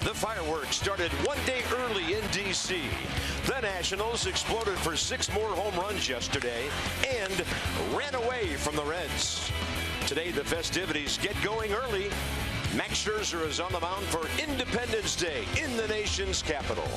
The fireworks started one day early in D.C. The Nationals exploded for 6 more home runs yesterday and ran away from the Reds. Today, the festivities get going early. Max Scherzer is on the mound for Independence Day in the nation's capital.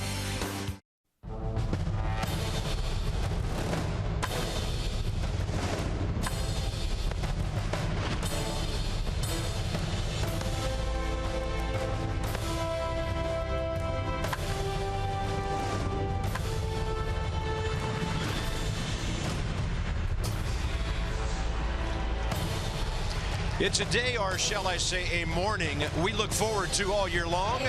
It's a day, or shall I say a morning, we look forward to all year long.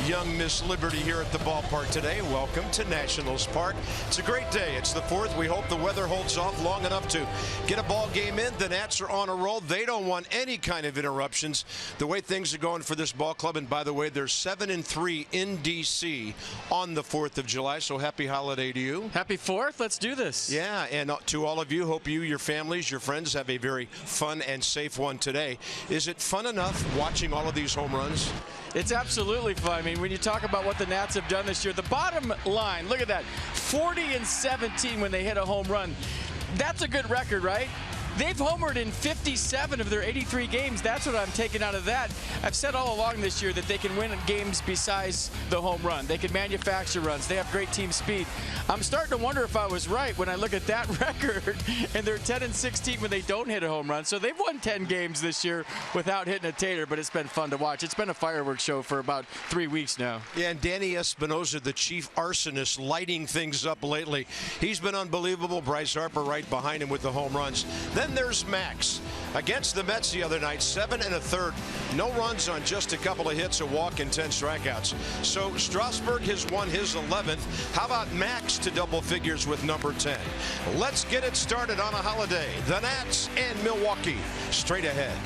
Young Miss Liberty here at the ballpark today. Welcome to Nationals Park. It's a great day. It's the 4th. We hope the weather holds off long enough to get a ball game in. The Nats are on a roll. They don't want any kind of interruptions. The way things are going for this ball club, and by the way, they're 7-3 in D.C. on the 4th of July, so happy holiday to you. Happy 4th. Let's do this. Yeah, and to all of you, hope you, your families, your friends have a very fun and safe one today. Is it fun enough watching all of these home runs? It's absolutely fun. I mean, when you talk about what the Nats have done this year, the bottom line, look at that, 40-17 when they hit a home run. That's a good record, right? They've homered in 57 of their 83 games. That's what I'm taking out of that. I've said all along this year that they can win games besides the home run. They can manufacture runs. They have great team speed. I'm starting to wonder if I was right when I look at that record, and they're 10-16 when they don't hit a home run. So they've won 10 games this year without hitting a tater, but it's been fun to watch. It's been a fireworks show for about 3 weeks now. Yeah, and Danny Espinosa, the chief arsonist, lighting things up lately. He's been unbelievable. Bryce Harper right behind him with the home runs. Then there's Max against the Mets the other night, 7 1/3, no runs on just a couple of hits, a walk, and 10 strikeouts. So Strasburg has won his 11th. How about Max to double figures with number 10? Let's get it started on a holiday. The Nats and Milwaukee straight ahead.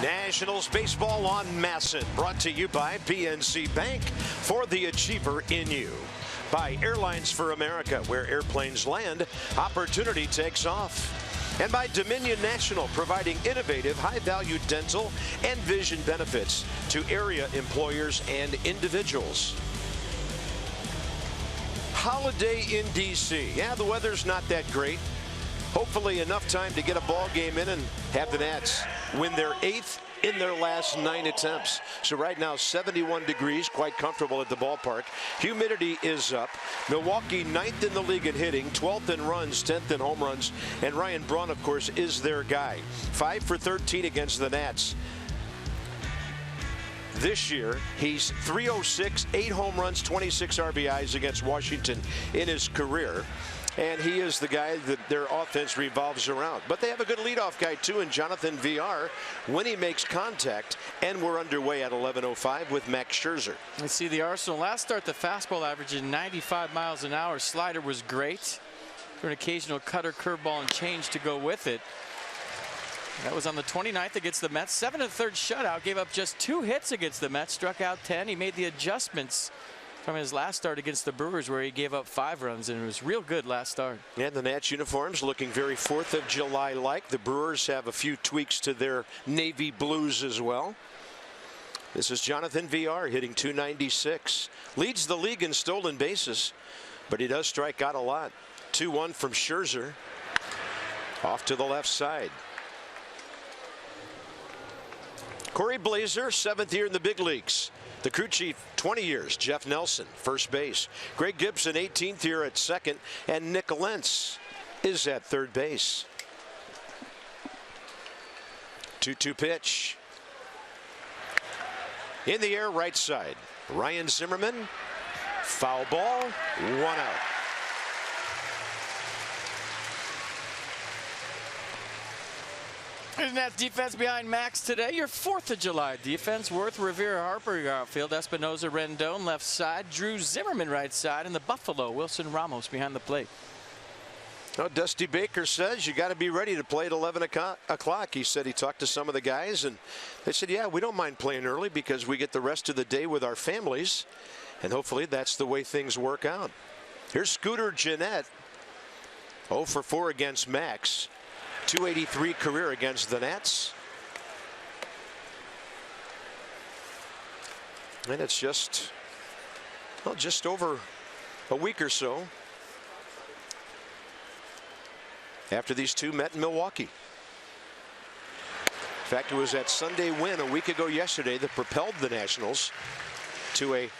Nationals baseball on MASN, brought to you by PNC Bank, for the achiever in you. By Airlines for America, where airplanes land, opportunity takes off. And by Dominion National, providing innovative, high-value dental and vision benefits to area employers and individuals. Holiday in D.C. Yeah, the weather's not that great. Hopefully enough time to get a ball game in and have the Nats win their 8th in their last 9 attempts. So right now 71 degrees, quite comfortable at the ballpark. Humidity is up. Milwaukee 9th in the league in hitting, 12th in runs, 10th in home runs, and Ryan Braun, of course, is their guy. 5 for 13 against the Nats. This year, he's .306, 8 home runs, 26 RBIs against Washington in his career. And he is the guy that their offense revolves around. But they have a good leadoff guy, too, in Jonathan Villar when he makes contact. And we're underway at 11:05 with Max Scherzer. Let's see the arsenal. Last start, the fastball averaging 95 miles an hour. Slider was great. For an occasional cutter, curveball, and change to go with it. That was on the 29th against the Mets. 7 1/3 shutout. Gave up just 2 hits against the Mets. Struck out 10. He made the adjustments from his last start against the Brewers, where he gave up 5 runs, and it was real good last start. And the Nats uniforms looking very 4th of July-like. The Brewers have a few tweaks to their navy blues as well. This is Jonathan Villar hitting .296. Leads the league in stolen bases, but he does strike out a lot. 2-1 from Scherzer. Off to the left side. Corey Blazer, 7th year in the big leagues. The crew chief, 20 years. Jeff Nelson, first base. Greg Gibson, 18th year at second. And Nick Lentz is at third base. 2-2 pitch. In the air, right side. Ryan Zimmerman. Foul ball. 1 out. Isn't that defense behind Max today? Your 4th of July defense. Worth, Rivera, Harper, your outfield. Espinosa, Rendon, left side. Drew Zimmerman, right side. And the Buffalo, Wilson Ramos behind the plate. Well, Dusty Baker says you got to be ready to play at 11 o'clock. He said he talked to some of the guys, and they said, yeah, we don't mind playing early because we get the rest of the day with our families. And hopefully that's the way things work out. Here's Scooter Gennett. 0 for 4 against Max. .283 career against the Nats. And it's just, well, just over a week or so after these two met in Milwaukee. In fact, it was that Sunday win a week ago yesterday that propelled the Nationals to a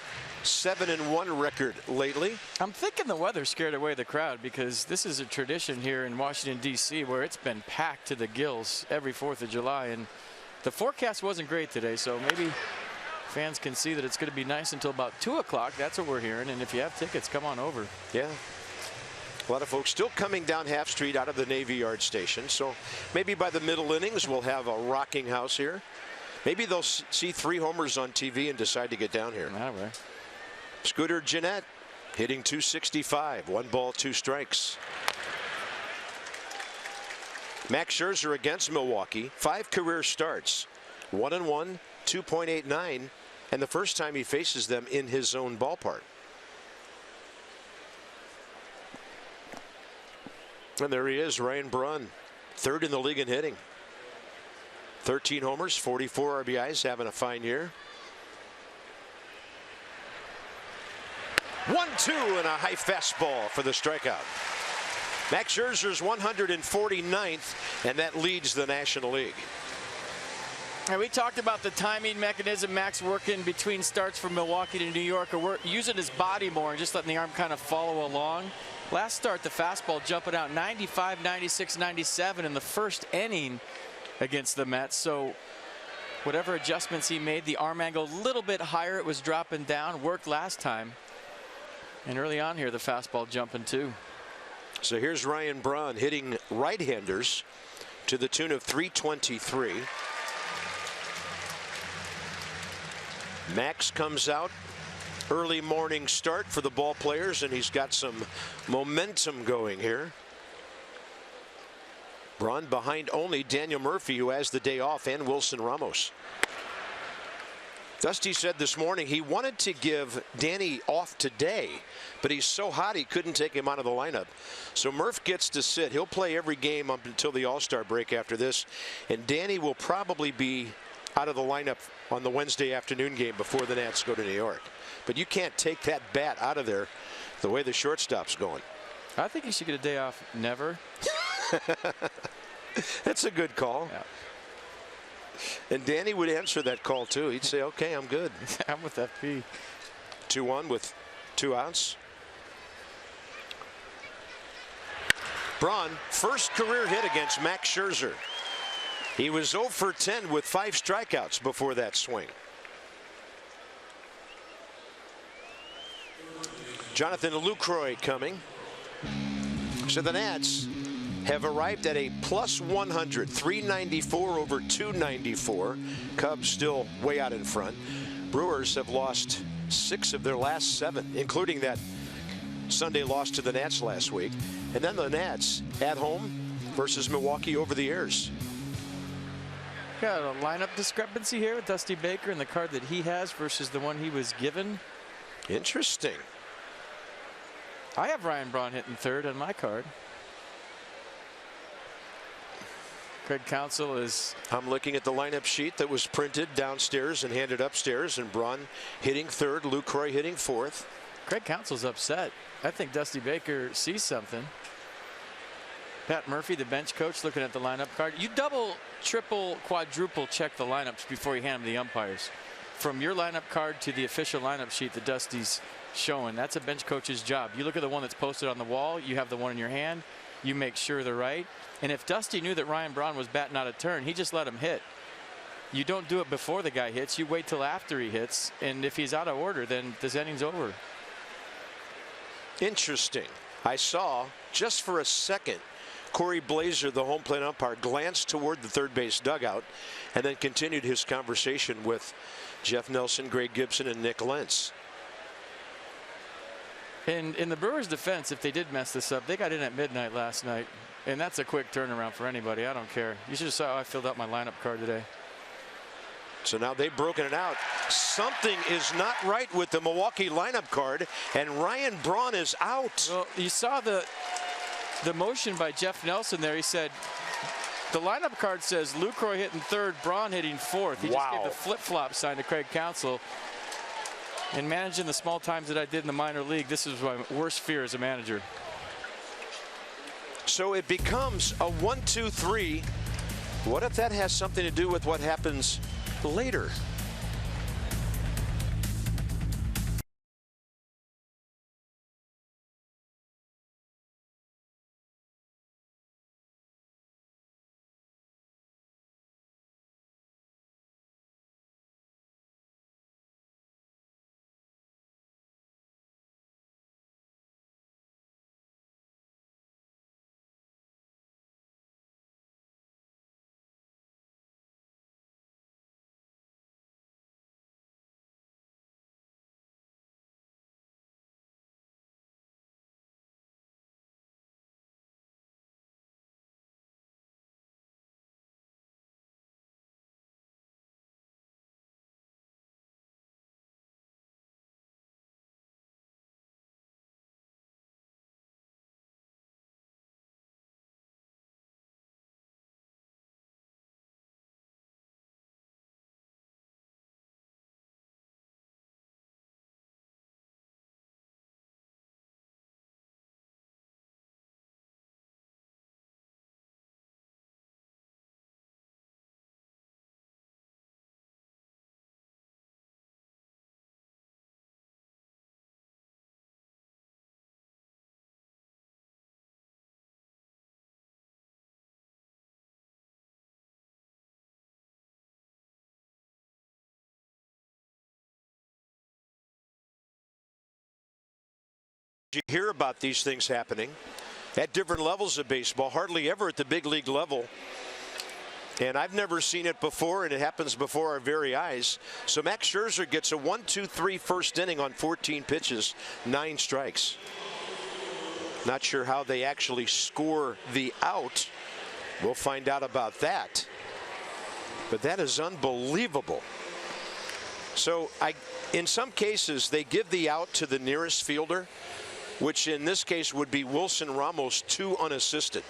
7-1 record lately. I'm thinking the weather scared away the crowd, because this is a tradition here in Washington, D.C., where it's been packed to the gills every 4th of July. And the forecast wasn't great today, so maybe fans can see that it's going to be nice until about 2 o'clock. That's what we're hearing. And if you have tickets, come on over. Yeah. A lot of folks still coming down Half Street out of the Navy Yard station. So maybe by the middle innings, we'll have a rocking house here. Maybe they'll see 3 homers on TV and decide to get down here. All right. Scooter Gennett hitting .265, 1 ball, 2 strikes. Max Scherzer against Milwaukee, 5 career starts, 1-1, 2.89, and the first time he faces them in his own ballpark. And there he is, Ryan Braun, 3rd in the league in hitting. 13 homers, 44 RBIs, having a fine year. 1-2 and a high fastball for the strikeout. Max Scherzer's 149th, and that leads the National League. And we talked about the timing mechanism. Max working between starts from Milwaukee to New York, or using his body more and just letting the arm kind of follow along. Last start, the fastball jumping out 95, 96, 97 in the first inning against the Mets. So whatever adjustments he made, the arm angle a little bit higher, it was dropping down, worked last time. And early on here, the fastball jumping too. So here's Ryan Braun hitting right-handers to the tune of .323. Max comes out. Early morning start for the ball players, and he's got some momentum going here. Braun behind only Daniel Murphy, who has the day off, and Wilson Ramos. Dusty said this morning he wanted to give Danny off today, but he's so hot he couldn't take him out of the lineup. So Murph gets to sit. He'll play every game up until the All-Star break after this, and Danny will probably be out of the lineup on the Wednesday afternoon game before the Nats go to New York. But you can't take that bat out of there the way the shortstop's going. I think he should get a day off. Never. That's a good call. Yeah. And Danny would answer that call too. He'd say, okay, I'm good. I'm with FP. 2-1 with 2 outs. Braun, first career hit against Max Scherzer. He was 0 for 10 with 5 strikeouts before that swing. Jonathan Lucroy coming. So the Nats have arrived at a plus 100, 394 over 294. Cubs still way out in front. Brewers have lost 6 of their last 7, including that Sunday loss to the Nats last week. And then the Nats at home versus Milwaukee over the airs. Got a lineup discrepancy here with Dusty Baker and the card that he has versus the one he was given. Interesting. I have Ryan Braun hitting third on my card. Craig Counsell is. I'm looking at the lineup sheet that was printed downstairs and handed upstairs, and Braun hitting third, Lucroy hitting fourth. Craig Counsell's upset. I think Dusty Baker sees something. Pat Murphy, the bench coach, looking at the lineup card. You double, triple, quadruple check the lineups before you hand them the umpires. From your lineup card to the official lineup sheet that Dusty's showing, that's a bench coach's job. You look at the one that's posted on the wall, you have the one in your hand, you make sure they're right. And if Dusty knew that Ryan Braun was batting out of turn, he just let him hit. You don't do it before the guy hits, you wait till after he hits, and if he's out of order, then this inning's over. Interesting. I saw just for a second Corey Blazer, the home plate umpire, glanced toward the third base dugout and then continued his conversation with Jeff Nelson, Greg Gibson, and Nick Lentz. And in the Brewers' defense, if they did mess this up, they got in at midnight last night, and that's a quick turnaround for anybody. I don't care. You should have saw how I filled out my lineup card today. So now they've broken it out. Something is not right with the Milwaukee lineup card, and Ryan Braun is out. Well, you saw the motion by Jeff Nelson there. He said the lineup card says Lucroy hitting third, Braun hitting fourth. He just gave the flip-flop sign to Craig Counsell. And managing the small times that I did in the minor league, this is my worst fear as a manager. So it becomes a 1-2-3. What if that has something to do with what happens later? You hear about these things happening at different levels of baseball, hardly ever at the big league level. And I've never seen it before, and it happens before our very eyes. So Max Scherzer gets a 1-2-3 first inning on 14 pitches, 9 strikes. Not sure how they actually score the out. We'll find out about that. But that is unbelievable. So in some cases, they give the out to the nearest fielder, which in this case would be Wilson Ramos, 2 unassisted.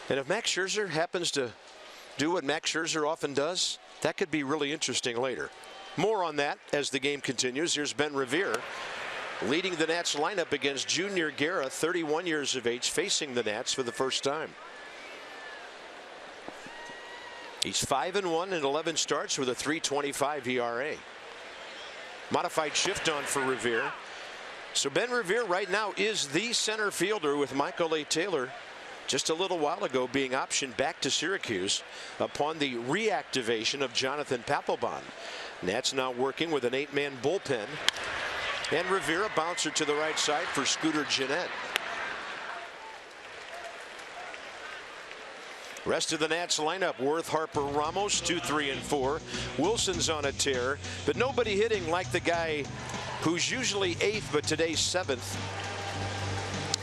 And if Max Scherzer happens to do what Max Scherzer often does, that could be really interesting later. More on that as the game continues. Here's Ben Revere leading the Nats lineup against Junior Guerra, 31 years of age, facing the Nats for the first time. He's 5-1 in 11 starts with a 3.25 ERA. Modified shift on for Revere. So Ben Revere right now is the center fielder, with Michael A. Taylor just a little while ago being optioned back to Syracuse upon the reactivation of Jonathan Papelbon. Nats now working with an 8-man bullpen. And Revere a bouncer to the right side for Scooter Gennett. Rest of the Nats lineup: Worth, Harper, Ramos, 2, 3, and 4. Wilson's on a tear, but nobody hitting like the guy who's usually 8th but today 7th.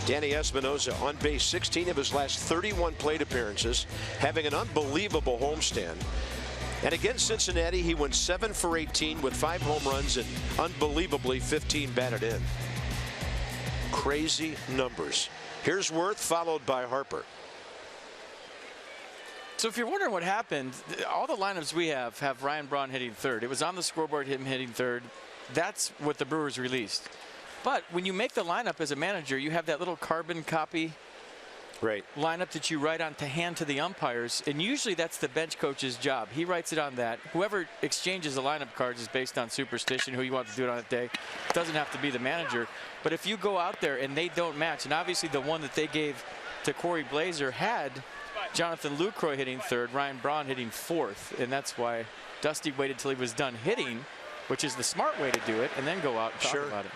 Danny Espinosa on base 16 of his last 31 plate appearances, having an unbelievable homestand. And against Cincinnati, he went 7 for 18 with 5 home runs and unbelievably 15 batted in. Crazy numbers. Here's Worth, followed by Harper. So if you're wondering what happened, all the lineups we have Ryan Braun hitting third. It was on the scoreboard, him hitting third. That's what the Brewers released. But when you make the lineup as a manager, you have that little carbon copy lineup that you write on to hand to the umpires, and usually that's the bench coach's job. He writes it on that. Whoever exchanges the lineup cards is based on superstition, who you want to do it on that day. It doesn't have to be the manager. But if you go out there and they don't match, and obviously the one that they gave to Corey Blazer had Jonathan Lucroy hitting third, Ryan Braun hitting fourth, and that's why Dusty waited till he was done hitting, which is the smart way to do it, and then go out and talk about it.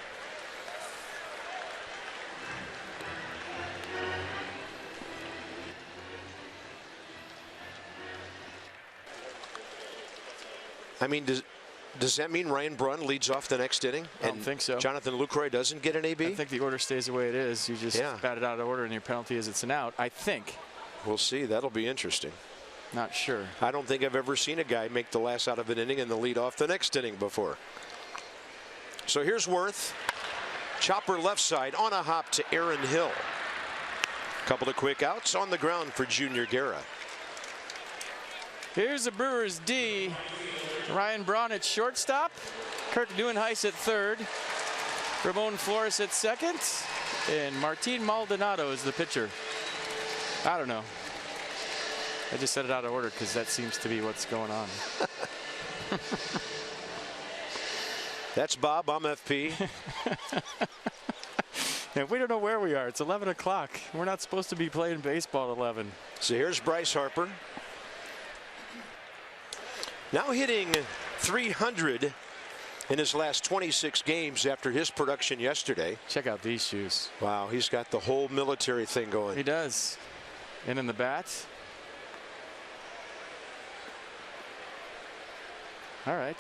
I mean, does that mean Ryan Braun leads off the next inning? I don't think so. Jonathan Lucroy doesn't get an AB? I think the order stays the way it is. You just bat it out of order, and your penalty is it's an out, I think. We'll see. That'll be interesting. Not sure. I don't think I've ever seen a guy make the last out of an inning and the lead off the next inning before. So here's Worth. Chopper left side on a hop to Aaron Hill. Couple of quick outs on the ground for Junior Guerra. Here's the Brewers D. Ryan Braun at shortstop. Kirk Neuenhuis at third. Ramon Flores at second. And Martin Maldonado is the pitcher. I don't know. I just set it out of order because that seems to be what's going on. That's Bob. I'm FP. And we don't know where we are. It's 11 o'clock. We're not supposed to be playing baseball at 11. So here's Bryce Harper. Now hitting 300 in his last 26 games after his production yesterday. Check out these shoes. Wow, he's got the whole military thing going. He does. And in the bat. All right.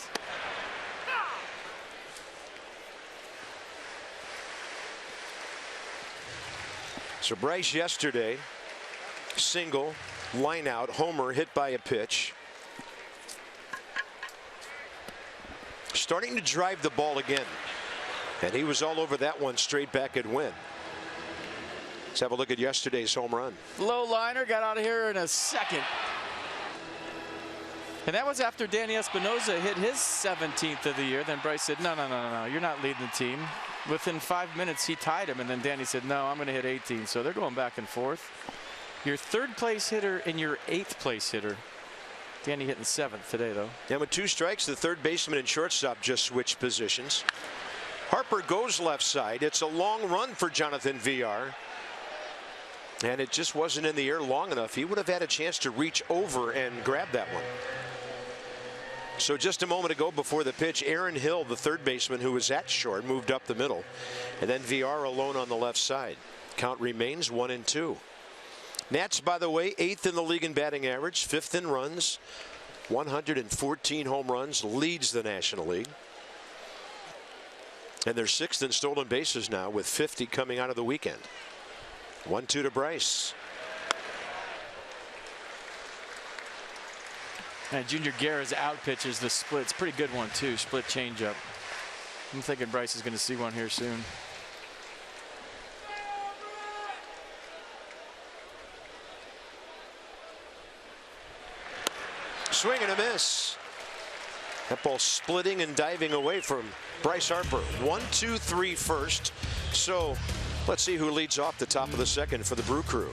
So Bryce yesterday, single, line out, homer, hit by a pitch. Starting to drive the ball again. And he was all over that one, straight back at Wynn. Let's have a look at yesterday's home run. Low liner, got out of here in a second. And that was after Danny Espinosa hit his 17th of the year. Then Bryce said, no, you're not leading the team. Within 5 minutes, he tied him. And then Danny said, no, I'm going to hit 18. So they're going back and forth. Your third place hitter and your 8th place hitter. Danny hitting 7th today, though. And with 2 strikes, the third baseman and shortstop just switched positions. Harper goes left side. It's a long run for Jonathan VR. And it just wasn't in the air long enough. He would have had a chance to reach over and grab that one. So just a moment ago before the pitch, Aaron Hill, the third baseman who was at short, moved up the middle. And then VR alone on the left side. Count remains 1-2. Nats, by the way, 8th in the league in batting average, 5th in runs, 114 home runs, leads the National League. And they're 6th in stolen bases now, with 50 coming out of the weekend. 1-2 to Bryce. And Junior Guerra's out pitches the split. It's a pretty good one, too. Split changeup. I'm thinking Bryce is going to see one here soon. Swing and a miss. That ball splitting and diving away from Bryce Harper. 1-2-3 first. So let's see who leads off the top of the second for the Brew Crew.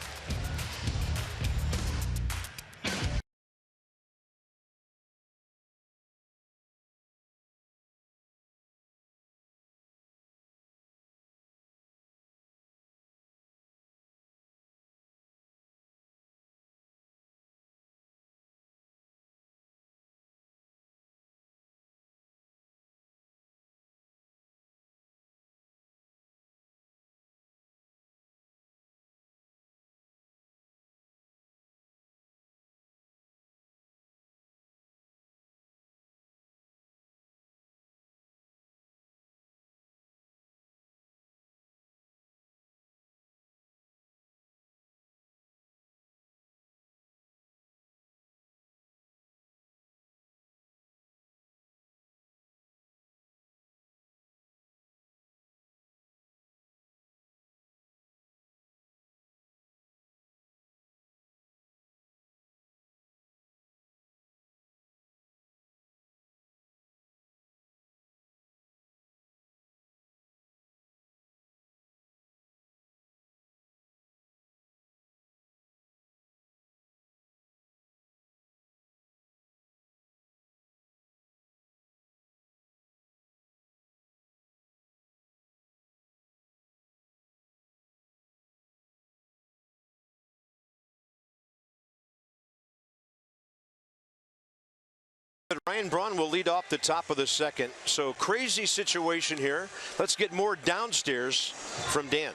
Ryan Braun will lead off the top of the second. So crazy situation here. Let's get more downstairs from Dan.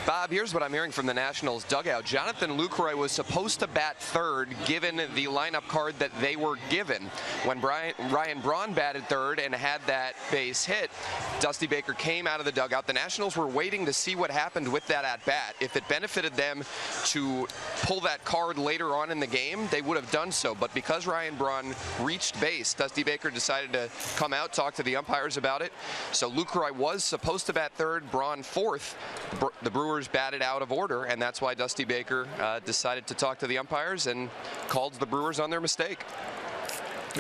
Bob, here's what I'm hearing from the Nationals dugout. Jonathan Lucroy was supposed to bat third given the lineup card that they were given. When Ryan Braun batted third and had that base hit, Dusty Baker came out of the dugout. The Nationals were waiting to see what happened with that at-bat. If it benefited them to pull that card later on in the game, they would have done so. But because Ryan Braun reached base, Dusty Baker decided to come out, talk to the umpires about it. So Lucroy was supposed to bat third, Braun fourth. The Brewers batted out of order, and that's why Dusty Baker decided to talk to the umpires and called the Brewers on their mistake.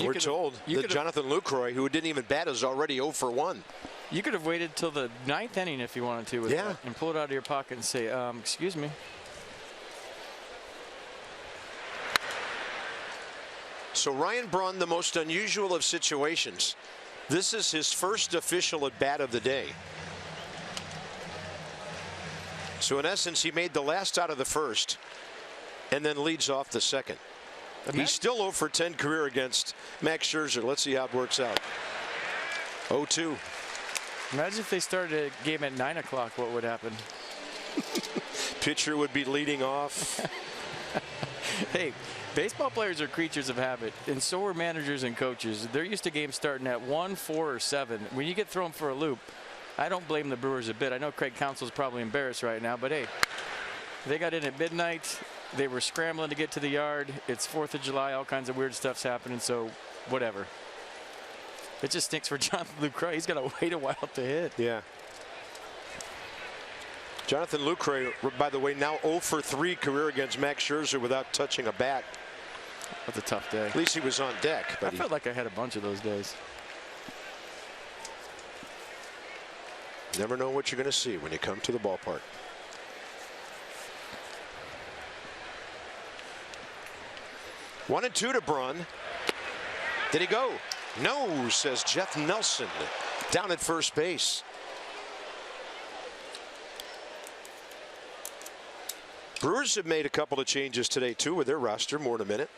We're told that Jonathan Lucroy, who didn't even bat, is already 0 for 1. You could have waited till the 9th inning if you wanted to with that, and pull it out of your pocket and say, excuse me. So Ryan Braun, the most unusual of situations. This is his first official at bat of the day. So in essence, he made the last out of the first and then leads off the second. He's still 0 for 10 career against Max Scherzer. Let's see how it works out. 0-2. Imagine if they started a game at 9 o'clock, what would happen? Pitcher would be leading off. Hey, baseball players are creatures of habit, and so are managers and coaches. They're used to games starting at 1, 4, or 7. When you get thrown for a loop, I don't blame the Brewers a bit. I know Craig Counsell's probably embarrassed right now, but hey, they got in at midnight. They were scrambling to get to the yard. It's 4th of July. All kinds of weird stuff's happening, so whatever. It just stinks for Jonathan Lucroy. He's got to wait a while to hit. Yeah. Jonathan Lucroy, by the way, now 0 for 3 career against Max Scherzer without touching a bat. That's a tough day. At least he was on deck. But I felt like I had a bunch of those days. Never know what you're going to see when you come to the ballpark. One and 2 to Braun. Did he go? No, says Jeff Nelson down at first base. Brewers have made a couple of changes today too with their roster. More in a minute.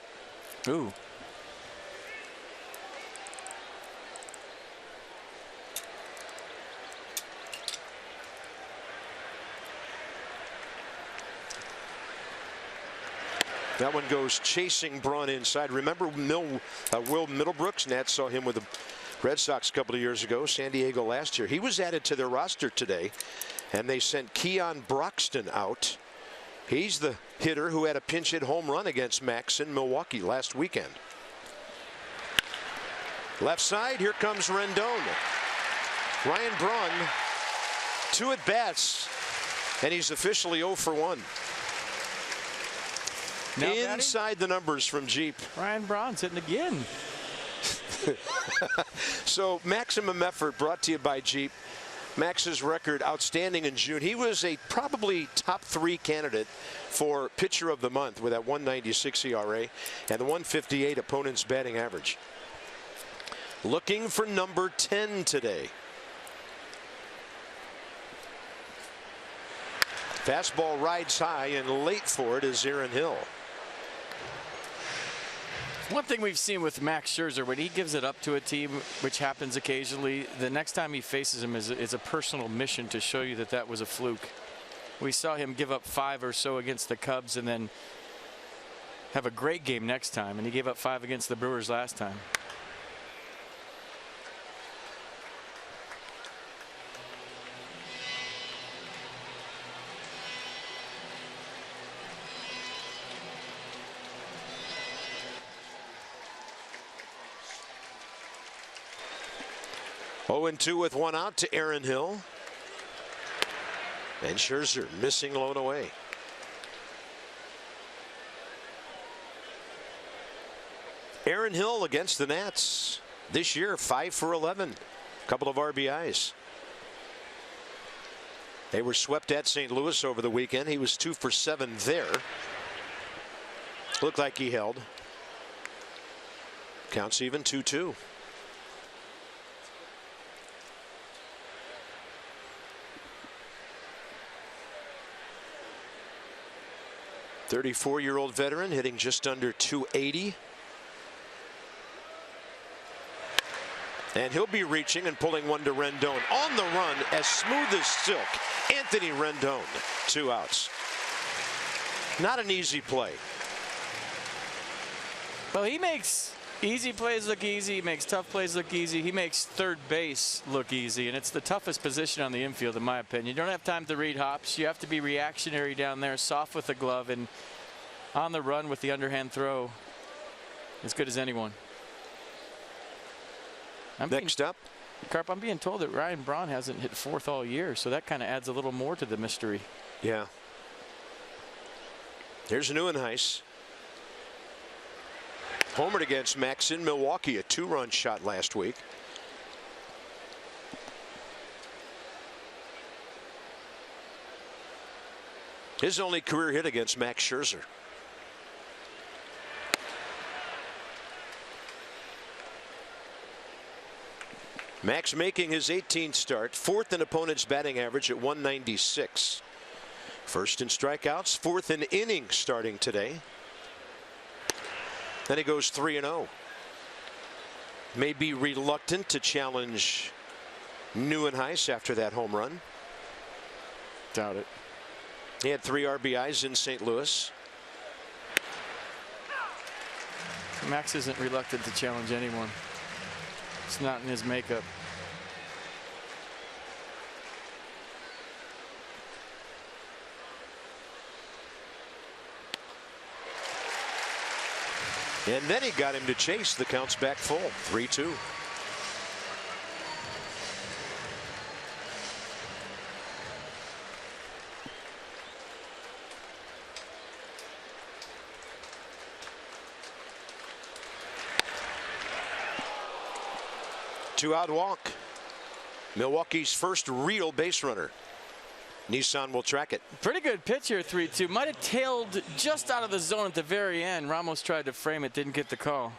Ooh. That one goes chasing Braun inside. Remember Will Middlebrooks? Nats saw him with the Red Sox a couple of years ago. San Diego last year. He was added to their roster today, and they sent Keon Broxton out. He's the hitter who had a pinch hit home run against Max in Milwaukee last weekend. Left side, here comes Rendon. Ryan Braun, 2 at-bats, and he's officially 0 for 1. Now Inside the numbers from Jeep. Ryan Braun's hitting again. So maximum effort brought to you by Jeep. Max's record outstanding in June. He was a probably top 3 candidate for pitcher of the month with that 196 ERA and the 158 opponent's batting average. Looking for number 10 today. Fastball rides high, and late for it is Aaron Hill. One thing we've seen with Max Scherzer, when he gives it up to a team, which happens occasionally, the next time he faces him is a personal mission to show you that that was a fluke. We saw him give up 5 or so against the Cubs and then have a great game next time, and he gave up 5 against the Brewers last time. Oh, 0-2 with 1 out to Aaron Hill. And Scherzer missing low and away. Aaron Hill against the Nats this year, 5 for 11. Couple of RBIs. They were swept at St. Louis over the weekend. He was 2 for 7 there. Looked like he held. Counts even, 2-2. .34-year-old veteran hitting just under 280. And he'll be reaching and pulling one to Rendon. On the run, as smooth as silk, Anthony Rendon. 2 outs. Not an easy play. Well, he makes easy plays look easy. He makes tough plays look easy. He makes third base look easy. And it's the toughest position on the infield, in my opinion. You don't have time to read hops. You have to be reactionary down there, soft with the glove, and on the run with the underhand throw. As good as anyone. Next up. Carp, I'm being told that Ryan Braun hasn't hit 4th all year, so that kind of adds a little more to the mystery. Yeah. Here's Neuenhuis. Homered against Max in Milwaukee, a 2-run shot last week. His only career hit against Max Scherzer. Max making his 18th start, 4th in opponent's batting average at 196. First in strikeouts, 4th in innings starting today. Then he goes 3-0. May be reluctant to challenge Neuenhuis after that home run. Doubt it. He had 3 RBIs in St. Louis. Max isn't reluctant to challenge anyone. It's not in his makeup. And then he got him to chase. The count's back full, 3-2. Two-out walk. Milwaukee's first real base runner. Nissan will track it. Pretty good pitch here, 3-2. Might have tailed just out of the zone at the very end. Ramos tried to frame it, didn't get the call.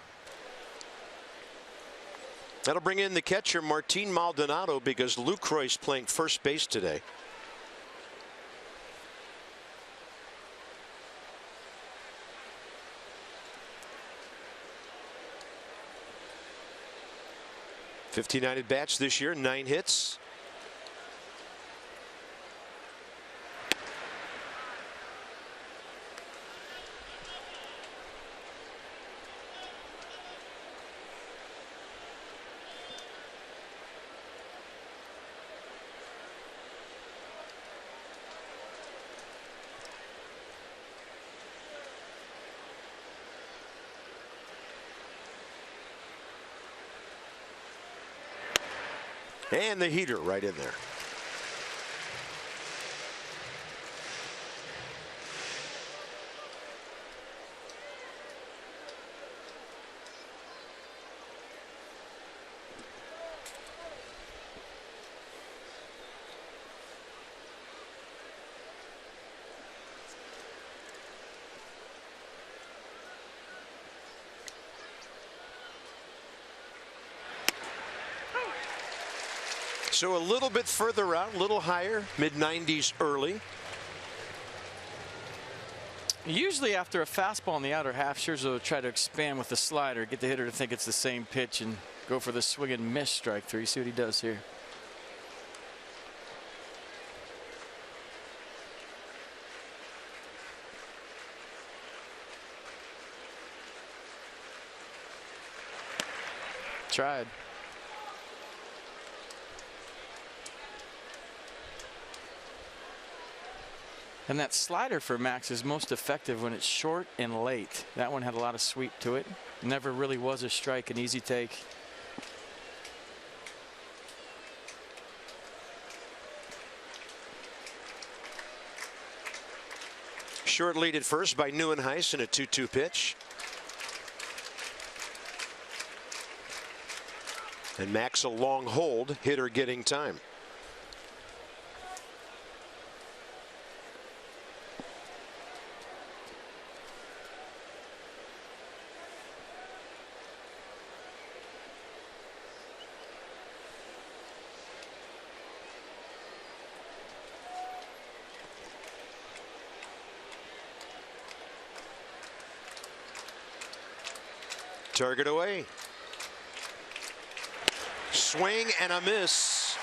That'll bring in the catcher, Martin Maldonado, because Lucroy's playing first base today. '59 at-bats this year, 9 hits. And the heater right in there. So a little bit further out, a little higher, mid-90s early. Usually after a fastball in the outer half, Scherzer will try to expand with the slider, get the hitter to think it's the same pitch and go for the swing and miss strike three. See what he does here. Tried. And that slider for Max is most effective when it's short and late. That one had a lot of sweep to it. Never really was a strike, an easy take. Short lead at first by Neuenhuis in a 2-2 pitch. And Max a long hold, hitter getting time. Target away. Swing and a miss.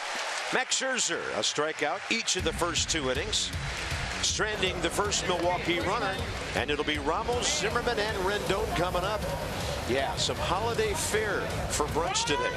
Max Scherzer, a strikeout each of the first 2 innings. Stranding the first Milwaukee runner. And it'll be Ramos, Zimmerman, and Rendon coming up. Yeah, some holiday fare for brunch today.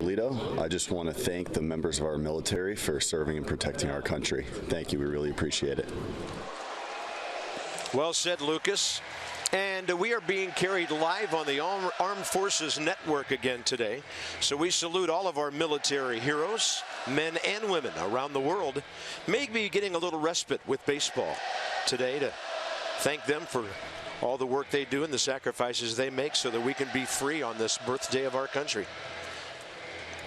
Lito, I just want to thank the members of our military for serving and protecting our country. Thank you. We really appreciate it. Well said, Lucas. And we are being carried live on the Armed Forces Network again today. So we salute all of our military heroes, men and women around the world. Maybe getting a little respite with baseball today to thank them for all the work they do and the sacrifices they make so that we can be free on this birthday of our country.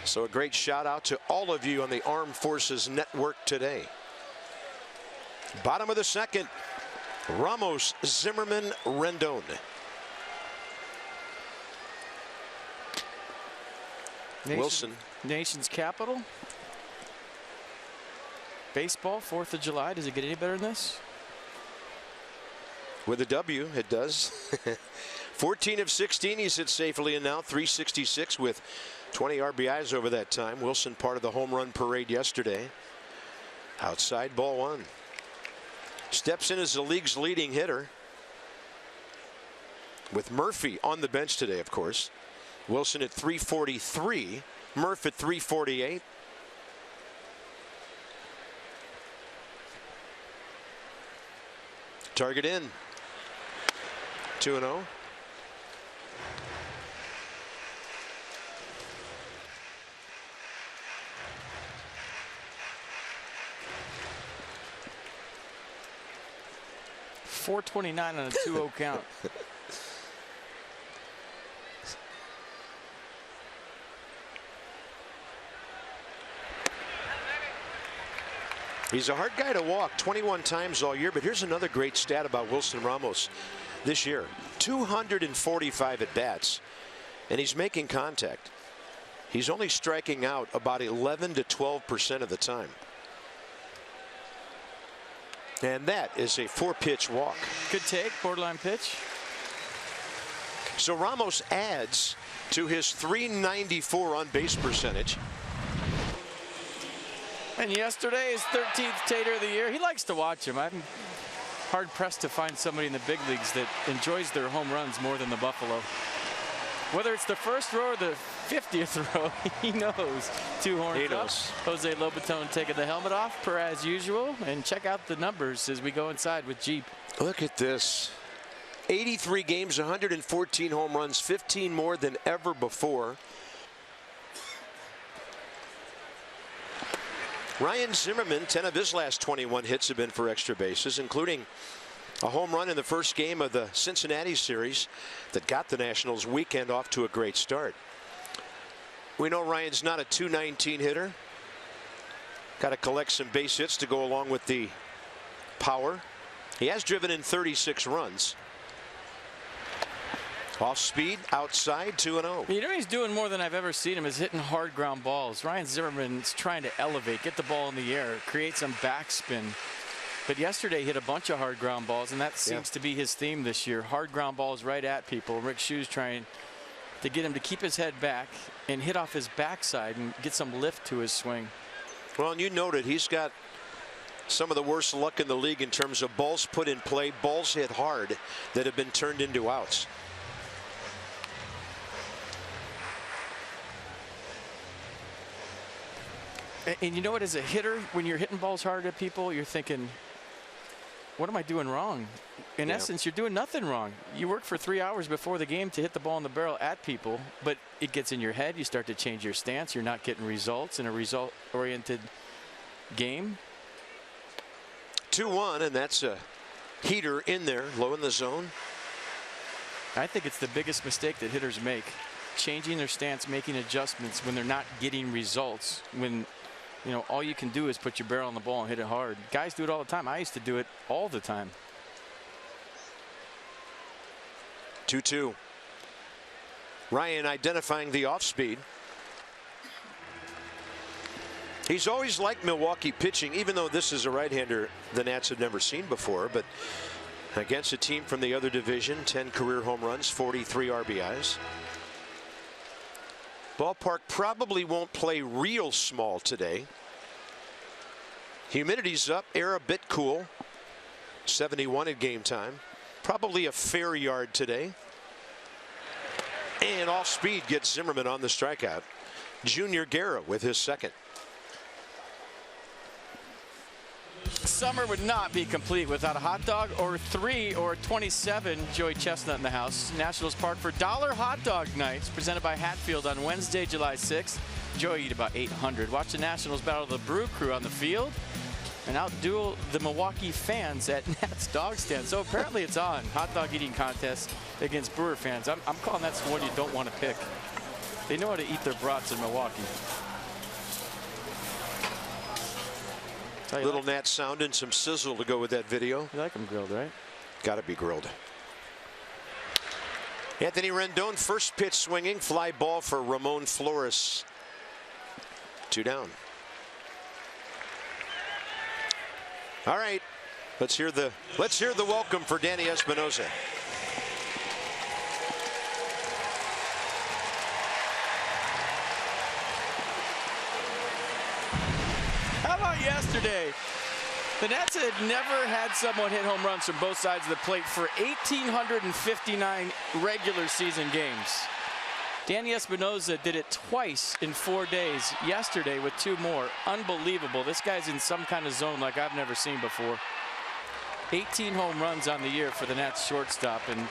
So a great shout out to all of you on the Armed Forces Network today. Bottom of the second, Ramos, Zimmerman, Rendon. Wilson. Nation's capital. Baseball, 4th of July. Does it get any better than this? With a W, it does. 14 of 16, he's hit safely, and now 366 with 20 RBIs over that time. Wilson part of the home run parade yesterday. Outside, ball 1. Steps in as the league's leading hitter. with Murphy on the bench today, of course. Wilson at 343, Murph at 348. Target in. 2-0. .429 on a 2-0 count. He's a hard guy to walk 21 times all year, but here's another great stat about Wilson Ramos this year. 245 at-bats, and he's making contact. He's only striking out about 11 to 12% of the time. And that is a 4-pitch walk. Good take, borderline pitch. So Ramos adds to his .394 on-base percentage. And yesterday's 13th Tater of the year. He likes to watch him. I'm hard-pressed to find somebody in the big leagues that enjoys their home runs more than the Buffalo. Whether it's the first row or the 50th row, he knows. 2 horns up. Jose Lobaton taking the helmet off, per as usual. And check out the numbers as we go inside with Jeep. Look at this. 83 games, 114 home runs, 15 more than ever before. Ryan Zimmerman, 10 of his last 21 hits have been for extra bases, including a home run in the first game of the Cincinnati series that got the Nationals' weekend off to a great start. We know Ryan's not a .219 hitter. Got to collect some base hits to go along with the power. He has driven in 36 runs. Off speed, outside, 2-0. You know he's doing more than I've ever seen him is hitting hard ground balls. Ryan Zimmerman's trying to elevate, get the ball in the air, create some backspin. But yesterday he hit a bunch of hard ground balls, and that seems to be his theme this year. Hard ground balls right at people. Rick Shoes trying to get him to keep his head back and hit off his backside and get some lift to his swing. Well, and you noted he's got some of the worst luck in the league in terms of balls put in play, balls hit hard that have been turned into outs. And you know what, as a hitter, when you're hitting balls hard at people, you're thinking, what am I doing wrong? In essence, you're doing nothing wrong. You work for 3 hours before the game to hit the ball in the barrel at people, but it gets in your head. You start to change your stance. You're not getting results in a result-oriented game. 2-1, and that's a heater in there, low in the zone. I think it's the biggest mistake that hitters make, changing their stance, making adjustments when they're not getting results, when you know, all you can do is put your barrel on the ball and hit it hard. Guys do it all the time. I used to do it all the time. 2-2. Ryan identifying the off speed. He's always liked Milwaukee pitching, even though this is a right-hander the Nats have never seen before. But against a team from the other division, 10 career home runs, 43 RBIs. Ballpark probably won't play real small today. Humidity's up, air a bit cool. 71 at game time. Probably a fair yard today. And off speed gets Zimmerman on the strikeout. Junior Guerra with his second. Summer would not be complete without a hot dog or 3 or 27. Joey Chestnut in the house. Nationals Park for $1 hot dog nights presented by Hatfield on Wednesday, July 6th. Joey eat about 800. Watch the Nationals battle the Brew Crew on the field and outduel the Milwaukee fans at Nats Dog Stand. So apparently it's on. Hot dog eating contest against Brewer fans. I'm calling that one you don't want to pick. They know how to eat their brats in Milwaukee. Little Nat sound and some sizzle to go with that video. You like them grilled, right? Got to be grilled. Anthony Rendon, first pitch swinging, fly ball for Ramon Flores. 2 down. All right, let's hear the welcome for Danny Espinosa. How about yesterday? The Nats had never had someone hit home runs from both sides of the plate for 1,859 regular season games. Danny Espinosa did it twice in 4 days yesterday with 2 more. Unbelievable. This guy's in some kind of zone like I've never seen before. 18 home runs on the year for the Nats shortstop, and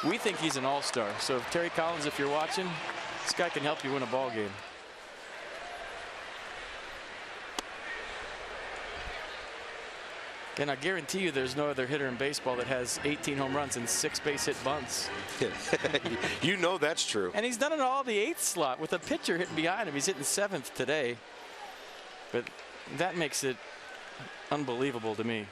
we think he's an all-star. So Terry Collins, if you're watching, this guy can help you win a ball game. And I guarantee you there's no other hitter in baseball that has 18 home runs and 6 base hit bunts. You know that's true. And he's done it all the 8th slot with a pitcher hitting behind him. He's hitting 7th today. But that makes it unbelievable to me.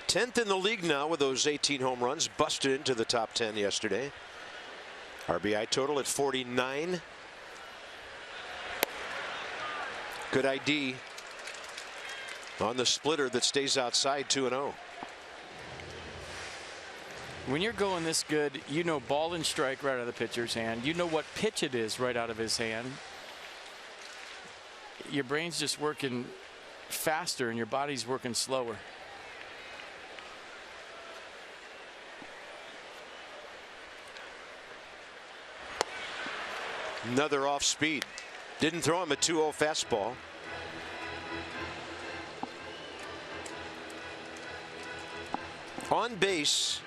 10th in the league now with those 18 home runs. Busted into the top 10 yesterday. RBI total at 49. Good ID on the splitter that stays outside 2-0. When you're going this good, you know ball and strike right out of the pitcher's hand. You know what pitch it is right out of his hand. Your brain's just working faster and your body's working slower. Another off speed. Didn't throw him a 2-0 fastball. On base,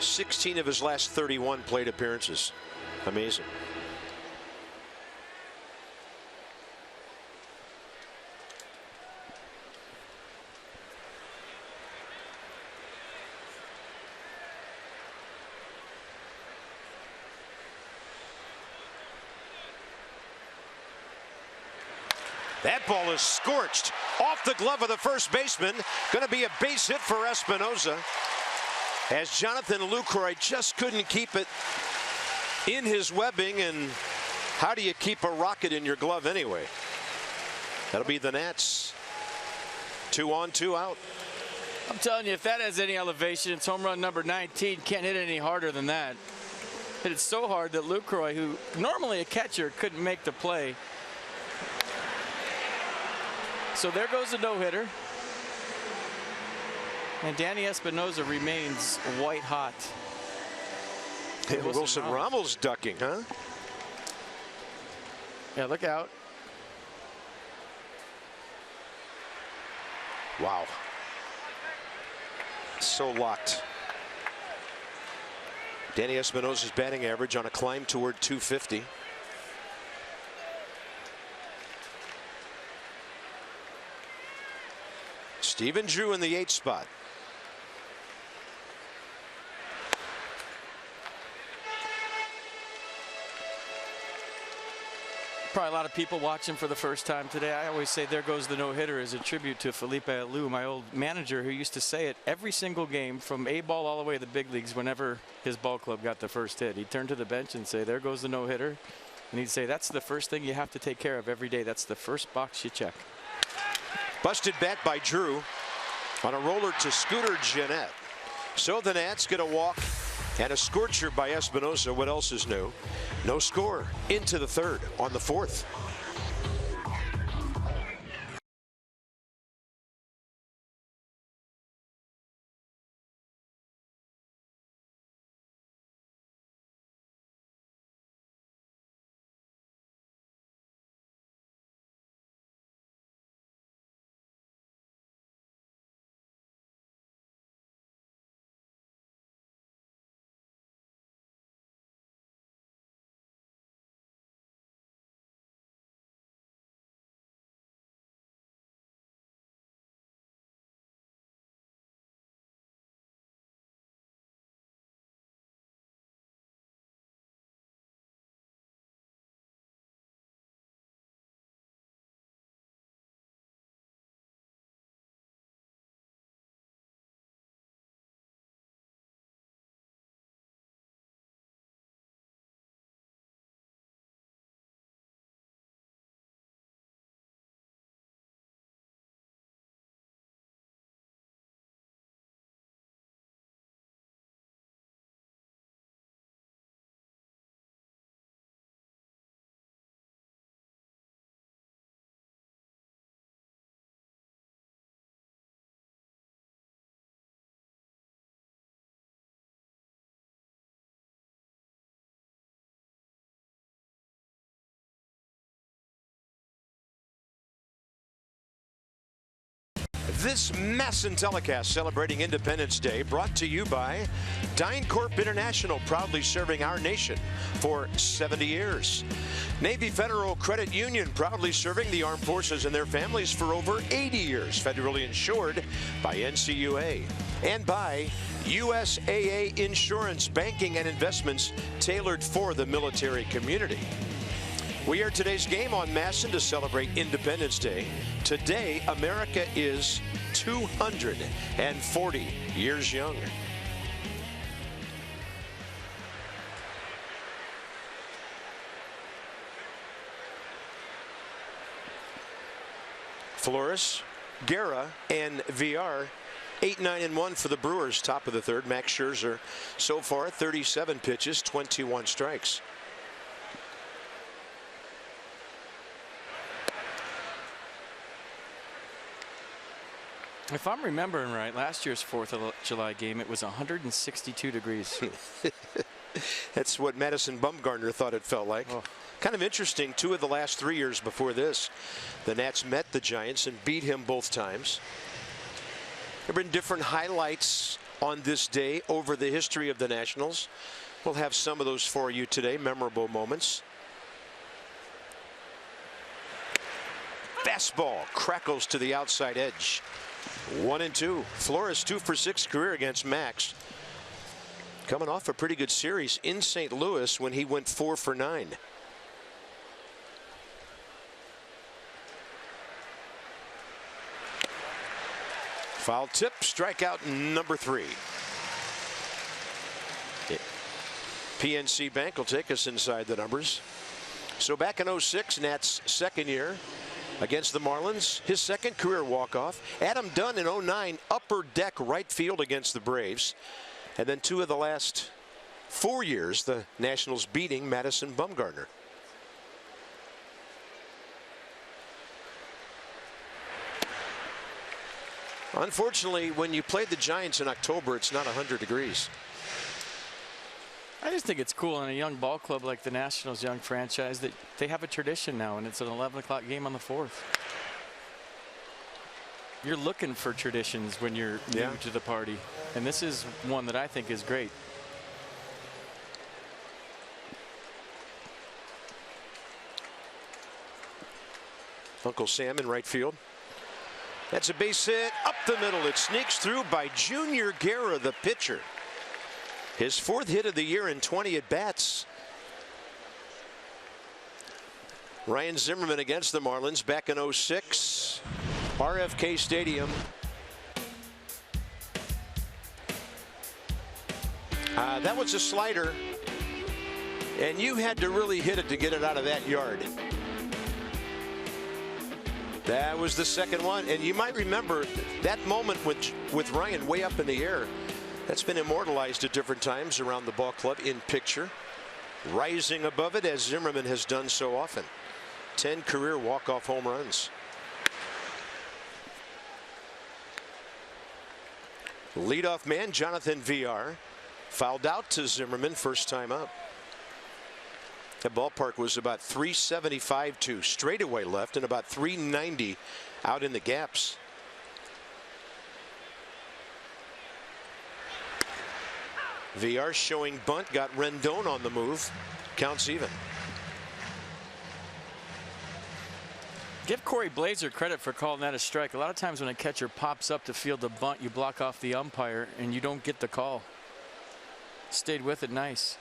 16 of his last 31 plate appearances. Amazing. That ball is scorched off the glove of the first baseman. Going to be a base hit for Espinosa, as Jonathan Lucroy just couldn't keep it in his webbing. And how do you keep a rocket in your glove anyway? That'll be the Nats. 2 on, 2 out. I'm telling you, if that has any elevation, it's home run number 19. Can't hit it any harder than that. Hit it so hard that Lucroy, who normally a catcher, couldn't make the play. So there goes the no-hitter. And Danny Espinosa remains white hot. Hey, Wilson Ramos ducking, huh? Yeah, look out. Wow. So locked. Danny Espinosa's batting average on a climb toward 250. Stephen Drew in the 8th spot. Probably a lot of people watching for the first time today. I always say there goes the no-hitter as a tribute to Felipe Alou, my old manager, who used to say it every single game from A-ball all the way to the big leagues. Whenever his ball club got the first hit, he'd turn to the bench and say, there goes the no-hitter. And he'd say, that's the first thing you have to take care of every day. That's the first box you check. Busted bat by Drew on a roller to Scooter Gennett. So the Nats get a walk and a scorcher by Espinosa. What else is new? No score into the 3rd on the 4th. This MASN telecast celebrating Independence Day brought to you by DynCorp International, proudly serving our nation for 70 years. Navy Federal Credit Union, proudly serving the armed forces and their families for over 80 years, federally insured by NCUA. And by USAA Insurance, banking and investments tailored for the military community. We are today's game on MASN to celebrate Independence Day. Today, America is 240 years young. Flores, Guerra, and VR. 8-9-1 for the Brewers, top of the third. Max Scherzer so far 37 pitches, 21 strikes. If I'm remembering right, last year's 4th of July game, it was 162 degrees. That's what Madison Bumgarner thought it felt like. Oh. Kind of interesting, 2 of the last 3 years before this, the Nats met the Giants and beat him both times. There have been different highlights on this day over the history of the Nationals. We'll have some of those for you today, memorable moments. Fastball crackles to the outside edge. 1-2. Flores 2 for 6 career against Max. Coming off a pretty good series in St. Louis when he went 4 for 9. Foul tip, strikeout number 3. PNC Bank will take us inside the numbers. So back in 06, Nats' second year against the Marlins, his second career walk-off. Adam Dunn in 09, upper deck right field against the Braves. And then 2 of the last 4 years, the Nationals beating Madison Bumgarner. Unfortunately, when you play the Giants in October, it's not 100 degrees. I just think it's cool in a young ball club like the Nationals, young franchise, that they have a tradition now, and it's an 11 o'clock game on the 4th. You're looking for traditions when you're new to the party, and this is one that I think is great. Uncle Sam in right field. That's a base hit up the middle. It sneaks through by Junior Guerra, the pitcher. His 4th hit of the year in 20 at-bats. Ryan Zimmerman against the Marlins back in 06. RFK Stadium. That was a slider, and you had to really hit it to get it out of that yard. That was the second one, and you might remember that moment with Ryan way up in the air. That's been immortalized at different times around the ball club in picture. Rising above it as Zimmerman has done so often. 10 career walk-off home runs. Leadoff man Jonathan VR fouled out to Zimmerman first time up. The ballpark was about 375 to straightaway left and about 390 out in the gaps. VR showing bunt, got Rendon on the move. Counts even. Give Corey Blazer credit for calling that a strike. A lot of times when a catcher pops up to field the bunt, you block off the umpire and you don't get the call. Stayed with it nice.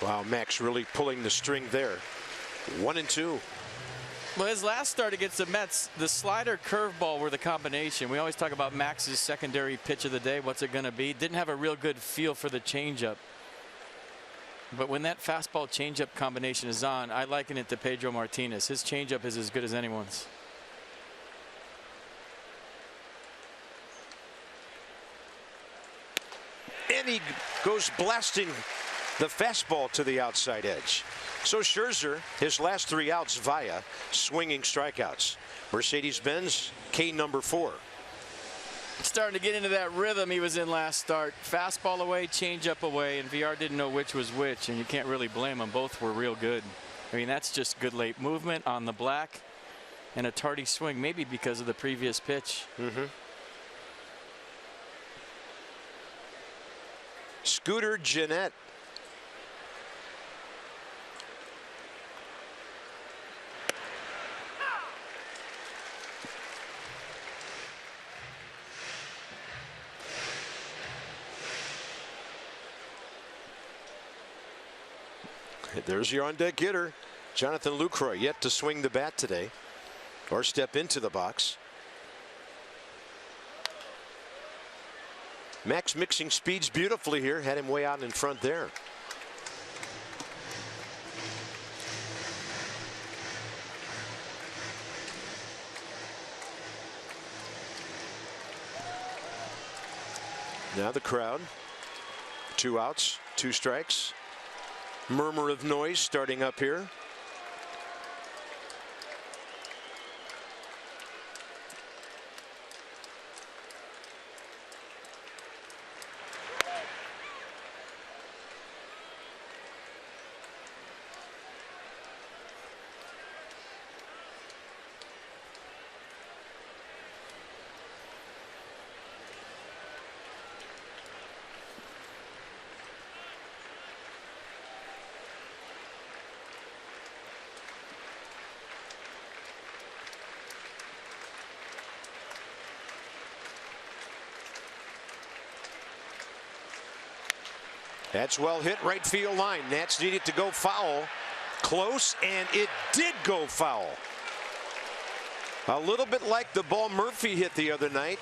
Wow, Max really pulling the string there. 1-2. Well, his last start against the Mets, the slider curveball were the combination. We always talk about Max's secondary pitch of the day. What's it going to be? Didn't have a real good feel for the changeup. But when that fastball changeup combination is on, I liken it to Pedro Martinez. His changeup is as good as anyone's. And he goes blasting the fastball to the outside edge. So Scherzer, his last 3 outs via swinging strikeouts. Mercedes-Benz K number 4. Starting to get into that rhythm he was in last start. Fastball away, changeup away, and VR didn't know which was which, and you can't really blame them. Both were real good. I mean, that's just good late movement on the black and a tardy swing, maybe because of the previous pitch. Scooter Gennett. There's your on-deck hitter, Jonathan Lucroy, yet to swing the bat today or step into the box. Max mixing speeds beautifully here, had him way out in front there. Now the crowd, 2 outs, 2 strikes. Murmur of noise starting up here. That's well hit, right field line. Nats needed to go foul. Close, and it did go foul. A little bit like the ball Murphy hit the other night.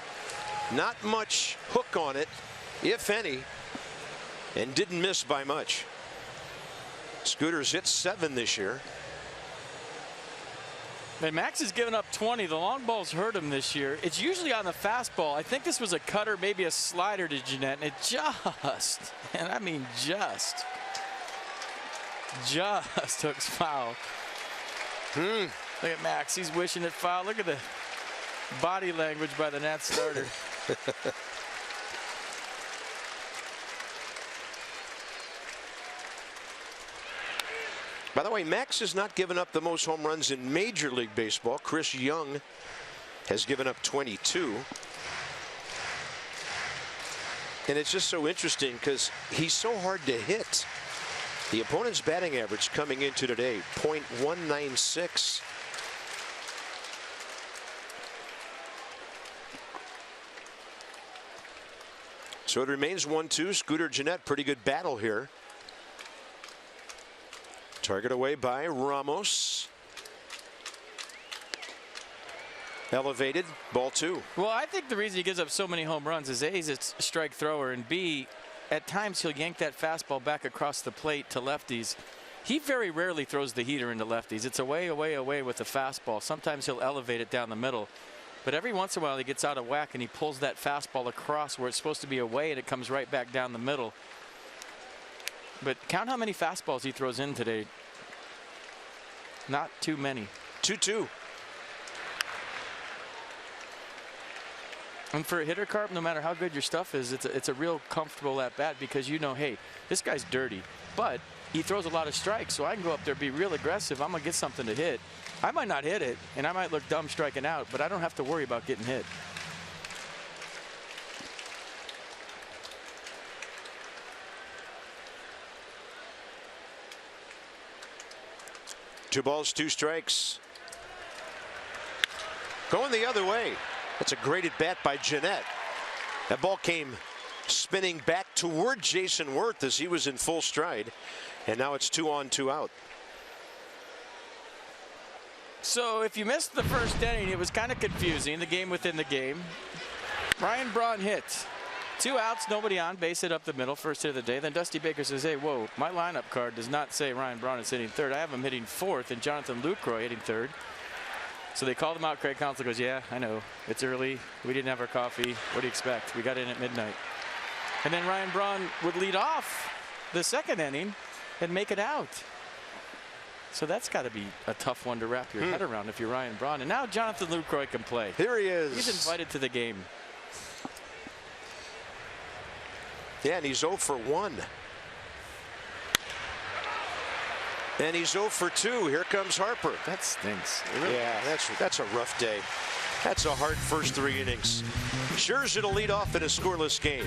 Not much hook on it, if any, and didn't miss by much. Scooter's hit 7 this year. And Max has given up 20. The long balls hurt him this year. It's usually on the fastball. I think this was a cutter, maybe a slider to Gennett, and it just, and I mean just hooks foul. Look at Max. He's wishing it foul. Look at the body language by the Nats starter. By the way, Max has not given up the most home runs in Major League Baseball. Chris Young has given up 22. And it's just so interesting because he's so hard to hit. The opponent's batting average coming into today, .196. So it remains 1-2. Scooter Gennett, pretty good battle here. Target away by Ramos. Elevated, ball 2. Well, I think the reason he gives up so many home runs is A, he's a strike thrower, and B, at times he'll yank that fastball back across the plate to lefties. He very rarely throws the heater into lefties. It's away, away, away with the fastball. Sometimes he'll elevate it down the middle. But every once in a while he gets out of whack and he pulls that fastball across where it's supposed to be away and it comes right back down the middle. But count how many fastballs he throws in today. Not too many. 2-2. And for a hitter, Carp, no matter how good your stuff is, it's a real comfortable at bat because you know, hey, this guy's dirty, but he throws a lot of strikes, so I can go up there, be real aggressive. I'm gonna get something to hit. I might not hit it, and I might look dumb striking out, but I don't have to worry about getting hit. Two balls, 2 strikes. Going the other way. That's a great at bat by Gennett. That ball came spinning back toward Jason Wirth as he was in full stride. And now it's 2 on, 2 out. So if you missed the first inning, it was kind of confusing, the game within the game. Ryan Braun hits. 2 outs, nobody on, base hit up the middle, first hit of the day. Then Dusty Baker says, hey, whoa, my lineup card does not say Ryan Braun is hitting third. I have him hitting 4th and Jonathan Lucroy hitting 3rd. So they called him out. Craig Counsell goes, yeah, I know. It's early. We didn't have our coffee. What do you expect? We got in at midnight. And then Ryan Braun would lead off the 2nd inning and make it out. So that's got to be a tough one to wrap your head around if you're Ryan Braun. And now Jonathan Lucroy can play. Here he is. He's invited to the game. Yeah, and he's 0 for 1. And he's 0 for 2. Here comes Harper. That stinks. Yeah, that's a rough day. That's a hard first 3 innings. Scherzer to lead off in a scoreless game.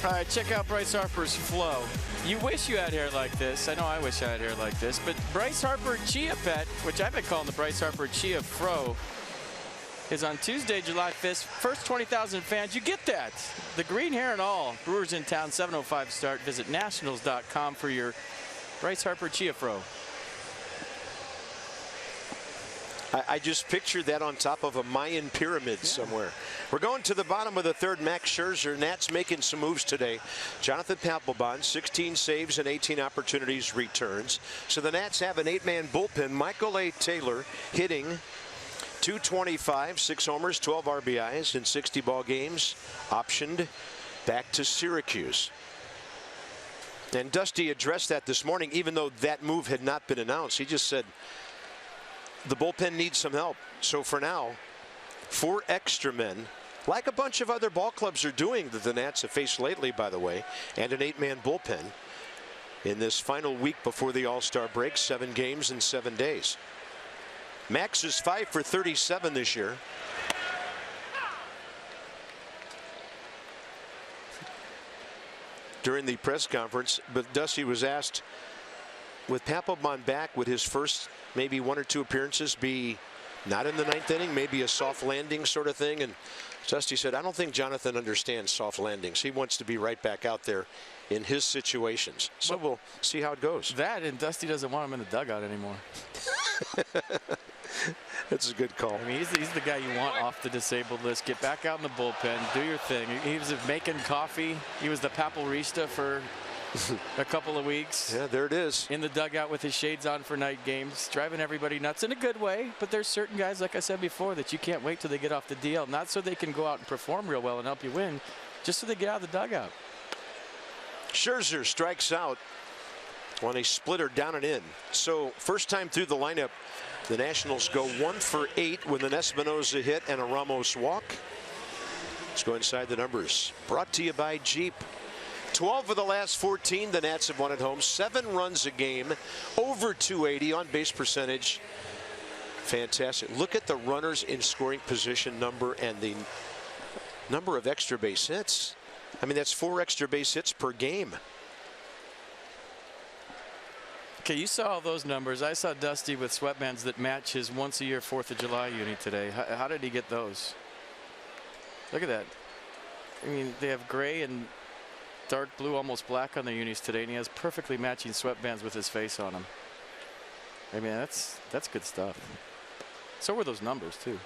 All right, check out Bryce Harper's flow. You wish you had hair like this. I know I wish I had hair like this. But Bryce Harper Chia Pet, which I've been calling the Bryce Harper Chia Fro, is on Tuesday, July 5th. First 20,000 fans. You get that. The green hair and all. Brewers in town, 7:05 start. Visit nationals.com for your Bryce Harper Chia Fro. I just pictured that on top of a Mayan pyramid somewhere. We're going to the bottom of the third. Max Scherzer. Nats making some moves today. Jonathan Papelbon, 16 saves and 18 opportunities returns. So the Nats have an 8-man bullpen. Michael A. Taylor hitting .225, 6 homers, 12 RBIs in 60 ball games. Optioned back to Syracuse. And Dusty addressed that this morning, even though that move had not been announced. He just said, the bullpen needs some help. So for now, 4 extra men, like a bunch of other ball clubs are doing that the Nats have faced lately, by the way, and an 8-man bullpen in this final week before the All-Star break. 7 games in 7 days. Max is 5 for 37 this year. During the press conference, but Dusty was asked, with Papelbon back, would his first maybe 1 or 2 appearances be not in the 9th inning, maybe a soft landing sort of thing? And Dusty said, I don't think Jonathan understands soft landings. He wants to be right back out there in his situations. So we'll see how it goes. That, and Dusty doesn't want him in the dugout anymore. That's a good call. I mean, he's the guy you want off the disabled list. Get back out in the bullpen, do your thing. He was making coffee. He was the Papelrista for a couple of weeks. Yeah, there it is. In the dugout with his shades on for night games, driving everybody nuts in a good way. But there's certain guys, like I said before, that you can't wait till they get off the DL. Not so they can go out and perform real well and help you win, just so they get out of the dugout. Scherzer strikes out on a splitter down and in. So first time through the lineup, the Nationals go 1 for 8 with an Espinosa hit and a Ramos walk. Let's go inside the numbers. Brought to you by Jeep. 12 of the last 14 the Nats have won at home. 7 runs a game, over 280 on base percentage. Fantastic. Look at the runners in scoring position number and the number of extra base hits. I mean, that's 4 extra base hits per game. Okay, you saw all those numbers. I saw Dusty with sweatbands that match his once-a-year 4th of July uni today. How did he get those? Look at that. I mean, they have gray and dark blue, almost black on their unis today, and he has perfectly matching sweatbands with his face on them. I mean, that's good stuff. So were those numbers, too.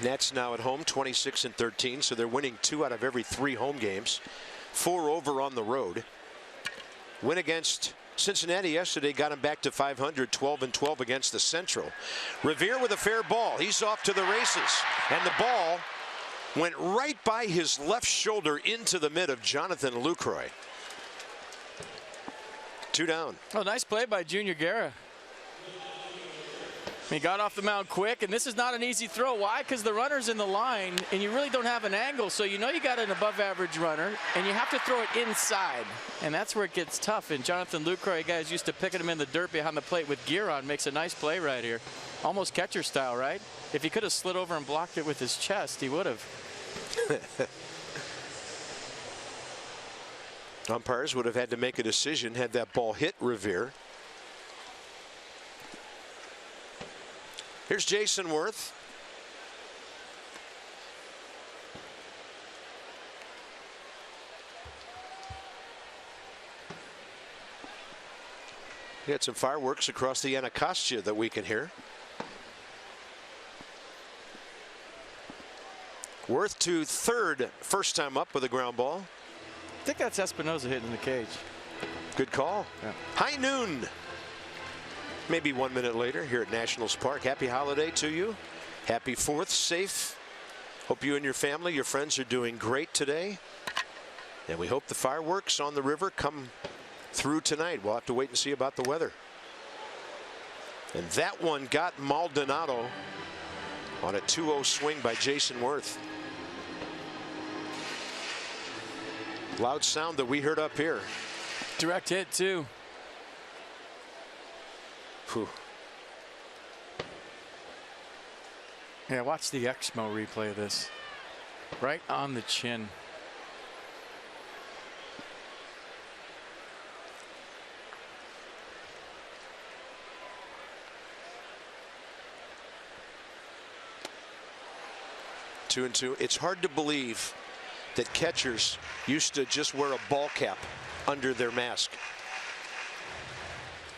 Nats now at home, 26 and 13, so they're winning 2 out of every 3 home games. 4 over on the road. Win against Cincinnati yesterday got him back to 500, 12-12 against the Central. Revere with a fair ball. He's off to the races. And the ball went right by his left shoulder into the mid of Jonathan Lucroy. 2 down. Oh, nice play by Junior Guerra. He got off the mound quick, and this is not an easy throw. Why? Because the runner's in the line, and you really don't have an angle, so you know you got an above-average runner, and you have to throw it inside, and that's where it gets tough. And Jonathan Lucroy, guys used to picking him in the dirt behind the plate with gear on, makes a nice play right here. Almost catcher style, right? If he could have slid over and blocked it with his chest, he would have. Umpires would have had to make a decision had that ball hit Revere. Here's Jason Worth. We had some fireworks across the Anacostia that we can hear. Worth to third, first time up with a ground ball. I think that's Espinosa hitting the cage. Good call. Yeah. High noon. Maybe 1 minute later here at Nationals Park. Happy holiday to you. Happy 4th, safe. Hope you and your family, your friends are doing great today. And we hope the fireworks on the river come through tonight. We'll have to wait and see about the weather. And that one got Maldonado on a 2-0 swing by Jason Worth. Loud sound that we heard up here. Direct hit, too. Whew. Yeah, watch the Exmo replay of this. Right on the chin. Two and two. It's hard to believe that catchers used to just wear a ball cap under their mask.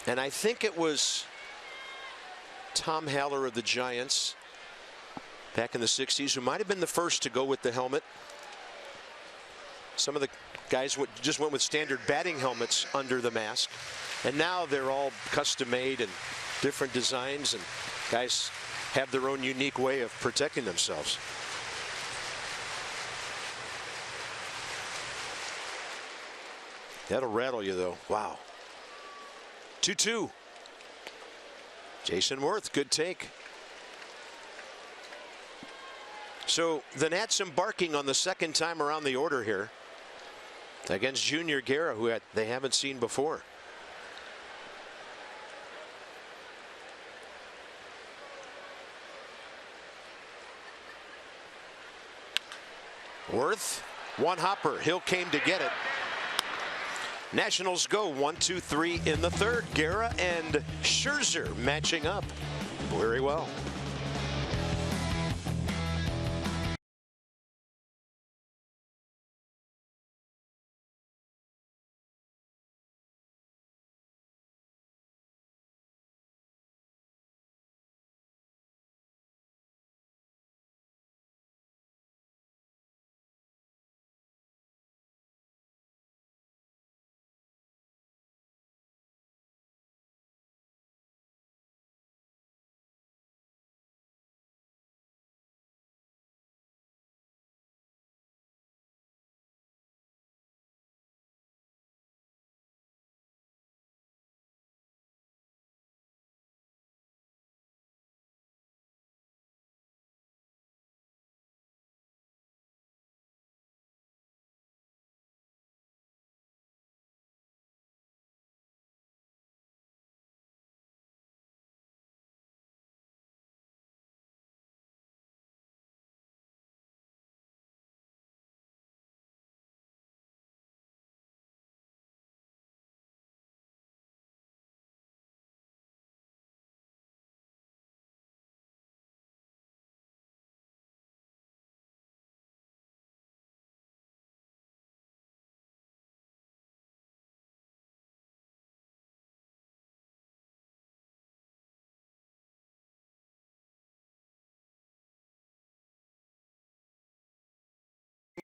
And I think it was Tom Haller of the Giants back in the 60s who might have been the first to go with the helmet. Some of the guys just went with standard batting helmets under the mask. And now they're all custom made and different designs, and guys have their own unique way of protecting themselves. That'll rattle you, though. Wow. 2-2. Jason Worth, good take. So the Nats embarking on the second time around the order here against Junior Guerra, who they haven't seen before. Worth, one hopper. Hill came to get it. Nationals go 1-2-3 in the third. Guerra and Scherzer matching up very well.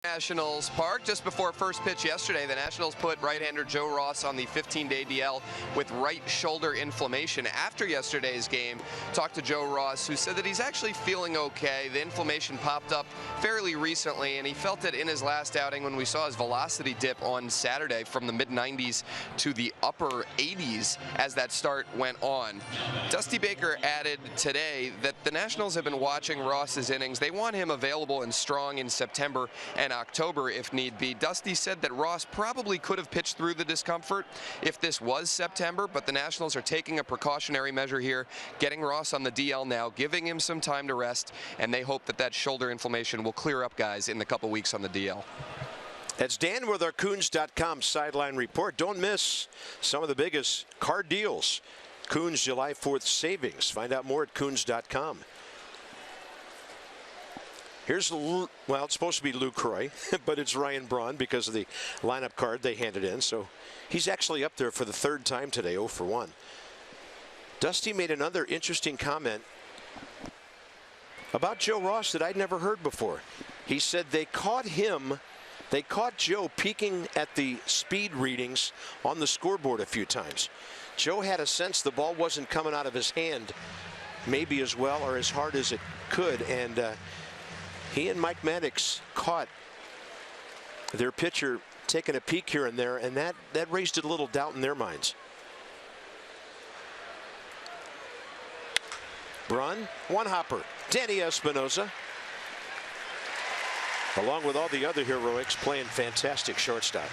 Nationals Park. Just before first pitch yesterday, the Nationals put right-hander Joe Ross on the 15-day DL with right shoulder inflammation. After yesterday's game, talked to Joe Ross, who said that he's actually feeling okay. The inflammation popped up fairly recently, and he felt it in his last outing when we saw his velocity dip on Saturday from the mid-90s to the upper 80s as that start went on. Dusty Baker added today that the Nationals have been watching Ross's innings. They want him available and strong in September and October if need be. Dusty said that Ross probably could have pitched through the discomfort if this was September, but the Nationals are taking a precautionary measure here, getting Ross on the DL now, giving him some time to rest, and they hope that that shoulder inflammation will clear up, guys, in the couple weeks on the DL. That's Dan with our Coons.com sideline report. Don't miss some of the biggest card deals. Coons July 4th savings. Find out more at Coons.com. Here's, well, it's supposed to be Lucroy, but it's Ryan Braun because of the lineup card they handed in. So he's actually up there for the third time today, 0 for 1. Dusty made another interesting comment about Joe Ross that I'd never heard before. He said they caught Joe peeking at the speed readings on the scoreboard a few times. Joe had a sense the ball wasn't coming out of his hand maybe as well or as hard as it could, and he and Mike Maddox caught their pitcher taking a peek here and there, and that raised a little doubt in their minds. Braun, one hopper. Danny Espinosa, along with all the other heroics, playing fantastic shortstop.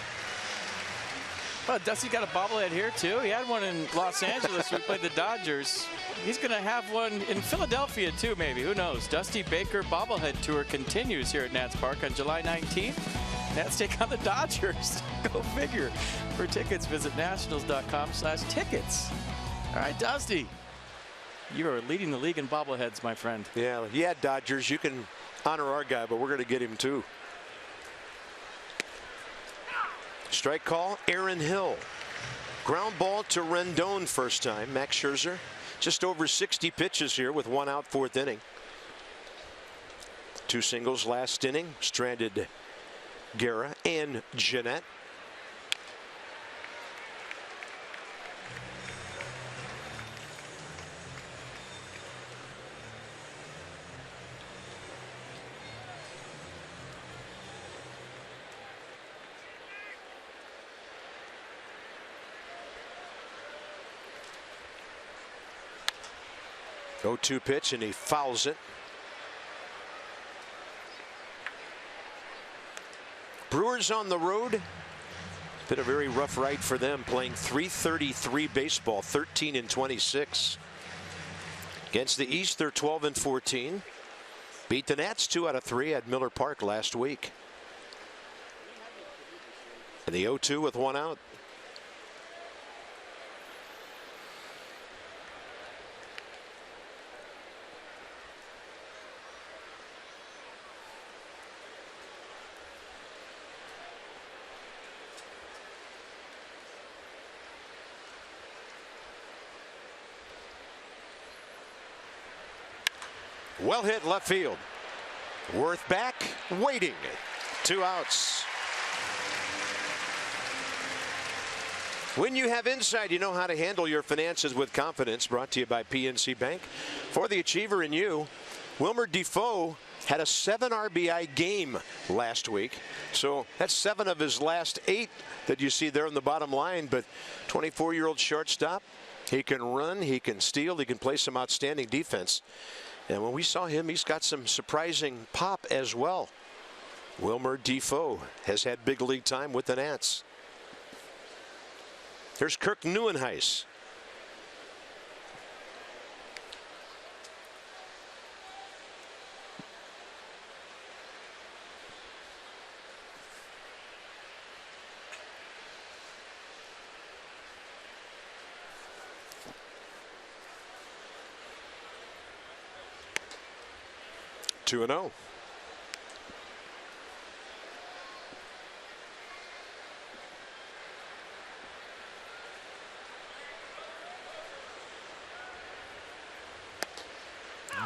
Well, Dusty got a bobblehead here too. He had one in Los Angeles when he played the Dodgers. He's going to have one in Philadelphia too, maybe. Who knows? Dusty Baker bobblehead tour continues here at Nats Park on July 19th. Nats take on the Dodgers. Go figure. For tickets, visit nationals.com/tickets. All right, Dusty, you are leading the league in bobbleheads, my friend. Yeah, Dodgers. You can honor our guy, but we're going to get him too. Strike call, Aaron Hill. Ground ball to Rendon first time. Max Scherzer, just over 60 pitches here with 1 out, 4th inning. 2 singles last inning. Stranded Guerra and Jeanette. Oh-2 pitch, and he fouls it. Brewers on the road. Been a very rough ride for them, playing .333 baseball, 13-26. Against the East, they're 12-14. Beat the Nats 2 out of 3 at Miller Park last week. And the 0-2 with 1 out. Well hit left field. Worth back, waiting. 2 outs. When you have insight, you know how to handle your finances with confidence. Brought to you by PNC Bank. For the achiever in you, Wilmer Defoe had a 7 RBI game last week. So that's 7 of his last 8 that you see there on the bottom line. But 24-year-old shortstop, he can run, he can steal, he can play some outstanding defense. And when we saw him, he's got some surprising pop as well. Wilmer Defoe has had big league time with the Nats. There's Kirk Neuenhuis. Two and 0.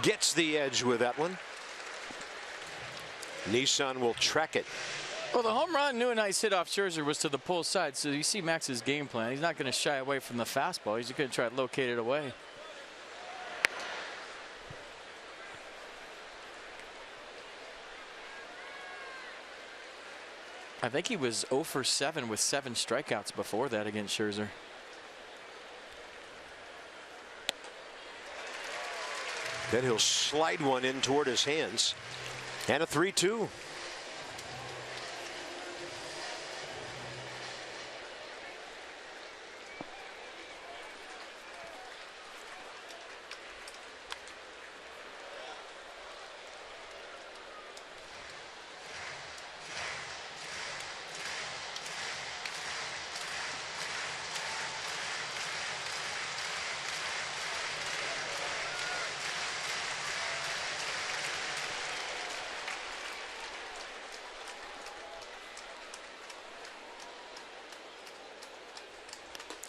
Gets the edge with that one. Nissan will track it. Well, the home run, new and nice hit off Scherzer was to the pull side. So you see Max's game plan. He's not going to shy away from the fastball. He's going to try to locate it away. I think he was 0 for 7 with 7 strikeouts before that against Scherzer. Then he'll slide one in toward his hands. And a 3-2.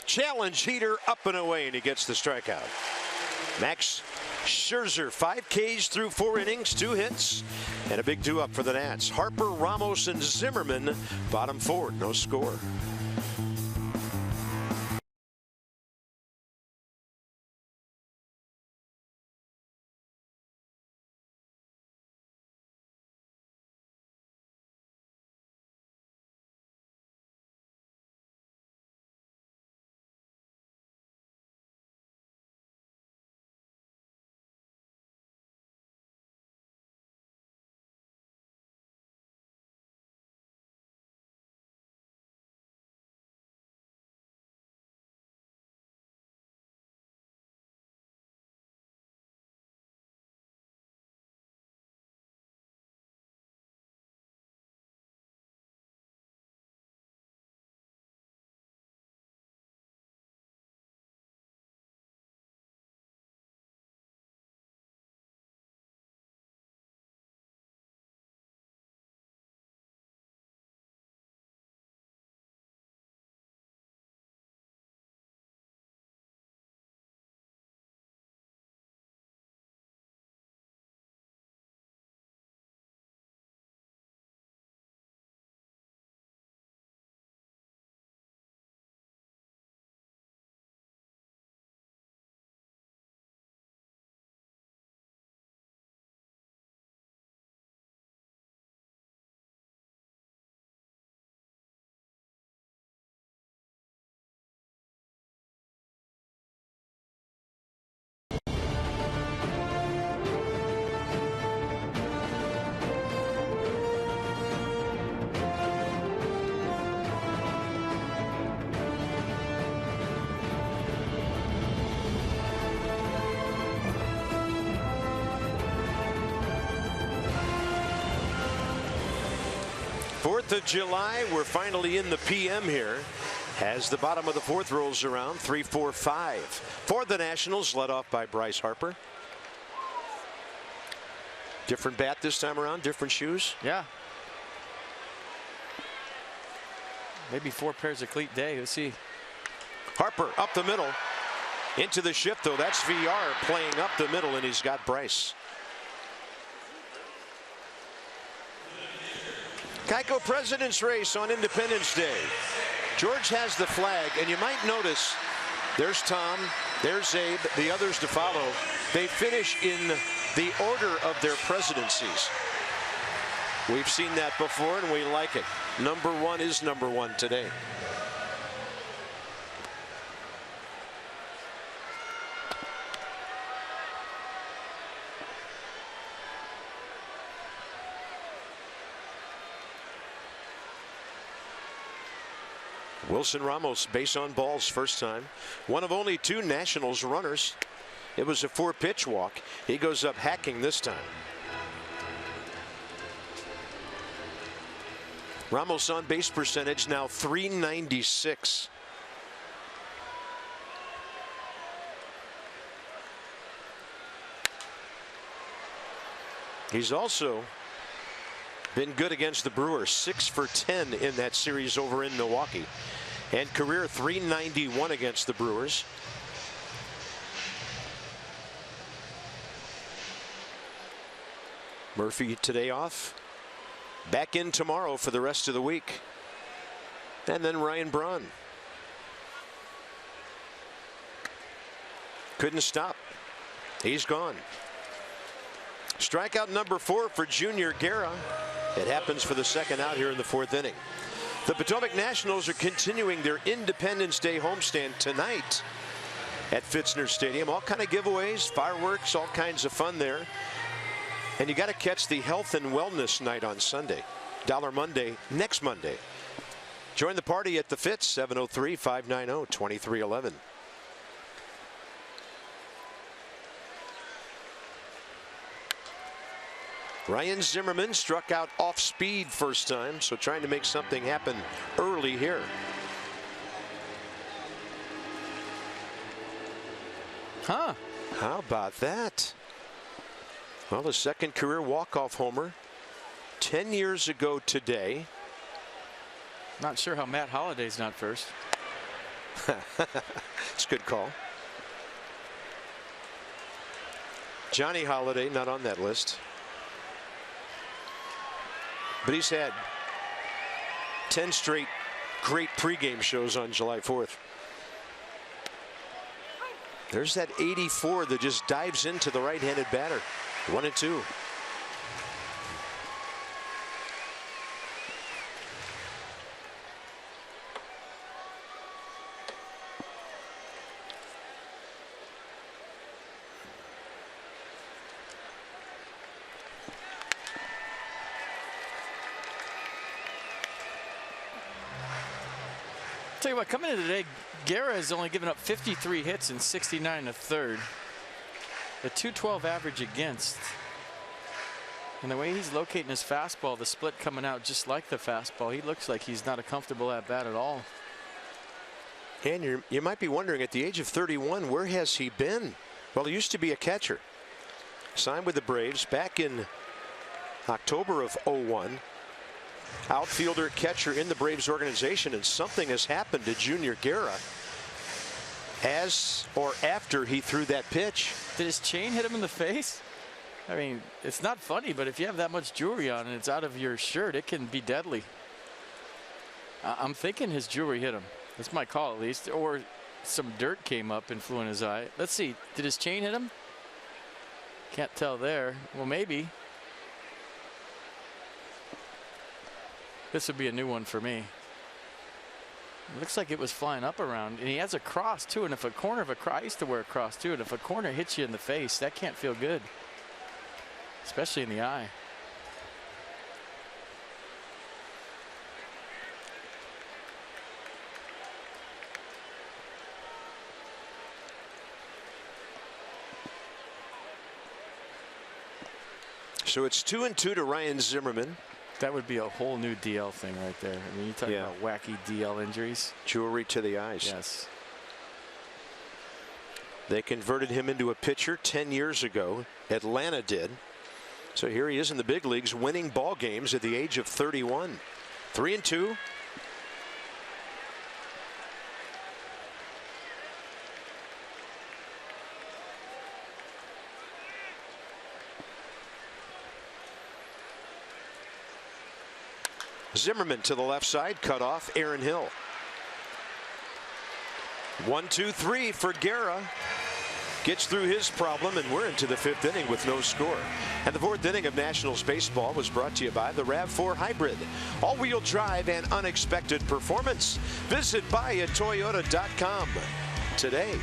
Challenge heater up and away, and he gets the strikeout. Max Scherzer, 5 Ks through 4 innings, 2 hits, and a big 2 up for the Nats. Harper, Ramos, and Zimmerman bottom 4, no score. Of July, we're finally in the PM here as the bottom of the 4th rolls around. 3-4-5 for the Nationals, led off by Bryce Harper. Different bat this time around, different shoes. Yeah, maybe 4 pairs of cleat day. Let's see. Harper up the middle into the shift, though. That's VR playing up the middle, and he's got Bryce. Geico President's Race on Independence Day. George has the flag, and you might notice there's Tom, there's Abe, the others to follow. They finish in the order of their presidencies. We've seen that before, and we like it. Number 1 is number 1 today. Wilson Ramos, base on balls first time. One of only 2 Nationals runners. It was a 4-pitch walk. He goes up hacking this time. Ramos on base percentage now .396. He's also been good against the Brewers, 6 for 10 in that series over in Milwaukee. And career .391 against the Brewers. Murphy today off. Back in tomorrow for the rest of the week. And then Ryan Braun. Couldn't stop. He's gone. Strikeout number 4 for Junior Guerra. It happens for the second out here in the 4th inning. The Potomac Nationals are continuing their Independence Day homestand tonight at Pfitzner Stadium. All kind of giveaways, fireworks, all kinds of fun there. And you got to catch the Health and Wellness Night on Sunday. Dollar Monday, next Monday. Join the party at the Fitz, 703-590-2311. Ryan Zimmerman struck out off speed first time, so trying to make something happen early here. Huh? How about that? Well, the second career walk-off homer 10 years ago today. Not sure how Matt Holliday's not first. It's a good call. Johnny Holliday not on that list. But he's had 10 straight great pregame shows on July 4th. There's that 84 that just dives into the right-handed batter. 1-2. Tell you what, coming into today, Guerra has only given up 53 hits in 69 1/3. A .212 average against. And the way he's locating his fastball, the split coming out just like the fastball, he looks like he's not a comfortable at bat at all. And you might be wondering, at the age of 31, where has he been? Well, he used to be a catcher. Signed with the Braves back in October of '01. Outfielder, catcher in the Braves organization, and something has happened to Junior Guerra as or after he threw that pitch. Did his chain hit him in the face? I mean, it's not funny, but if you have that much jewelry on and it's out of your shirt, it can be deadly. I'm thinking his jewelry hit him. That's my call, at least. Or some dirt came up and flew in his eye. Let's see. Did his chain hit him? Can't tell there. Well, maybe. This would be a new one for me. It looks like it was flying up around, and he has a cross too. And if a corner of a cross, I used to wear a cross too, and if a corner hits you in the face, that can't feel good, especially in the eye. So it's 2-2 to Ryan Zimmerman. That would be a whole new DL thing right there. I mean, you talk about wacky DL injuries. Jewelry to the eyes. Yes. They converted him into a pitcher 10 years ago. Atlanta did. So here he is in the big leagues, winning ball games at the age of 31. 3-2. Zimmerman to the left side, cut off. Aaron Hill. 1-2-3 for Guerra. Gets through his problem, and we're into the 5th inning with no score. And the 4th inning of Nationals baseball was brought to you by the RAV4 Hybrid. All-wheel drive and unexpected performance. Visit buyatoyota.com today.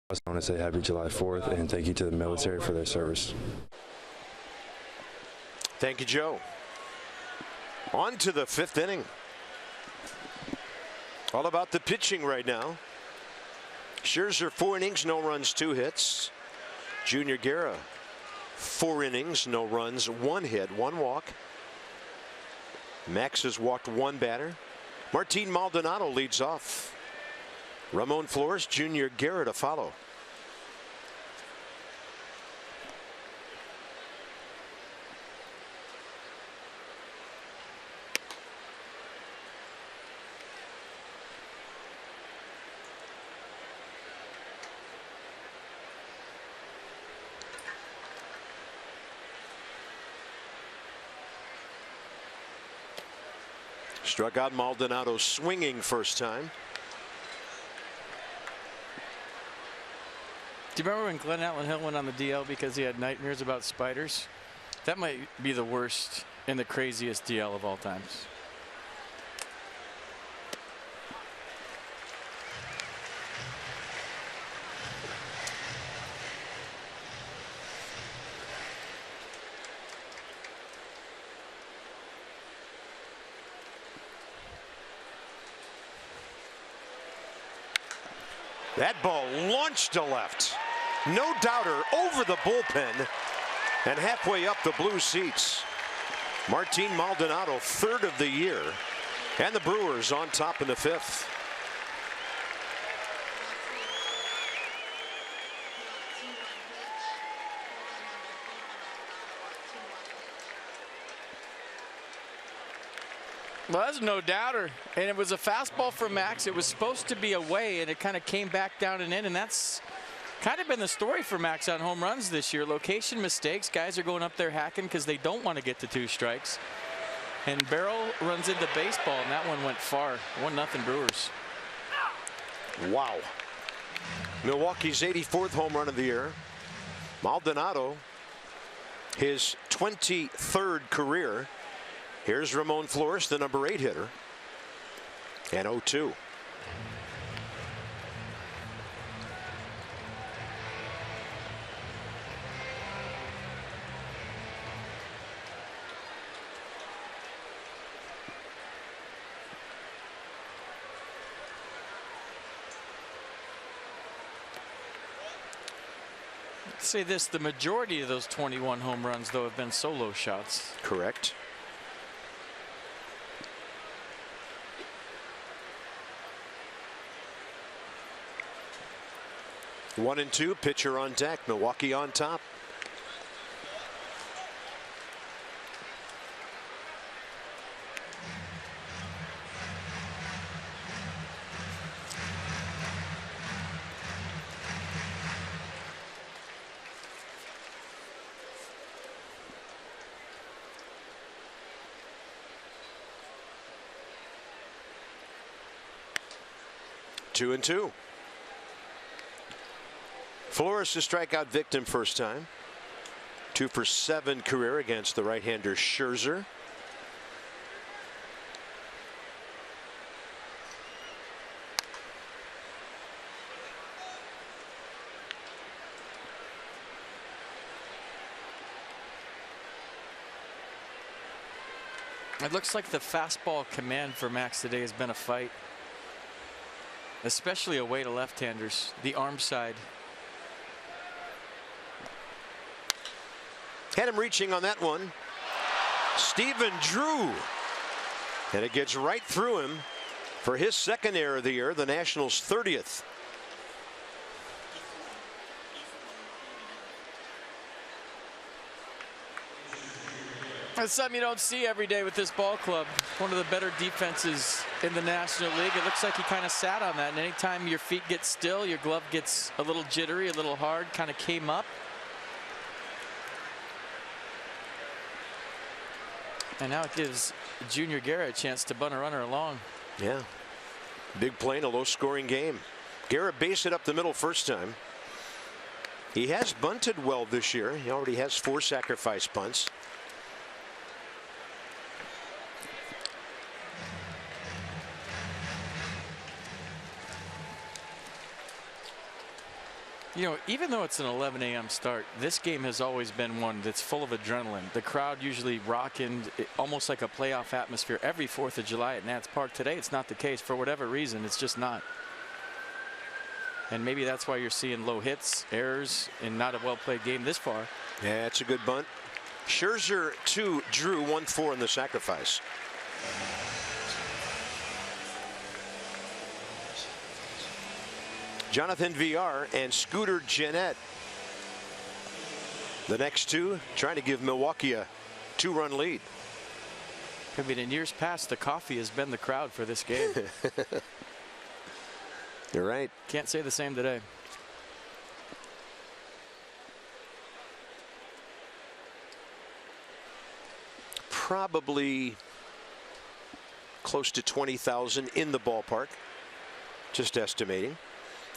I just want to say happy July 4th and thank you to the military for their service. Thank you, Joe. On to the 5th inning. All about the pitching right now. Scherzer 4 innings, no runs, 2 hits. Junior Guerra 4 innings, no runs, 1 hit, 1 walk. Max has walked 1 batter. Martin Maldonado leads off. Ramon Flores, Junior Guerra to follow. Struck out Maldonado swinging first time. Do you remember when Glenn Allen Hill went on the DL because he had nightmares about spiders? That might be the worst and the craziest DL of all times. That ball launched to left. No doubter over the bullpen and halfway up the blue seats. Martin Maldonado, 3rd of the year, and the Brewers on top in the 5th. Well, that's no doubter, and it was a fastball for Max. It was supposed to be away, and it kind of came back down and in, and that's kind of been the story for Max on home runs this year. Location mistakes. Guys are going up there hacking because they don't want to get to 2 strikes. And Barrel runs into baseball, and that one went far. 1-0 Brewers. Wow. Milwaukee's 84th home run of the year. Maldonado, his 23rd career. Here's Ramon Flores, the number 8 hitter, and 0-2. Let's say this, the majority of those 21 home runs, though, have been solo shots. Correct. One and 2, pitcher on deck. Milwaukee on top. Two and 2. Flores, the strikeout victim first time. 2 for 7 career against the right-hander Scherzer. It looks like the fastball command for Max today has been a fight, especially away to left-handers. The arm side. Had him reaching on that one. Stephen Drew. And it gets right through him for his 2nd error of the year, the Nationals' 30th. That's something you don't see every day with this ball club. One of the better defenses in the National League. It looks like he kind of sat on that, and anytime your feet get still, your glove gets a little jittery, a little hard, kind of came up. And now it gives Junior Guerra a chance to bunt a runner along. Yeah. Big play in a low-scoring game. Guerra based it up the middle first time. He has bunted well this year. He already has 4 sacrifice punts. You know, even though it's an 11 a.m. start, this game has always been one that's full of adrenaline. The crowd usually rocking, almost like a playoff atmosphere every 4th of July at Nats Park. Today, it's not the case. For whatever reason, it's just not. And maybe that's why you're seeing low hits, errors, and not a well-played game this far. Yeah, it's a good bunt. Scherzer, 2, Drew, 1-4 in the sacrifice. Jonathan Villar and Scooter Gennett. The next two trying to give Milwaukee a 2-run lead. I mean, in years past, the coffee has been the crowd for this game. You're right. Can't say the same today. Probably close to 20,000 in the ballpark. Just estimating.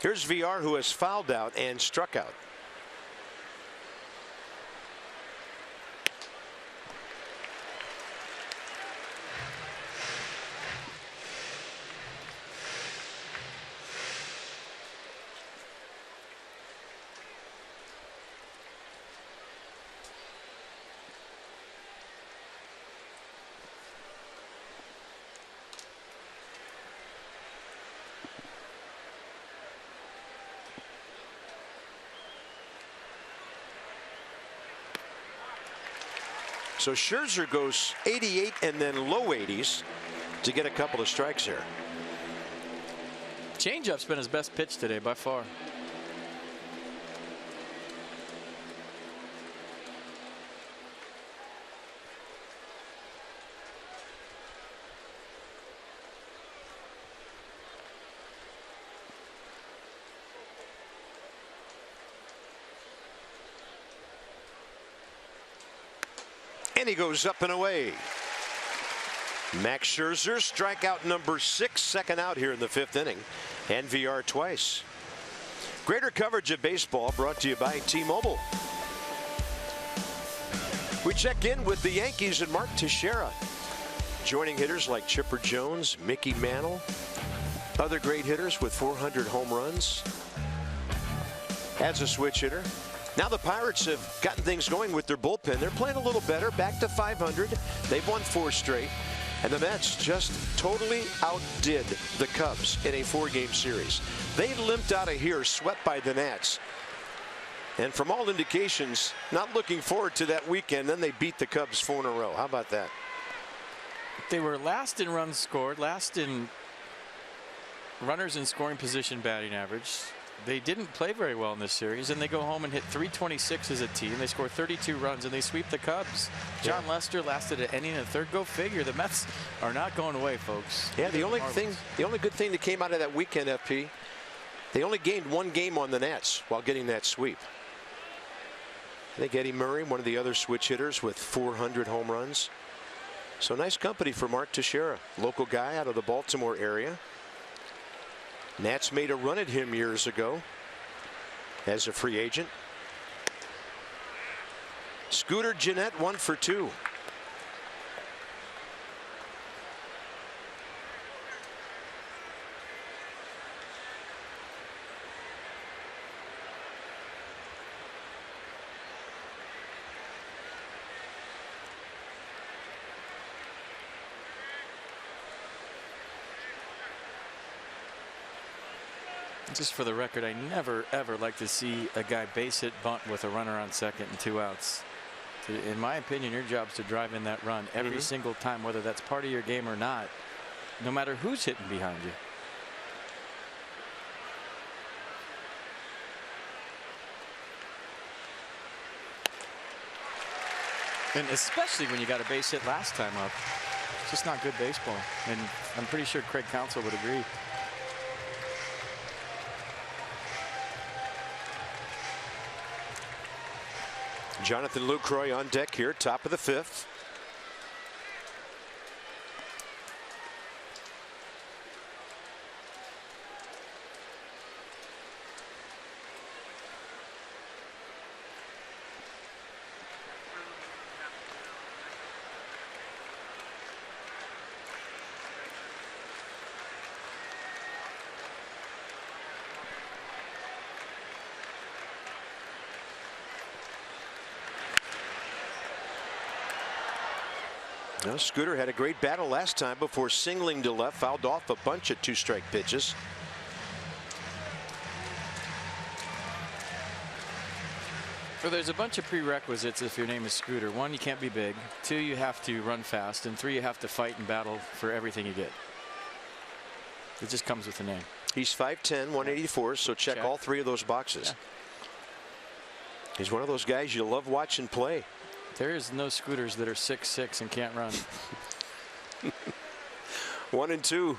Here's Villar, who has fouled out and struck out. So Scherzer goes 88 and then low 80s to get a couple of strikes here. Changeup's been his best pitch today by far. And he goes up and away. Max Scherzer, strikeout number 6, second out here in the 5th inning. And Villar twice. Greater coverage of baseball brought to you by T-Mobile. We check in with the Yankees and Mark Teixeira, joining hitters like Chipper Jones, Mickey Mantle, other great hitters with 400 home runs. As a switch hitter. Now the Pirates have gotten things going with their bullpen. They're playing a little better, back to 500. They've won 4 straight. And the Mets just totally outdid the Cubs in a 4-game series. They limped out of here, swept by the Nats. And from all indications, not looking forward to that weekend. Then they beat the Cubs 4 in a row. How about that? They were last in runs scored, last in runners in scoring position batting average. They didn't play very well in this series, and they go home and hit 326 as a team. They score 32 runs, and they sweep the Cubs. John Lester lasted an inning and a third. Go figure. The Mets are not going away, folks. Yeah, the only good thing that came out of that weekend, FP, they only gained 1 game on the Nats while getting that sweep. I think Eddie Murray, one of the other switch hitters with 400 home runs. So nice company for Mark Teixeira, local guy out of the Baltimore area. Nats made a run at him years ago as a free agent. Scooter Gennett 1 for 2. Just for the record, I never, ever like to see a guy base hit bunt with a runner on second and 2 outs. In my opinion, your job is to drive in that run every single time, whether that's part of your game or not, no matter who's hitting behind you. And especially when you got a base hit last time up. It's just not good baseball. And I'm pretty sure Craig Counsell would agree. Jonathan Lucroy on deck here, top of the 5th. Well, Scooter had a great battle last time before singling to left, fouled off a bunch of 2-strike pitches. Well, there's a bunch of prerequisites if your name is Scooter. 1, you can't be big. 2, you have to run fast. And 3, you have to fight and battle for everything you get. It just comes with the name. He's 5'10", 184, so check all 3 of those boxes. Yeah. He's one of those guys you love watching play. There is no Scooters that are 6'6" and can't run. 1-2.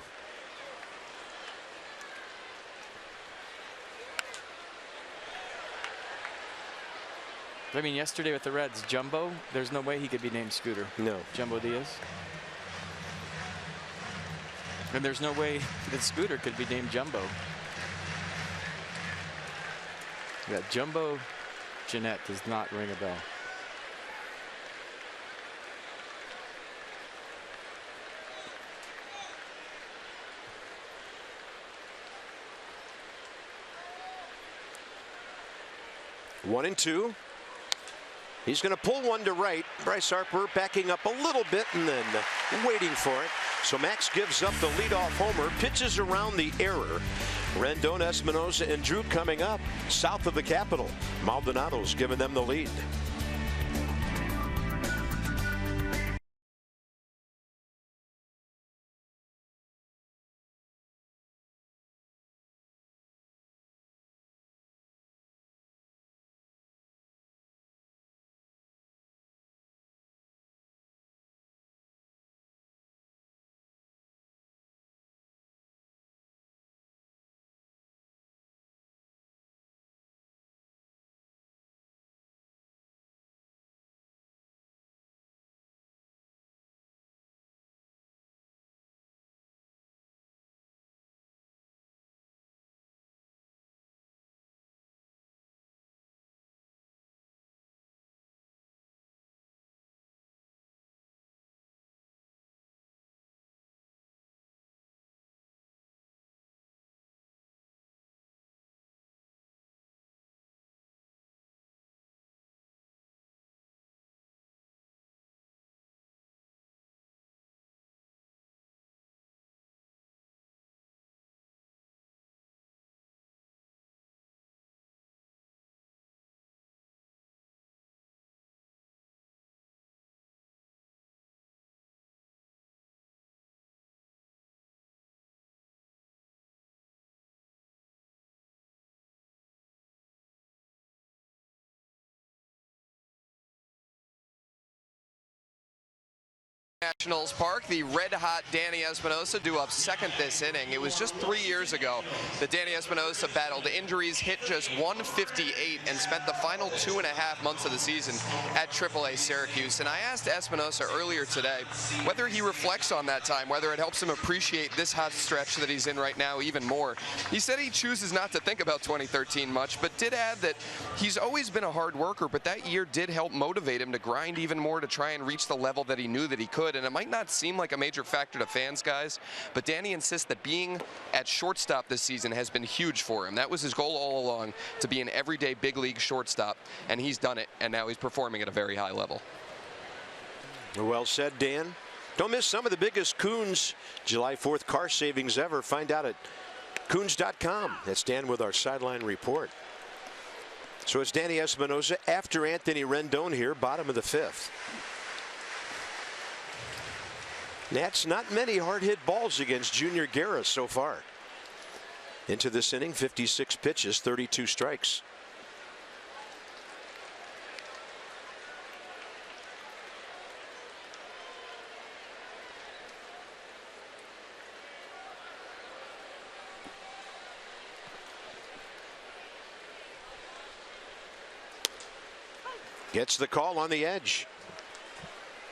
I mean, yesterday with the Reds, Jumbo, there's no way he could be named Scooter. No. Jumbo Diaz. And there's no way that Scooter could be named Jumbo. Yeah, Jumbo Jeanette does not ring a bell. One and two. He's going to pull one to right. Bryce Harper backing up a little bit and then waiting for it. So Max gives up the leadoff homer, pitches around the error. Rendon, Espinosa, and Drew coming up south of the Capitol. Maldonado's giving them the lead. Nationals Park, the red-hot Danny Espinosa due up second this inning. It was just 3 years ago that Danny Espinosa battled injuries, hit just 158, and spent the final 2.5 months of the season at AAA Syracuse. And I asked Espinosa earlier today whether he reflects on that time, whether it helps him appreciate this hot stretch that he's in right now even more. He said he chooses not to think about 2013 much, but did add that he's always been a hard worker, but that year did help motivate him to grind even more to try and reach the level that he knew that he could. And it might not seem like a major factor to fans, guys, but Danny insists that being at shortstop this season has been huge for him. That was his goal all along, to be an everyday big league shortstop, and he's done it, and now he's performing at a very high level. Well said, Dan. Don't miss some of the biggest Coons July 4th car savings ever. Find out at Coons.com. That's Dan with our sideline report. So it's Danny Espinosa after Anthony Rendon here, bottom of the 5th. Nats not many hard hit balls against Junior Guerra so far. Into this inning, 56 pitches, 32 strikes. Gets the call on the edge.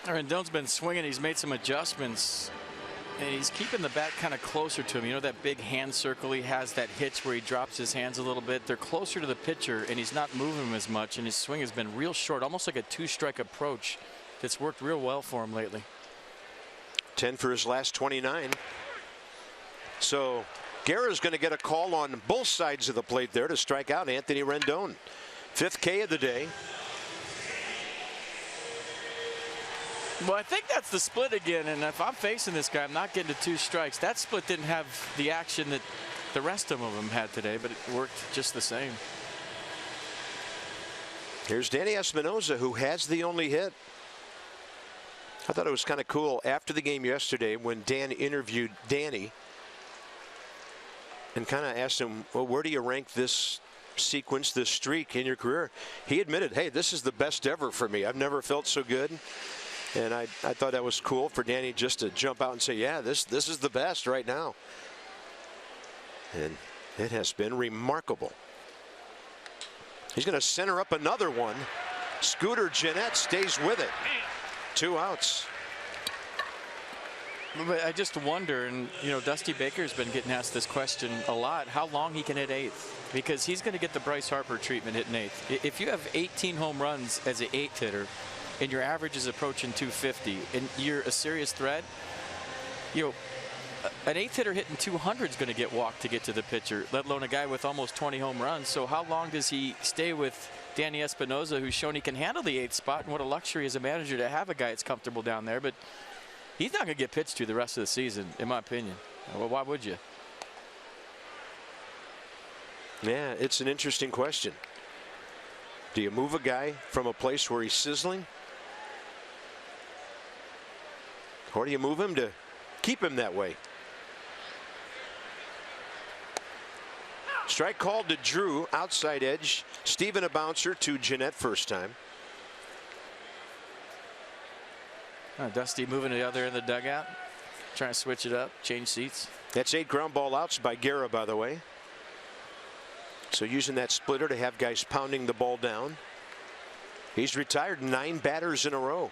Rendon's been swinging. He's made some adjustments, and he's keeping the bat kind of closer to him. You know that big hand circle he has, that hitch where he drops his hands a little bit? They're closer to the pitcher, and he's not moving him as much, and his swing has been real short, almost like a two-strike approach that's worked real well for him lately. 10 for his last 29. So Guerra's going to get a call on both sides of the plate there to strike out Anthony Rendon. 5th K of the day. Well, I think that's the split again, and if I'm facing this guy, I'm not getting to 2 strikes. That split didn't have the action that the rest of them had today, but it worked just the same. Here's Danny Espinosa, who has the only hit. I thought it was kind of cool after the game yesterday when Dan interviewed Danny and kind of asked him, well, where do you rank this sequence, this streak in your career? He admitted, hey, this is the best ever for me. I've never felt so good. And I thought that was cool for Danny just to jump out and say, yeah, this is the best right now. And it has been remarkable. He's going to center up another one. Scooter Gennett stays with it. 2 outs. But I just wonder, and you know, Dusty Baker's been getting asked this question a lot, how long he can hit 8th, because he's going to get the Bryce Harper treatment hitting 8th. If you have 18 home runs as an 8th hitter and your average is approaching 250 and you're a serious threat, you know, an 8th hitter hitting 200 is going to get walked to get to the pitcher, let alone a guy with almost 20 home runs. So how long does he stay with Danny Espinosa, who's shown he can handle the 8th spot, and what a luxury as a manager to have a guy that's comfortable down there. But he's not going to get pitched to the rest of the season, in my opinion. Well, why would you? Yeah, it's an interesting question. Do you move a guy from a place where he's sizzling? Or do you move him to keep him that way? Strike called to Drew, outside edge. Steven a bouncer to Gennett first time. Dusty moving to the other end of the dugout, trying to switch it up, change seats. That's 8 ground ball outs by Guerra, by the way. So using that splitter to have guys pounding the ball down. He's retired 9 batters in a row.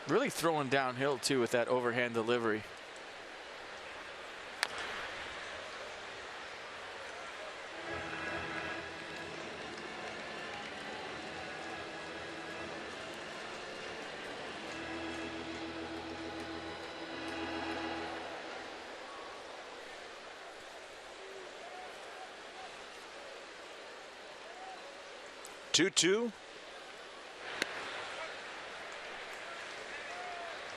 Really throwing downhill too with that overhand delivery. Two.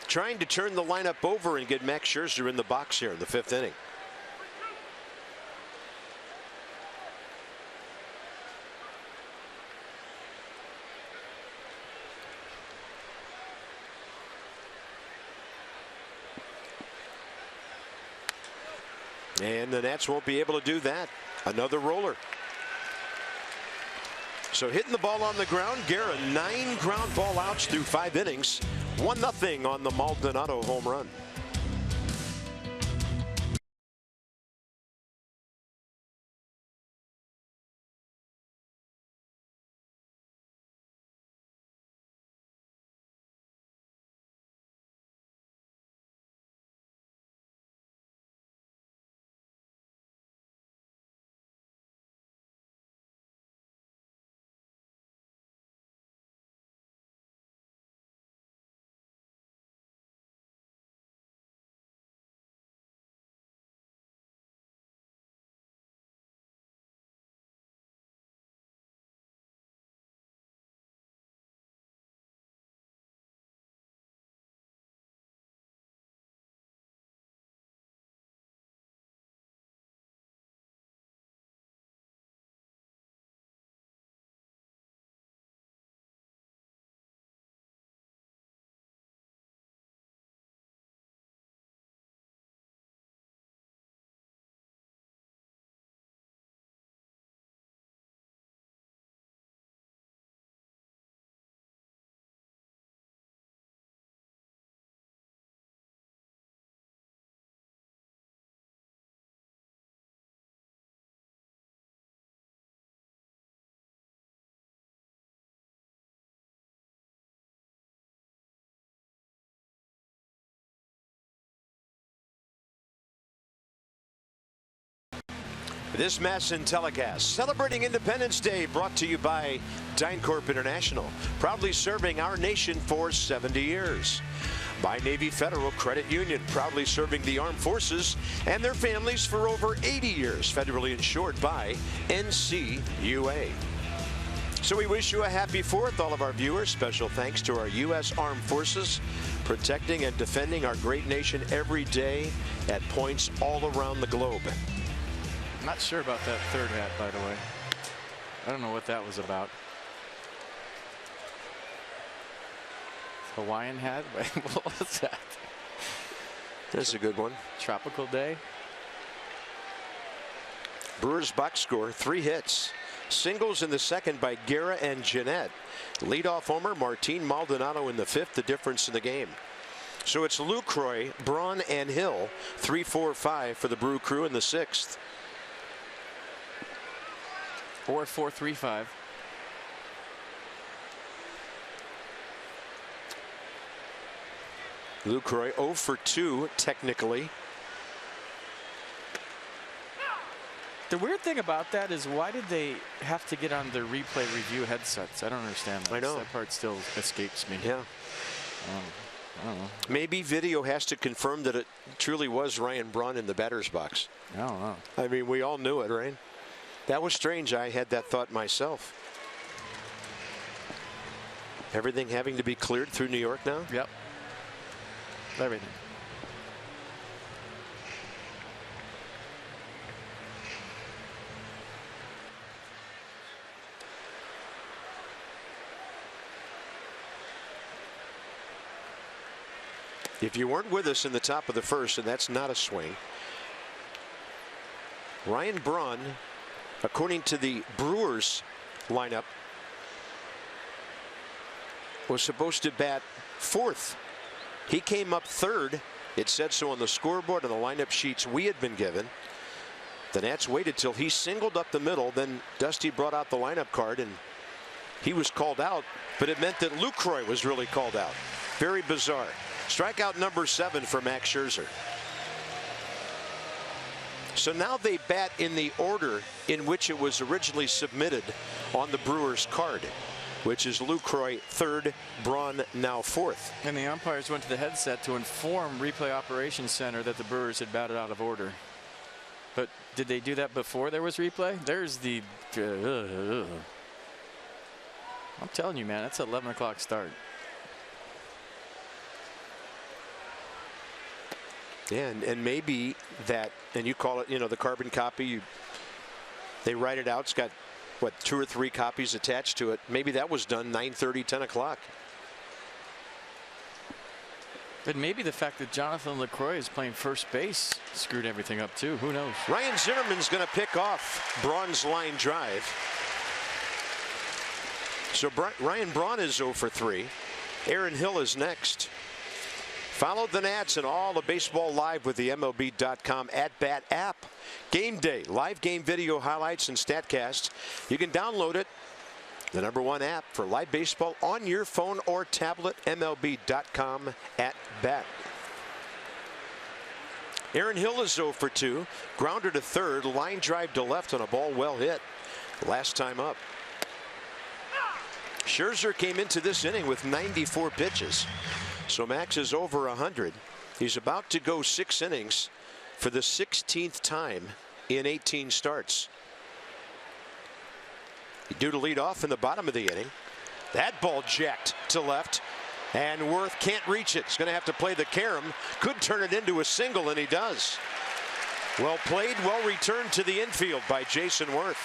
Trying to turn the lineup over and get Max Scherzer in the box here in the 5th inning. And the Nats won't be able to do that. Another roller. So hitting the ball on the ground, Guerra 9 ground ball outs through 5 innings. 1-0 on the Maldonado home run. This MASN telecast celebrating Independence Day, brought to you by DynCorp International, proudly serving our nation for 70 years. By Navy Federal Credit Union, proudly serving the armed forces and their families for over 80 years, federally insured by NCUA. So we wish you a happy 4th, all of our viewers. Special thanks to our U.S. Armed Forces, protecting and defending our great nation every day at points all around the globe. I'm not sure about that third hat, by the way. I don't know what that was about. Hawaiian hat? What was that? That's a good one. Tropical day. Brewers box score, 3 hits. Singles in the second by Guerra and Jeanette. Leadoff homer, Martin Maldonado in the 5th, the difference in the game. So it's Lucroy, Braun, and Hill, 3-4-5 for the Brew Crew in the 6th. Or 4-3-5. Lucroy 0 for 2 technically. The weird thing about that is, why did they have to get on their replay review headsets? I don't understand that. I know. That part still escapes me. Yeah. I don't know. Maybe video has to confirm that it truly was Ryan Braun in the batter's box. I don't know. I mean, we all knew it, right? That was strange. I had that thought myself. Everything having to be cleared through New York now? Yep. Everything. If you weren't with us in the top of the 1st, and that's not a swing, Ryan Braun, according to the Brewers lineup, was supposed to bat 4th. He came up 3rd. It said so on the scoreboard and the lineup sheets we had been given. The Nats waited till he singled up the middle. Then Dusty brought out the lineup card and he was called out, but it meant that Lucroy was really called out. Very bizarre. Strikeout number 7 for Max Scherzer. So now they bat in the order in which it was originally submitted on the Brewers card, which is Lucroy 3rd, Braun now 4th. And the umpires went to the headset to inform Replay Operations Center that the Brewers had batted out of order. But did they do that before there was replay? There's the... I'm telling you, man, that's an 11 o'clock start. Yeah, and maybe that, and you call it, you know, the carbon copy, they write it out. It's got, what, 2 or 3 copies attached to it. Maybe that was done 9:30, 10 o'clock. But maybe the fact that Jonathan Lucroy is playing first base screwed everything up too. Who knows? Ryan Zimmerman's going to pick off Braun's line drive. So Ryan Braun is 0 for 3. Aaron Hill is next. Follow the Nats and all of baseball live with the MLB.com at-bat app. Game day, live game video highlights and StatCast. You can download it. The #1 app for live baseball on your phone or tablet, MLB.com at-bat. Aaron Hill is 0 for 2. Grounder to 3rd, line drive to left on a ball well hit. Last time up. Scherzer came into this inning with 94 pitches. So Max is over 100. He's about to go 6 innings for the 16th time in 18 starts. Due to lead off in the bottom of the inning. That ball jacked to left, and Worth can't reach it. He's going to have to play the carom. Could turn it into a single, and he does. Well played, well returned to the infield by Jason Worth.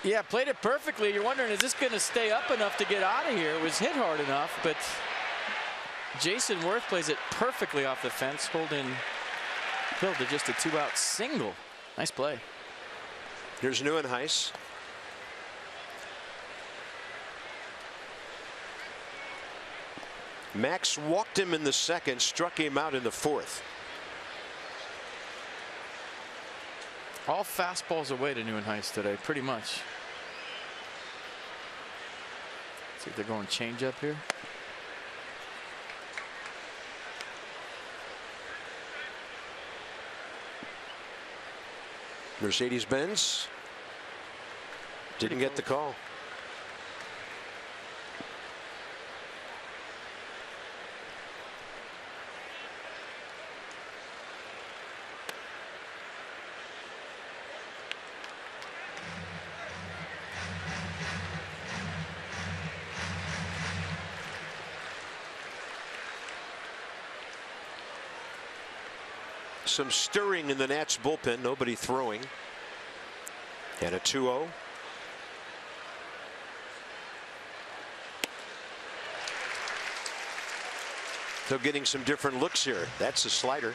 Yeah, played it perfectly. You're wondering, is this going to stay up enough to get out of here? It was hit hard enough, but Jason Worth plays it perfectly off the fence, holding Hill to just a 2-out single. Nice play. Here's Neuenhuis. Max walked him in the 2nd, struck him out in the 4th. All fastballs away to Neuenhuis today, pretty much. See if they're going change up here. Mercedes-Benz didn't get the call. Some stirring in the Nats bullpen. Nobody throwing. And a 2-0. So getting some different looks here. That's a slider.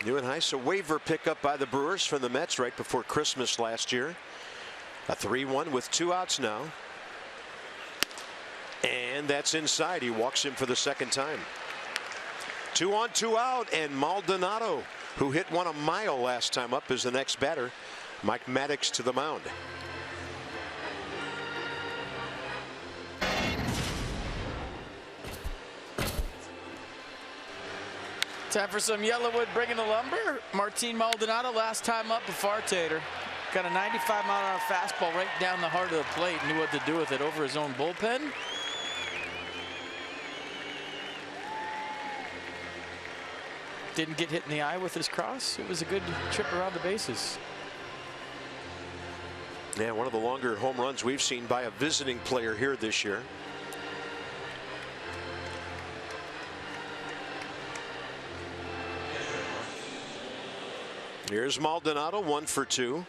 Neuenhuis, a waiver pickup by the Brewers from the Mets right before Christmas last year. A 3-1 with 2 outs now. And that's inside. He walks him for the second time. 2 on, 2 out, and Maldonado, who hit one a mile last time up, is the next batter. Mike Maddox to the mound. Time for some Yellowwood bringing the lumber. Martin Maldonado last time up, a Fartator. Got a 95-mile-an-hour fastball right down the heart of the plate. Knew what to do with it over his own bullpen. Didn't get hit in the eye with his cross. It was a good trip around the bases. Yeah, one of the longer home runs we've seen by a visiting player here this year. Here's Maldonado, 1 for 2.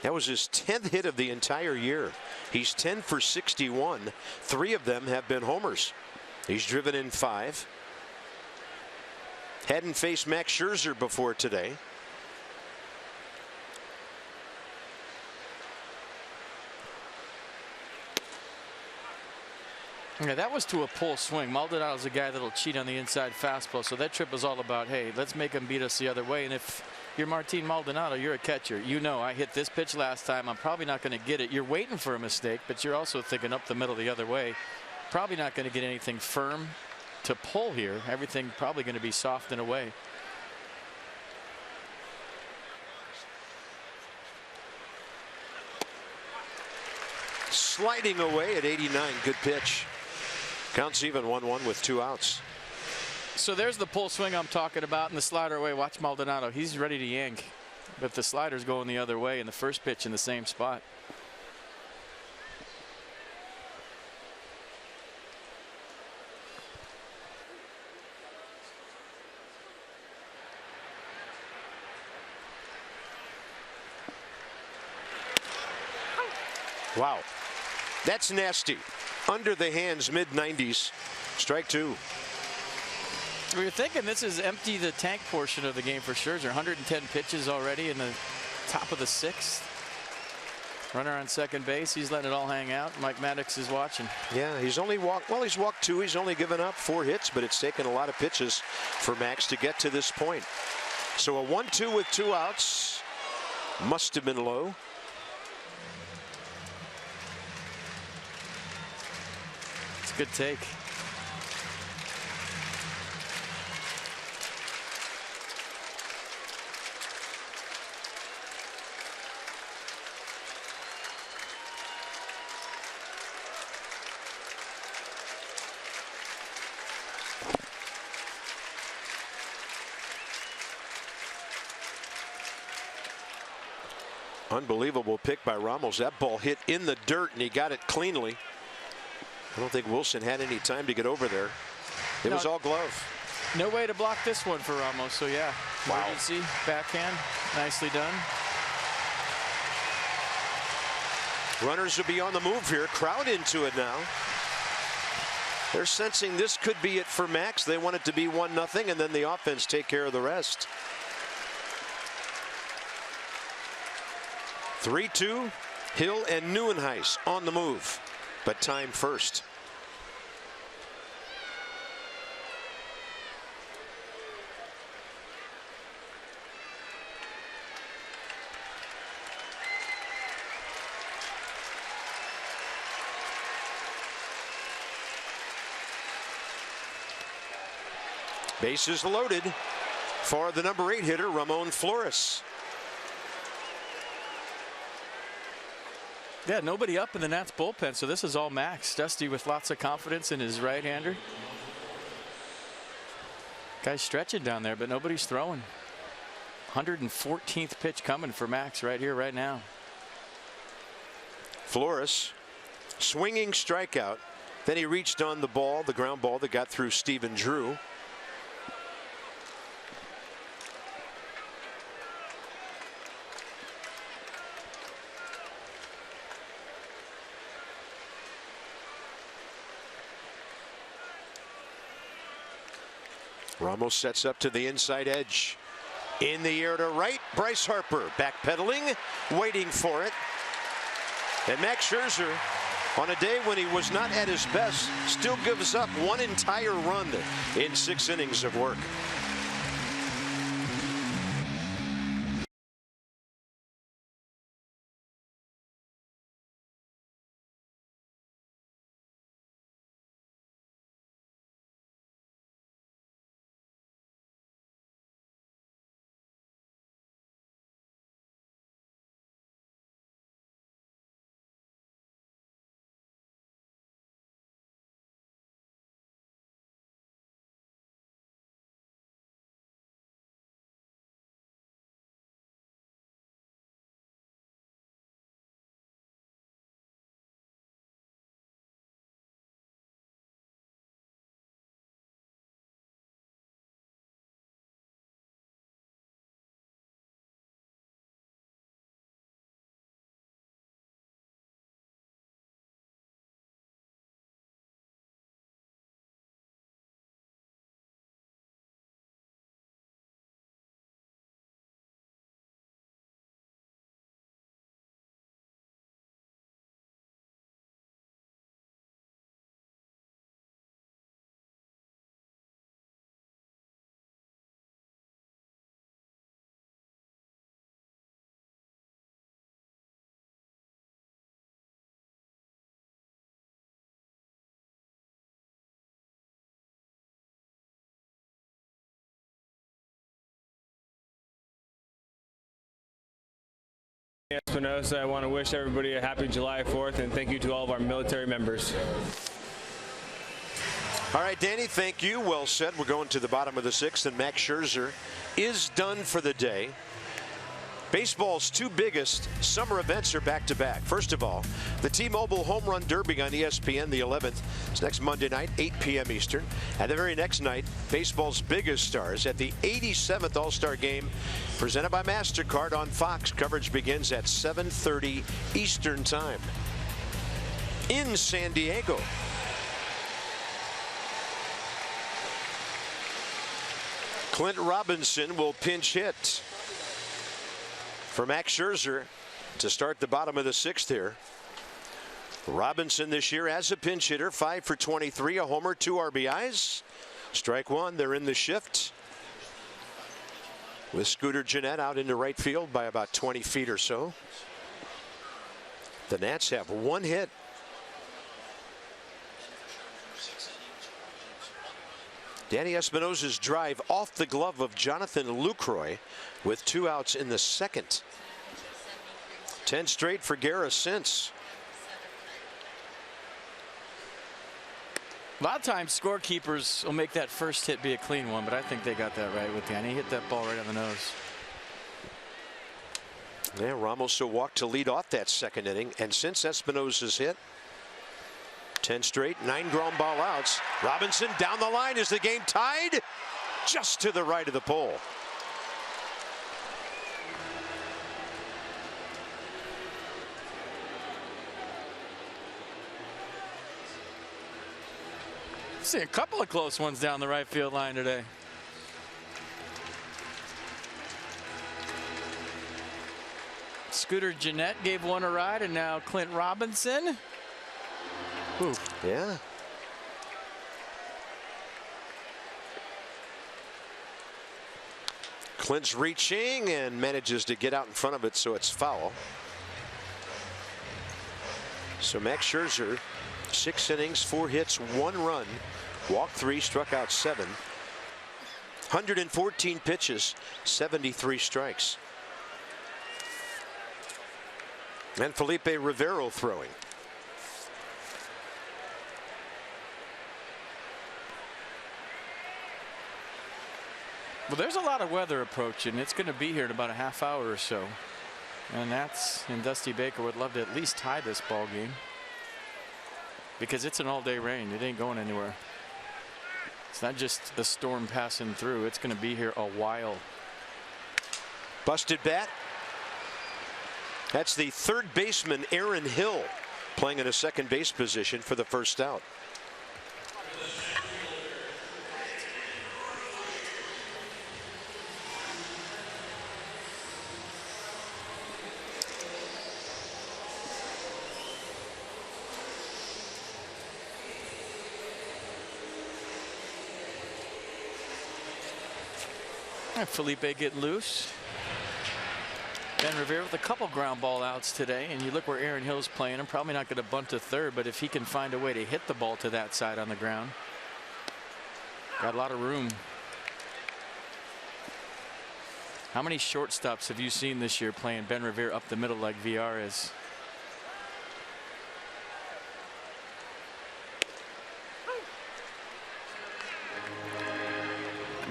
That was his 10th hit of the entire year. He's 10 for 61. 3 of them have been homers. He's driven in 5. Hadn't faced Max Scherzer before today. Yeah, that was to a pull swing. Maldonado's a guy that'll cheat on the inside fastball, so that trip was all about, hey, let's make him beat us the other way. And if you're Martin Maldonado, you're a catcher. You know, I hit this pitch last time. I'm probably not going to get it. You're waiting for a mistake, but you're also thinking up the middle the other way. Probably not going to get anything firm to pull here. Everything probably going to be soft and away. Sliding away at 89. Good pitch. Counts even, 1-1 with 2 outs. So there's the pull swing I'm talking about, and the slider away. Watch Maldonado. He's ready to yank. But the slider's going the other way, and the first pitch in the same spot. Wow. That's nasty. Under the hands, mid-90s. Strike 2. We were thinking this is empty the tank portion of the game for Scherzer. 110 pitches already in the top of the 6th. Runner on second base. He's letting it all hang out. Mike Maddox is watching. Yeah, he's only walked, well, he's walked 2. He's only given up 4 hits, but it's taken a lot of pitches for Max to get to this point. So a 1-2 with 2 outs. Must have been low. It's a good take. Unbelievable pick by Ramos. That ball hit in the dirt, and he got it cleanly. I don't think Wilson had any time to get over there. It was all glove. No way to block this one for Ramos. So, yeah. Wow. Emergency backhand. Nicely done. Runners will be on the move here. Crowd into it now. They're sensing this could be it for Max. They want it to be 1-0, and then the offense take care of the rest. 3-2, Hill and Neuenhuis on the move, but time first. Bases loaded for the number 8 hitter, Ramon Flores. Yeah, nobody up in the Nats bullpen, so this is all Max. Dusty with lots of confidence in his right-hander. Guy's stretching down there, but nobody's throwing. 114th pitch coming for Max right here, right now. Flores, swinging strikeout. Then he reached on the ball, the ground ball that got through Stephen Drew. Ramos sets up to the inside edge. In the air to right, Bryce Harper backpedaling, waiting for it. And Max Scherzer, on a day when he was not at his best, still gives up one entire run in 6 innings of work. Espinosa, I want to wish everybody a happy July 4th, and thank you to all of our military members. All right, Danny, thank you. Well said. We're going to the bottom of the 6th, and Max Scherzer is done for the day. Baseball's 2 biggest summer events are back-to-back. First of all, the T-Mobile Home Run Derby on ESPN, the 11th. It's next Monday night, 8 p.m. Eastern. And the very next night, baseball's biggest stars at the 87th All-Star Game, presented by MasterCard on Fox. Coverage begins at 7:30 Eastern Time in San Diego. Clint Robinson will pinch hit for Max Scherzer to start the bottom of the 6th here. Robinson this year as a pinch hitter, 5 for 23, a homer, 2 RBIs. Strike one, they're in the shift. With Scooter Gennett out into right field by about 20 feet or so. The Nats have 1 hit. Danny Espinosa's drive off the glove of Jonathan Lucroy with 2 outs in the 2nd. 10 straight for Guerra since. A lot of times scorekeepers will make that first hit be a clean one, but I think they got that right with Danny. He hit that ball right on the nose. Yeah, Ramos will walk to lead off that 2nd inning, and since Espinosa's hit, 10 straight, 9 ground ball outs. Robinson down the line. Is the game tied? Just to the right of the pole. See a couple of close ones down the right field line today. Scooter Gennett gave one a ride, and now Clint Robinson. Ooh. Yeah. Clint's reaching and manages to get out in front of it, so it's foul. So Max Scherzer, 6 innings, 4 hits, 1 run, walked 3, struck out 7. 114 pitches, 73 strikes. And Felipe Rivero throwing. Well, there's a lot of weather approaching. It's going to be here in about a half hour or so. And Dusty Baker would love to at least tie this ball game, because it's an all-day rain. It ain't going anywhere. It's not just the storm passing through. It's going to be here a while. Busted bat. That's the third baseman, Aaron Hill, playing in a second base position for the first out. And Felipe getting loose. Ben Revere with a couple ground ball outs today, and you look where Aaron Hill's playing. I'm probably not going to bunt to third, but if he can find a way to hit the ball to that side on the ground, got a lot of room. How many shortstops have you seen this year playing Ben Revere up the middle like VR is?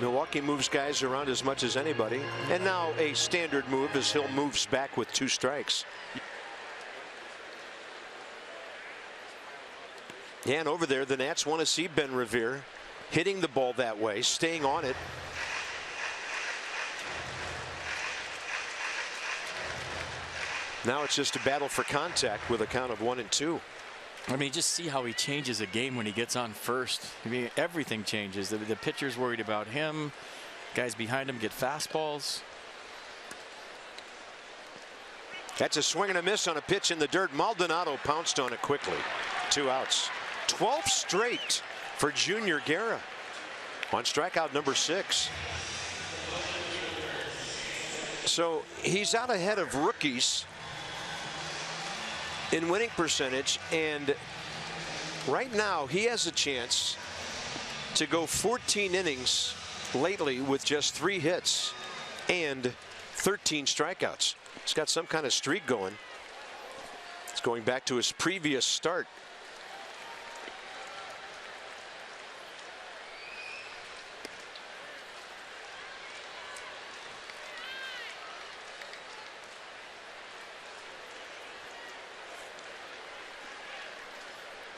Milwaukee moves guys around as much as anybody. And now a standard move as Hill moves back with 2 strikes. Yeah, and over there, the Nats want to see Ben Revere hitting the ball that way, staying on it. Now it's just a battle for contact with a count of 1-2. I mean, just see how he changes a game when he gets on first. I mean, everything changes. The pitcher's worried about him. Guys behind him get fastballs. That's a swing and a miss on a pitch in the dirt. Maldonado pounced on it quickly. 2 outs. 12th straight for Junior Guerra on strikeout number 6. So he's out ahead of rookies in winning percentage, and right now he has a chance to go 14 innings lately with just 3 hits and 13 strikeouts. He's got some kind of streak going. It's going back to his previous start.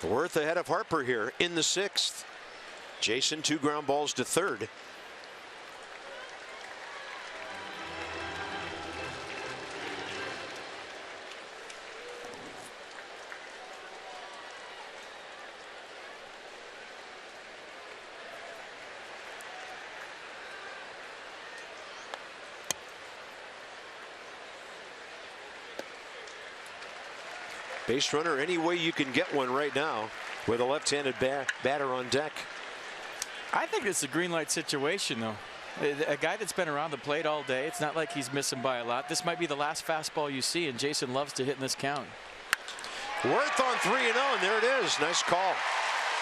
Worth ahead of Harper here in the 6th. Jason 2 ground balls to third. Base runner any way you can get one right now with a left-handed batter on deck. I think it's a green light situation, though. A guy that's been around the plate all day, it's not like he's missing by a lot. This might be the last fastball you see, and Jason loves to hit in this count. Worth on 3-0, and there it is. Nice call.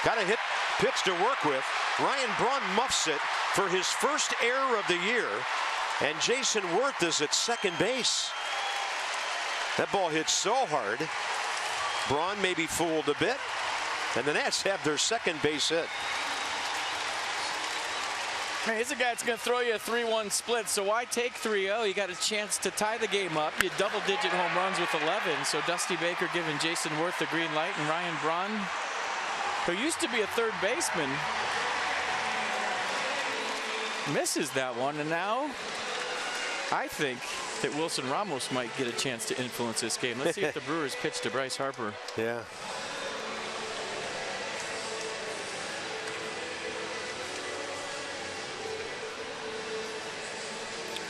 Got a hit pitch to work with. Ryan Braun muffs it for his first error of the year, and Jason Worth is at second base. That ball hit so hard, Braun may be fooled a bit, and the Nats have their second base hit. Hey, he's a guy that's going to throw you a 3-1 split, so why take 3-0? You got a chance to tie the game up. You double-digit home runs with 11, so Dusty Baker giving Jason Worth the green light, and Ryan Braun, who used to be a third baseman, misses that one, and now I think that Wilson Ramos might get a chance to influence this game. Let's see if the Brewers pitch to Bryce Harper. Yeah.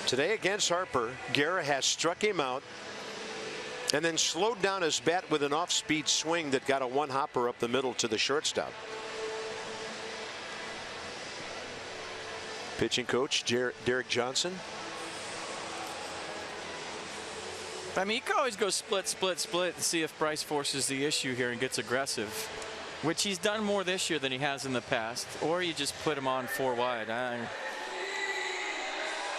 Today against Harper, Guerra has struck him out and then slowed down his bat with an off-speed swing that got a one-hopper up the middle to the shortstop. Pitching coach Derek Johnson. I mean, you can always go split, split, split and see if Bryce forces the issue here and gets aggressive, which he's done more this year than he has in the past, or you just put him on 4 wide.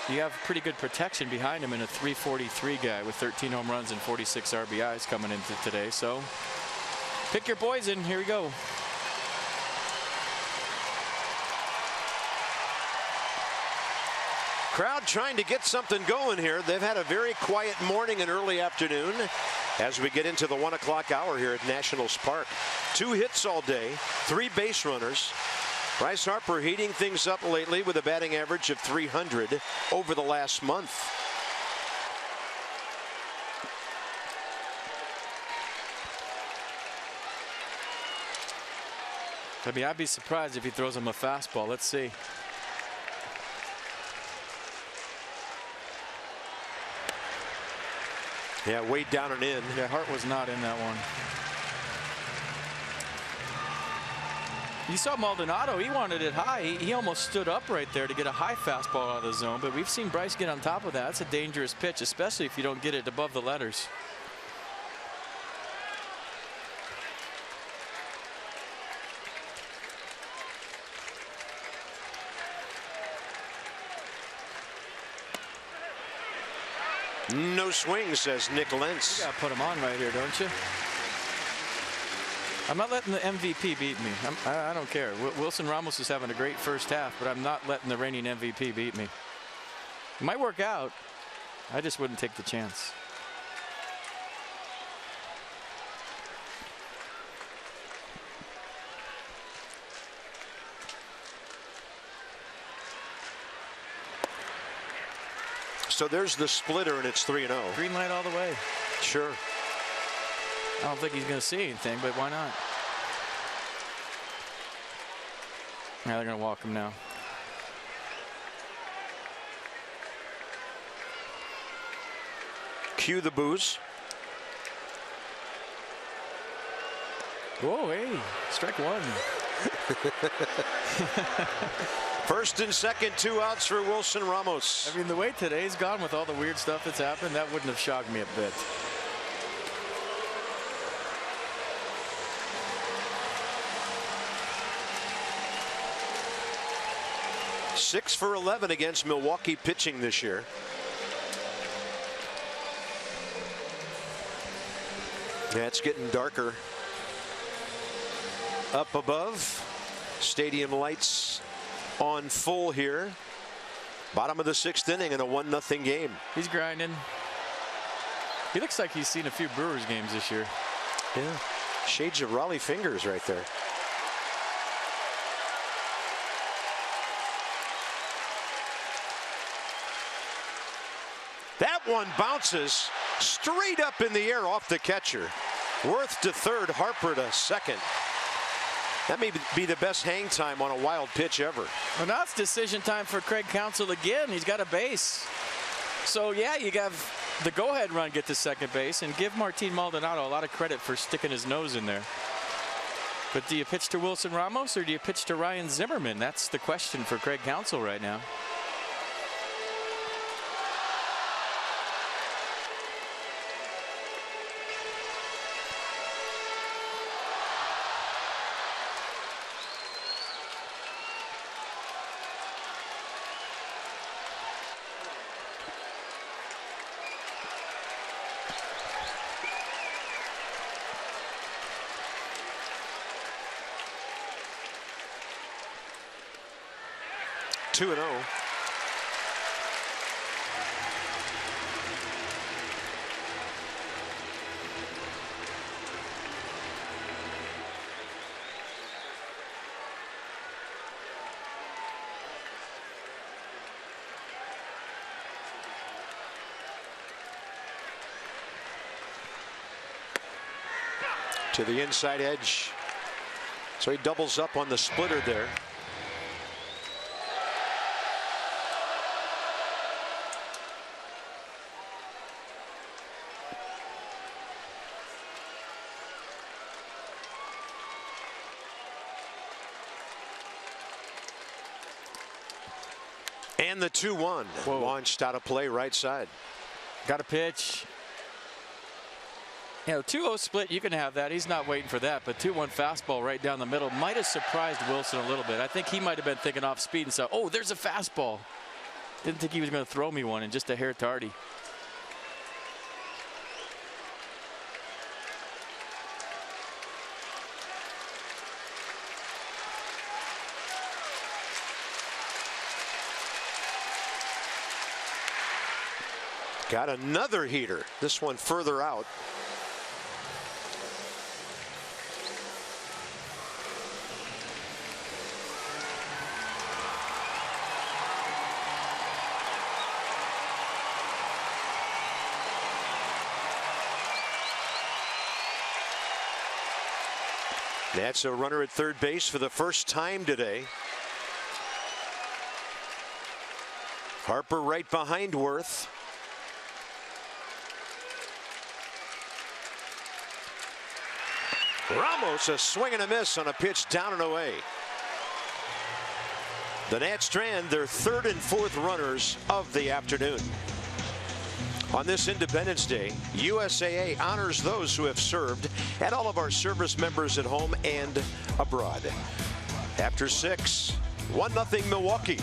You have pretty good protection behind him in a 343 guy with 13 home runs and 46 RBIs coming into today. So pick your poison. Here we go. Crowd trying to get something going here. They've had a very quiet morning and early afternoon as we get into the 1 o'clock hour here at Nationals Park. 2 hits all day, 3 base runners. Bryce Harper heating things up lately with a batting average of 300 over the last month. I mean, I'd be surprised if he throws him a fastball. Let's see. Yeah, way down and in. Yeah, Hart was not in that one. You saw Maldonado. He wanted it high. He almost stood up right there to get a high fastball out of the zone. But we've seen Bryce get on top of that. That's a dangerous pitch, especially if you don't get it above the letters. No swing, says Nick Lentz. You got to put him on right here, don't you? I'm not letting the MVP beat me. I don't care. Wilson Ramos is having a great first half, but I'm not letting the reigning MVP beat me. It might work out. I just wouldn't take the chance. So there's the splitter, and it's 3-0. Green light all the way. Sure. I don't think he's going to see anything, but why not? Yeah, they're going to walk him now. Cue the boos. Whoa, hey, strike one. First and second, 2 outs for Wilson Ramos. I mean, the way today's gone with all the weird stuff that's happened, that wouldn't have shocked me a bit. Six for 11 against Milwaukee pitching this year. Yeah, it's getting darker up above. Stadium lights on full here. Bottom of the 6th inning in a 1-0 game. He's grinding. He looks like he's seen a few Brewers games this year. Yeah, shades of Raleigh fingers right there. That one bounces straight up in the air off the catcher. Worth to third, Harper to second. That may be the best hang time on a wild pitch ever. Well, now it's decision time for Craig Counsell again. He's got a base. So, yeah, you have the go-ahead run get to second base, and give Martin Maldonado a lot of credit for sticking his nose in there. But do you pitch to Wilson Ramos or do you pitch to Ryan Zimmerman? That's the question for Craig Counsell right now. Two and 0. To the inside edge. So he doubles up on the splitter there. And the 2-1 launched out of play right side. Got a pitch. 2-0 split, you can have that. He's not waiting for that, but 2-1 fastball right down the middle might have surprised Wilson a little bit. I think he might have been thinking off speed and said, oh, there's a fastball. Didn't think he was going to throw me one, and just a hair tardy. Got another heater. This one further out. That's a runner at third base for the first time today. Harper right behind Worth. Ramos a swing and a miss on a pitch down and away. The Nats strand their third and fourth runners of the afternoon. On this Independence Day, USAA honors those who have served and all of our service members at home and abroad. After 6, 1-0 Milwaukee.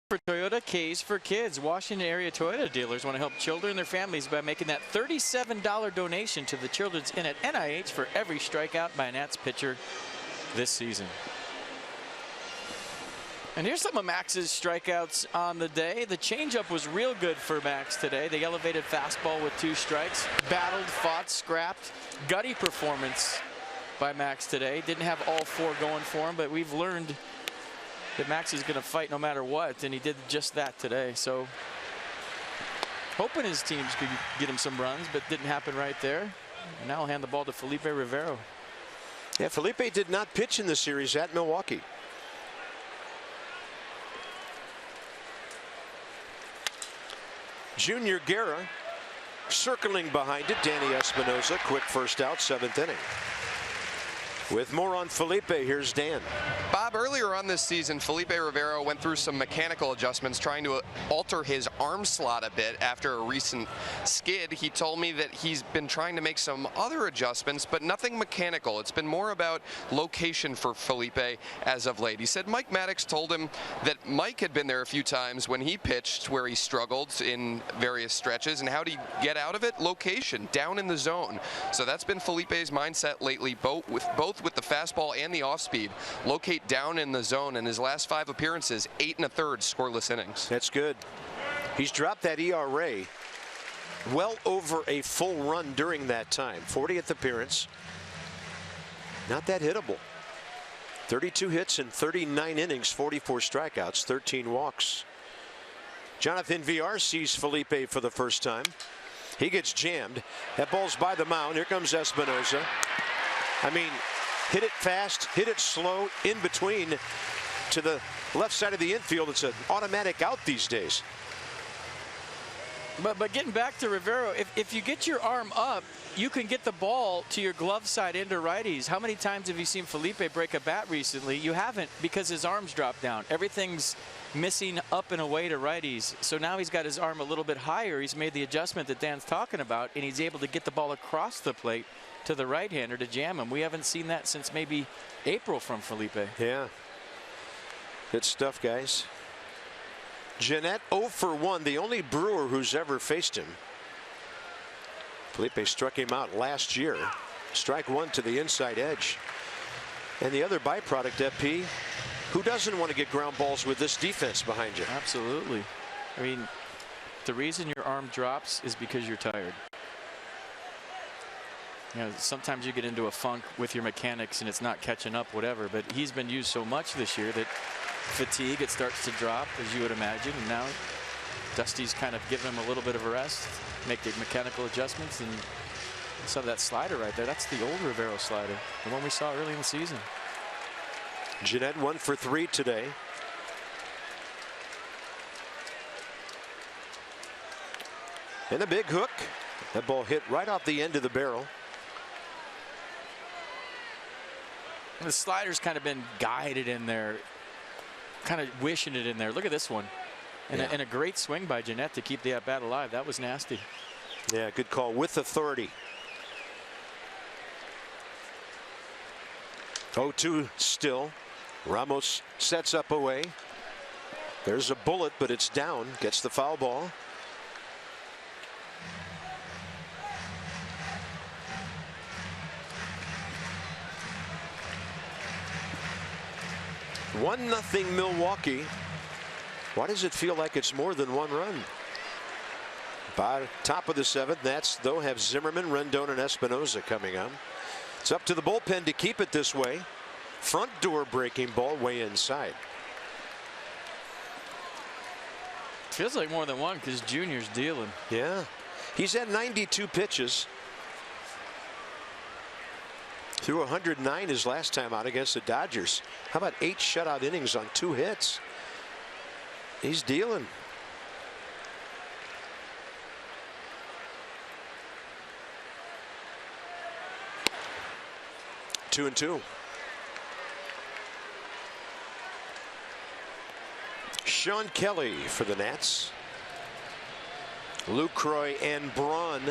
For Toyota, K's for Kids. Washington area Toyota dealers want to help children and their families by making that $37 donation to the Children's Inn at NIH for every strikeout by a Nats pitcher this season. And here's some of Max's strikeouts on the day. The changeup was real good for Max today. The elevated fastball with 2 strikes. Battled, fought, scrapped. Gutty performance by Max today. Didn't have all 4 going for him, but we've learned that Max is going to fight no matter what, and he did just that today. So hoping his teams could get him some runs, but didn't happen right there. And now I'll hand the ball to Felipe Rivero. Yeah, Felipe did not pitch in the series at Milwaukee. Junior Guerra circling behind it. Danny Espinosa, quick first out, 7th inning. With more on Felipe, here's Dan. Bob, earlier on this season, Felipe Rivero went through some mechanical adjustments trying to alter his arm slot a bit after a recent skid. He told me that he's been trying to make some other adjustments, but nothing mechanical. It's been more about location for Felipe as of late. He said Mike Maddox told him that Mike had been there a few times when he pitched where he struggled in various stretches, and how do you get out of it? Location, down in the zone. So that's been Felipe's mindset lately, both with the fastball and the off speed. Locate down in the zone. In his last 5 appearances, 8 1/3 scoreless innings. That's good. He's dropped that ERA well over a full run during that time. 40th appearance. Not that hittable. 32 hits in 39 innings, 44 strikeouts, 13 walks. Jonathan Villar sees Felipe for the 1st time. He gets jammed. That ball's by the mound. Here comes Espinosa. I mean, hit it fast, hit it slow, in between to the left side of the infield. It's an automatic out these days. But getting back to Rivero, if you get your arm up, you can get the ball to your glove side into righties. How many times have you seen Felipe break a bat recently? You haven't, because his arms dropped down. Everything's missing up and away to righties. So now he's got his arm a little bit higher. He's made the adjustment that Dan's talking about, and he's able to get the ball across the plate to the right-hander to jam him. We haven't seen that since maybe April from Felipe. Yeah. Good stuff, guys. Gennett 0 for 1, the only Brewer who's ever faced him. Felipe struck him out last year. Strike one to the inside edge. And the other byproduct, FP, who doesn't want to get ground balls with this defense behind you? Absolutely. I mean, the reason your arm drops is because you're tired. You know, sometimes you get into a funk with your mechanics and it's not catching up, whatever, but he's been used so much this year that fatigue, it starts to drop, as you would imagine, and now Dusty's kind of giving him a little bit of a rest, make the mechanical adjustments, and saw that slider right there. That's the old Rivero slider, the one we saw early in the season. Gennett 1 for 3 today. And a big hook. That ball hit right off the end of the barrel. The slider's kind of been guided in there, kind of wishing it in there. Look at this one. And a great swing by Gennett to keep the at-bat alive. That was nasty. Yeah, good call with authority. 0-2 still. Ramos sets up away. There's a bullet, but it's down. Gets the foul ball. One nothing Milwaukee. Why does it feel like it's more than one run? By top of the 7th, Nats though have Zimmerman, Rendon, and Espinoza coming on. It's up to the bullpen to keep it this way. Front door breaking ball way inside. Feels like more than one because Junior's dealing. Yeah, he's had 92 pitches. Threw 109 his last time out against the Dodgers. How about 8 shutout innings on 2 hits? He's dealing. Two and two. Sean Kelly for the Nats. Lucroy and Braun,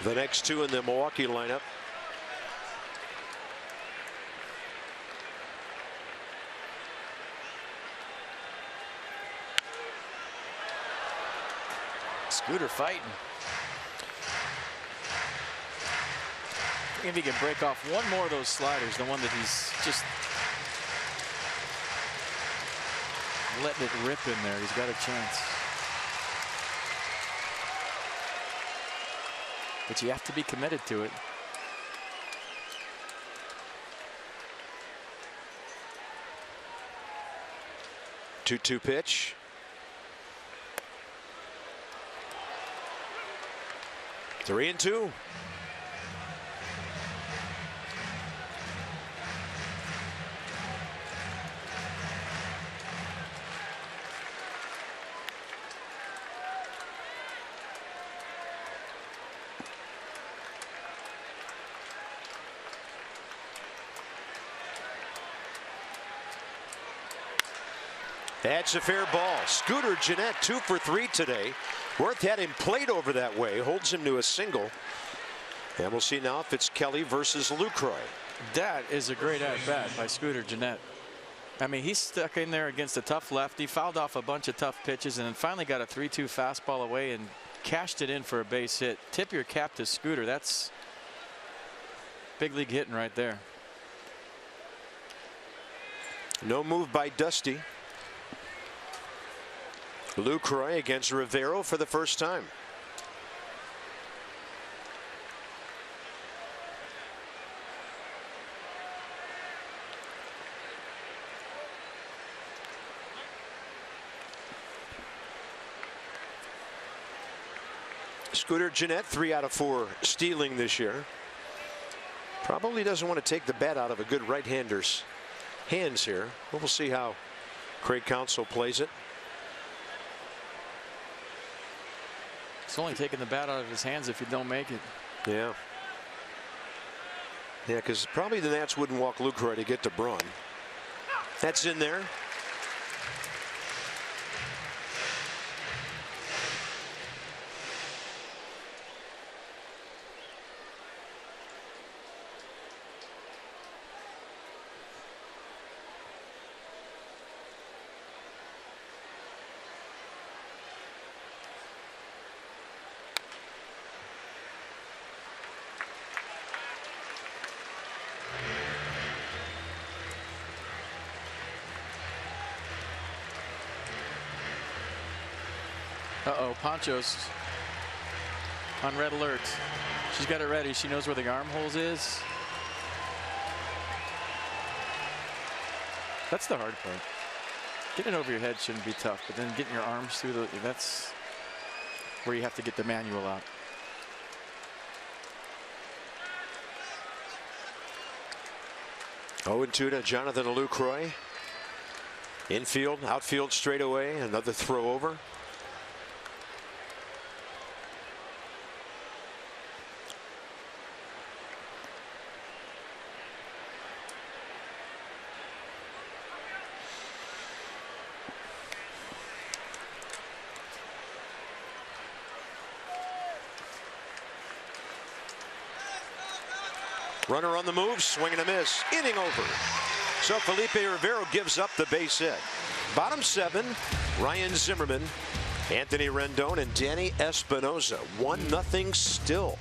the next two in the Milwaukee lineup. Scooter fighting. If he can break off one more of those sliders, the one that he's just letting it rip in there, he's got a chance. But you have to be committed to it. Two pitch. Three and two. That's a fair ball. Scooter Gennett 2 for 3 today. Worth had him played over that way, holds him to a single. And we'll see now if it's Kelly versus Lucroy. That is a great at-bat by Scooter Gennett. I mean, he's stuck in there against a tough lefty, fouled off a bunch of tough pitches, and then finally got a 3-2 fastball away and cashed it in for a base hit. Tip your cap to Scooter. That's big league hitting right there. No move by Dusty. Lucroy against Rivero for the first time. Scooter Gennett 3 out of 4 stealing this year. Probably doesn't want to take the bat out of a good right-hander's hands here. But we'll see how Craig Counsell plays it. It's only taking the bat out of his hands if you don't make it. Yeah. Yeah, because probably the Nats wouldn't walk Lucroy to get to Braun. That's in there. Uh-oh, Poncho's on red alert. She's got it ready. She knows where the armholes is. That's the hard part. Getting it over your head shouldn't be tough, but then getting your arms through that's where you have to get the manual out. Oh, and 2 to Jonathan Lucroy. Infield, outfield straightaway. Another throw over. Runner on the move, swing and a miss, inning over. So Felipe Rivero gives up the base hit. Bottom 7, Ryan Zimmerman, Anthony Rendon, and Danny Espinosa. 1-0 still.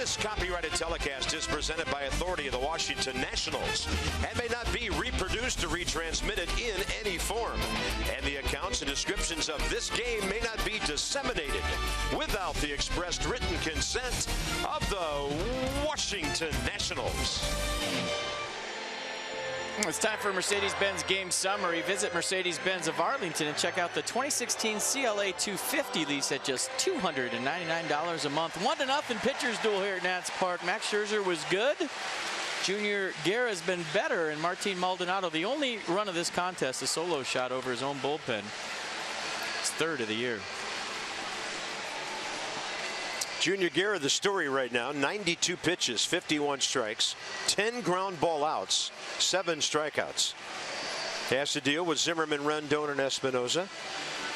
This copyrighted telecast is presented by authority of the Washington Nationals and may not be reproduced or retransmitted in any form. And the accounts and descriptions of this game may not be disseminated without the expressed written consent of the Washington Nationals. It's time for Mercedes-Benz game summary. Visit Mercedes-Benz of Arlington and check out the 2016 CLA 250 lease at just $299 a month. 1-0 pitchers duel here at Nats Park. Max Scherzer was good. Junior Guerra has been better, and Martin Maldonado, the only run of this contest, a solo shot over his own bullpen. It's 3rd of the year. Junior Guerra, the story right now, 92 pitches, 51 strikes, 10 ground ball outs, 7 strikeouts. Has to deal with Zimmerman, Rendon, and Espinosa.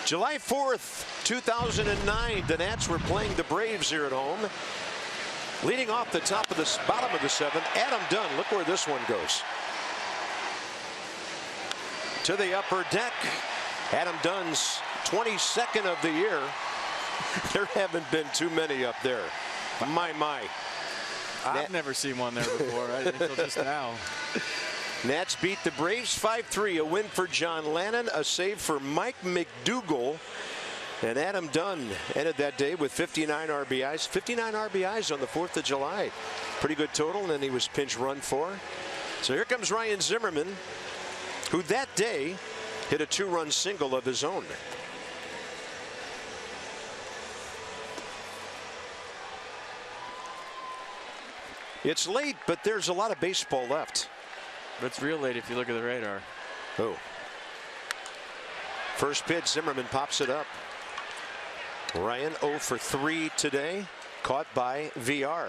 July 4th, 2009, the Nats were playing the Braves here at home. Leading off the top of the bottom of the 7th, Adam Dunn. Look where this one goes. To the upper deck. Adam Dunn's 22nd of the year. There haven't been too many up there. My. I've never seen one there before, right? Until just now. Nats beat the Braves 5-3. A win for John Lannon, a save for Mike McDougall. And Adam Dunn ended that day with 59 RBIs. 59 RBIs on the 4th of July. Pretty good total, and then he was pinch run for. So here comes Ryan Zimmerman, who that day hit a 2-run single of his own. It's late, but there's a lot of baseball left. But it's real late if you look at the radar. Oh. First pitch, Zimmerman pops it up. Ryan 0 for 3 today, caught by VR.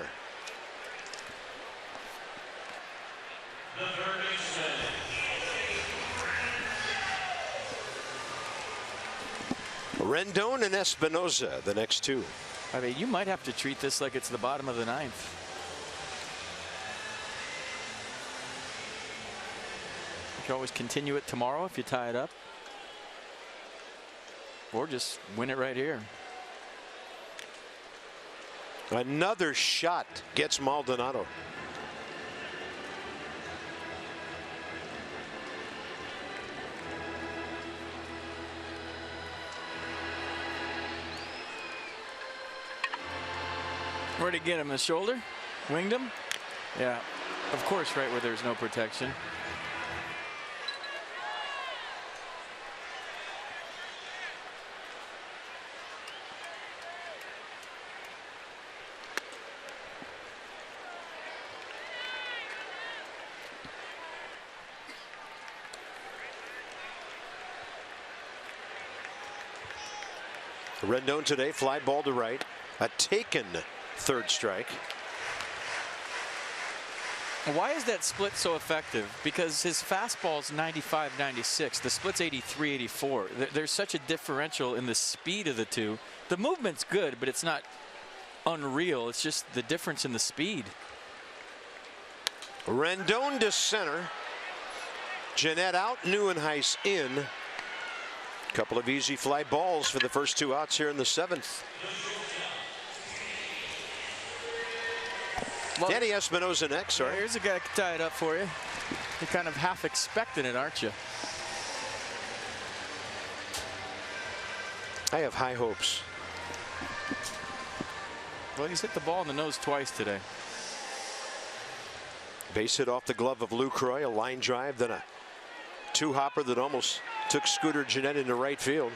Rendon and Espinoza, the next two. I mean, you might have to treat this like it's the bottom of the 9th. You can always continue it tomorrow if you tie it up. Or just win it right here. Another shot gets Maldonado. Where'd he get him? The shoulder? Winged him? Yeah, of course, right where there's no protection. Rendon today, fly ball to right. A taken third strike. Why is that split so effective? Because his fastball's 95-96. The split's 83-84. There's such a differential in the speed of the two. The movement's good, but it's not unreal. It's just the difference in the speed. Rendon to center. Jeanette out, Neuenhuis in. Couple of easy fly balls for the first 2 outs here in the 7th. Well, Danny Espinoza next. Sorry. Here's a guy that can tie it up for you. You're kind of half expecting it, aren't you? I have high hopes. Well, he's hit the ball in the nose twice today. Base hit off the glove of Lucroy, a line drive, then a 2-hopper that almost took Scooter Gennett into right field.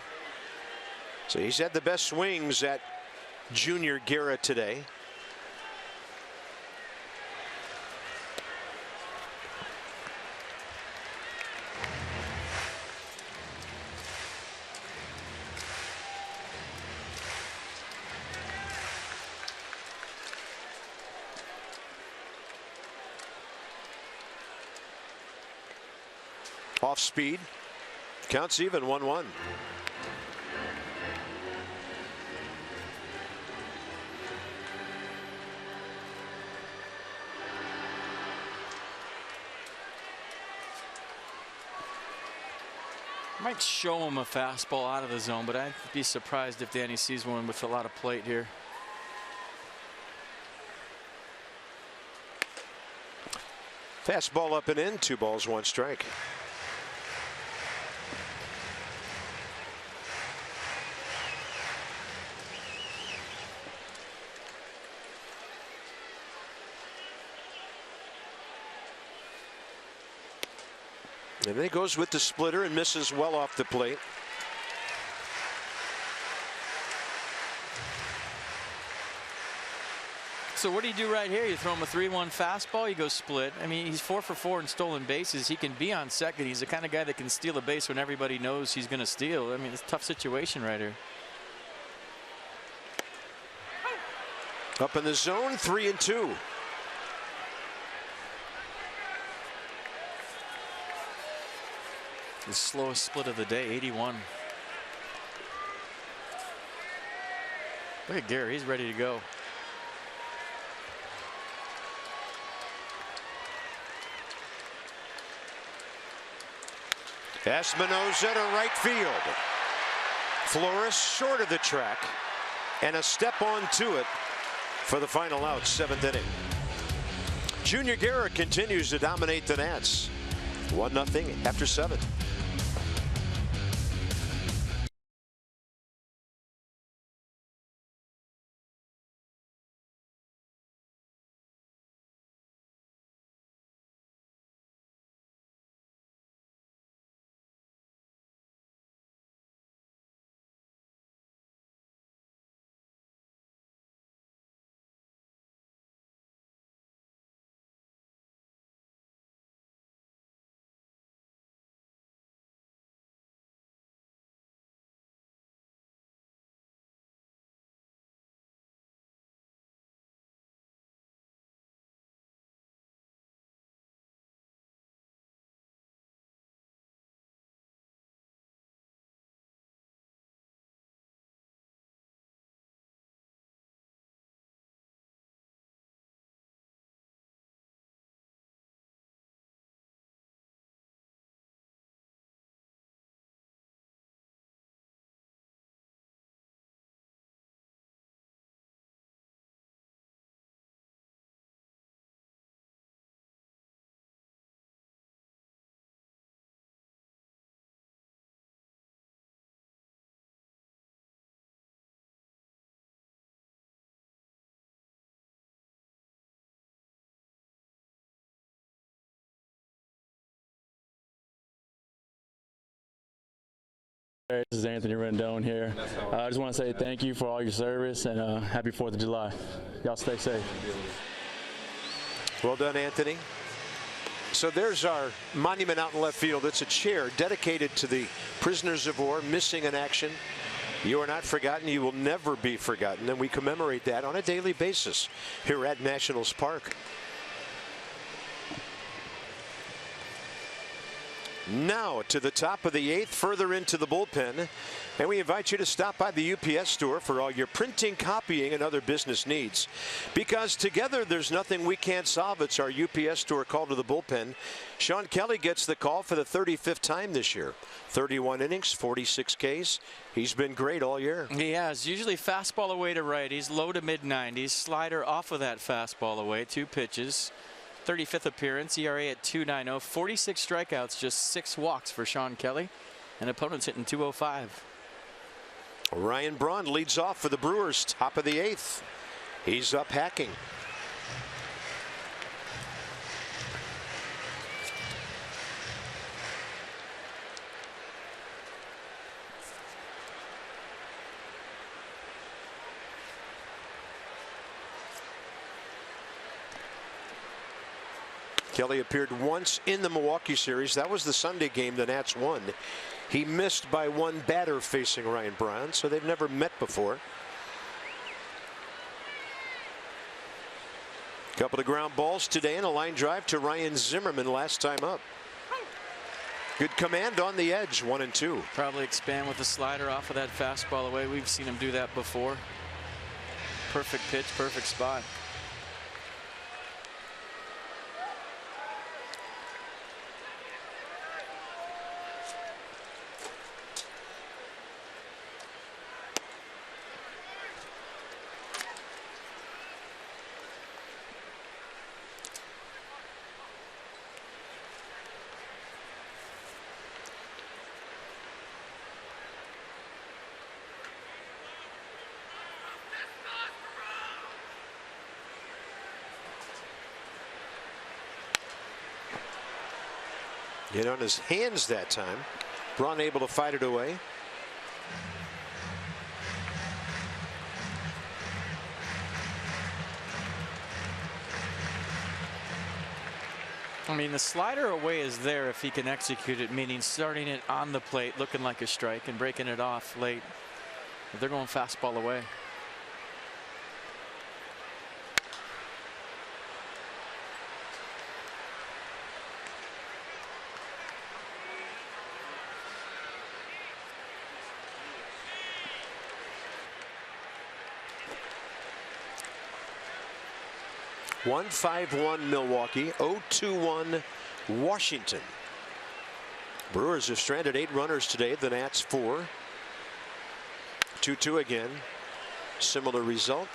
So he's had the best swings at Junior Guerra today. Off speed. Counts even, 1-1. Might show him a fastball out of the zone, but I'd be surprised if Danny sees one with a lot of plate here. Fastball up and in, 2 balls, 1 strike. And then he goes with the splitter and misses well off the plate. So what do you do right here? You throw him a 3-1 fastball, you go split. I mean, he's 4 for 4 in stolen bases. He can be on second. He's the kind of guy that can steal a base when everybody knows he's going to steal. I mean, it's a tough situation right here. Up in the zone, 3-2. The slowest split of the day, 81. Look at Gary. He's ready to go. Espinosa to right field. Flores short of the track, and a step onto it for the final out, 7th inning. Junior Guerra continues to dominate the Nats. 1-0 after 7. This is Anthony Rendon here. I just want to say thank you for all your service and happy 4th of July. Y'all stay safe. Well done, Anthony. So there's our monument out in left field. It's a chair dedicated to the prisoners of war missing in action. You are not forgotten. You will never be forgotten. And we commemorate that on a daily basis here at Nationals Park. Now to the top of the 8th, further into the bullpen, and we invite you to stop by the UPS store for all your printing, copying, and other business needs. Because together there's nothing we can't solve. It's our UPS store call to the bullpen. Sean Kelly gets the call for the 35th time this year. 31 innings, 46 Ks. He's been great all year. He has. Usually fastball away to right. He's low to mid-90s. Slider off of that fastball away. 2 pitches. 35th appearance, ERA at 2.90, 46 strikeouts, just 6 walks for Sean Kelly, and opponents hitting .205. Ryan Braun leads off for the Brewers, top of the 8th. He's up hacking. Kelly appeared once in the Milwaukee series. That was the Sunday game the Nats won. He missed by 1 batter facing Ryan Braun, so they've never met before. Couple of ground balls today and a line drive to Ryan Zimmerman last time up. Good command on the edge, 1-2. Probably expand with the slider off of that fastball away. We've seen him do that before. Perfect pitch, perfect spot. Hit on his hands that time. Braun able to fight it away. I mean, the slider away is there if he can execute it, meaning starting it on the plate, looking like a strike, and breaking it off late. But they're going fastball away. 1-5-1 Milwaukee, 0-2-1 Washington. Brewers have stranded 8 runners today. The Nats 4. 2-2 again. Similar result.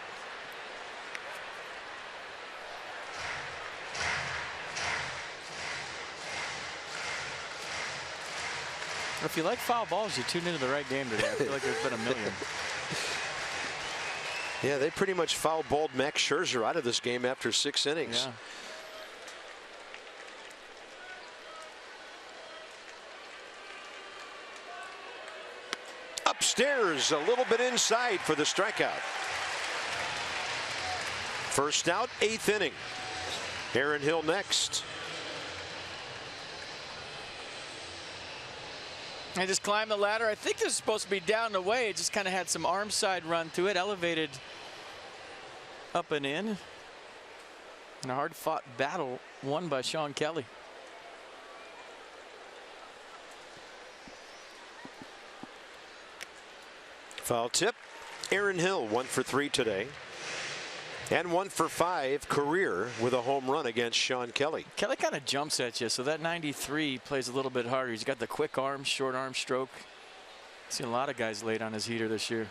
If you like foul balls, you tune into the right game today. I feel like there's been a million. Yeah, they pretty much foul-balled Max Scherzer out of this game after 6 innings. Yeah. Upstairs, a little bit inside for the strikeout. First out, 8th inning. Aaron Hill next. I just climbed the ladder. I think this is supposed to be down and away. It just kind of had some arm side run to it, elevated up and in. And a hard fought battle won by Sean Kelly. Foul tip. Aaron Hill 1 for 3 today. And 1 for 5 career with a home run against Sean Kelly. Kelly kind of jumps at you, so that 93 plays a little bit harder. He's got the quick arm, short arm stroke. Seen a lot of guys late on his heater this year.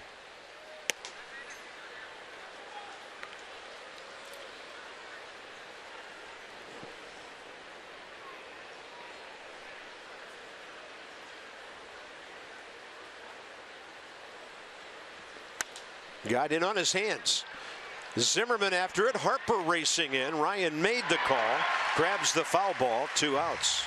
Got in on his hands. Zimmerman after it. Harper racing in. Ryan made the call. Grabs the foul ball. 2 outs.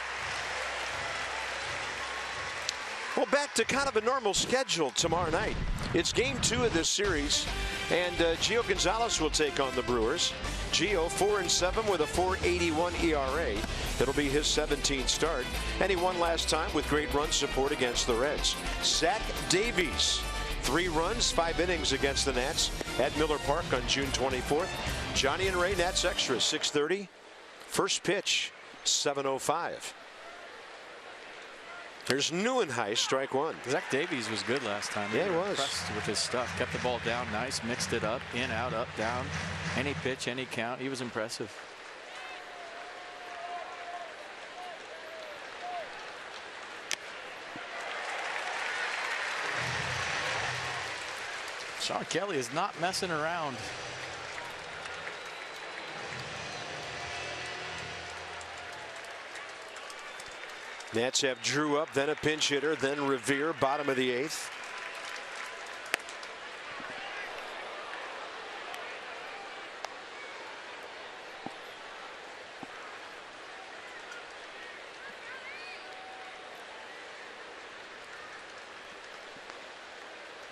Well, back to kind of a normal schedule tomorrow night. It's game 2 of this series. And Gio Gonzalez will take on the Brewers. Gio 4-7 with a 4.81 ERA. It'll be his 17th start. And he won last time with great run support against the Reds. Zach Davies. 3 runs, 5 innings against the Nats at Miller Park on June 24th. Johnny and Ray, Nats Extra, 6:30. First pitch, 7:05. Here's Neuenhuis, strike 1. Zach Davies was good last time. Yeah, he was. Impressed with his stuff. Kept the ball down nice, mixed it up, in, out, up, down. Any pitch, any count. He was impressive. Sean Kelly is not messing around. Nats have Drew up, then a pinch hitter, then Revere, bottom of the 8th.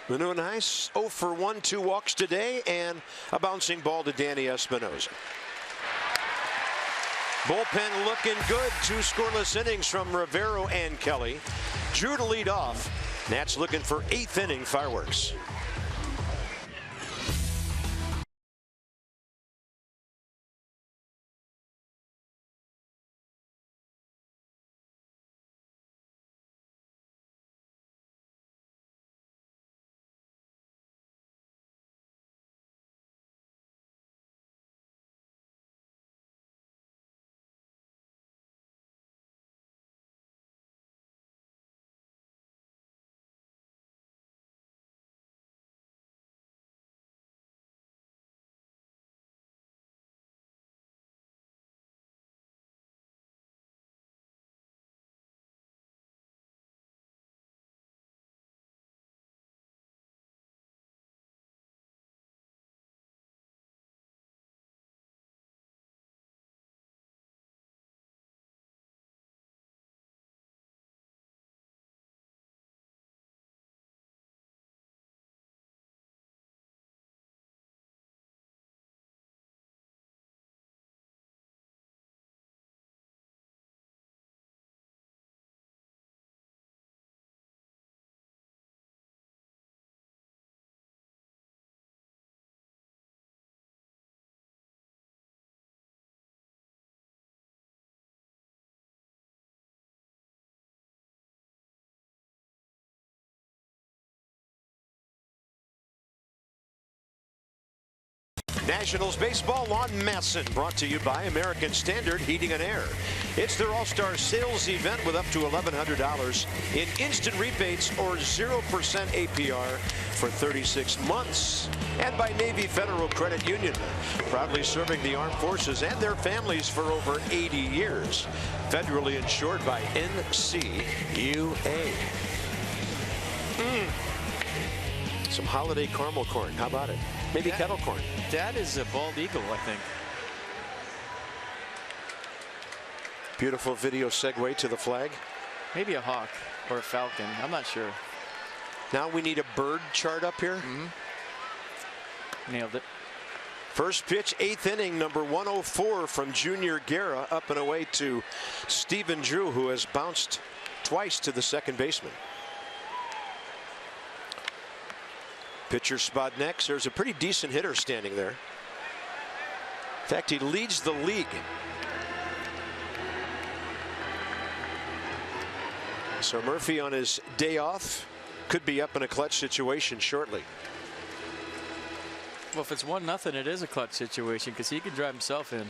Neuenhuis 0 for 1, 2 walks today, and a bouncing ball to Danny Espinosa. Bullpen looking good. 2 scoreless innings from Rivero and Kelly. Drew to lead off. Nats looking for 8th inning fireworks. Nationals baseball on Masson, brought to you by American Standard Heating and Air. It's their all-star sales event with up to $1,100 in instant rebates or 0% APR for 36 months. And by Navy Federal Credit Union, proudly serving the armed forces and their families for over 80 years. Federally insured by NCUA. Some holiday caramel corn. How about it? Maybe kettle corn. That is a bald eagle, I think. Beautiful video segue to the flag. Maybe a hawk or a falcon. I'm not sure. Now we need a bird chart up here. Nailed it. First pitch, 8th inning, number 104 from Junior Guerra, up and away to Stephen Drew, who has bounced twice to the second baseman. Pitcher spot next. There's a pretty decent hitter standing there. In fact, he leads the league. So Murphy on his day off could be up in a clutch situation shortly. Well, if it's 1-0, it is a clutch situation because he can drive himself in.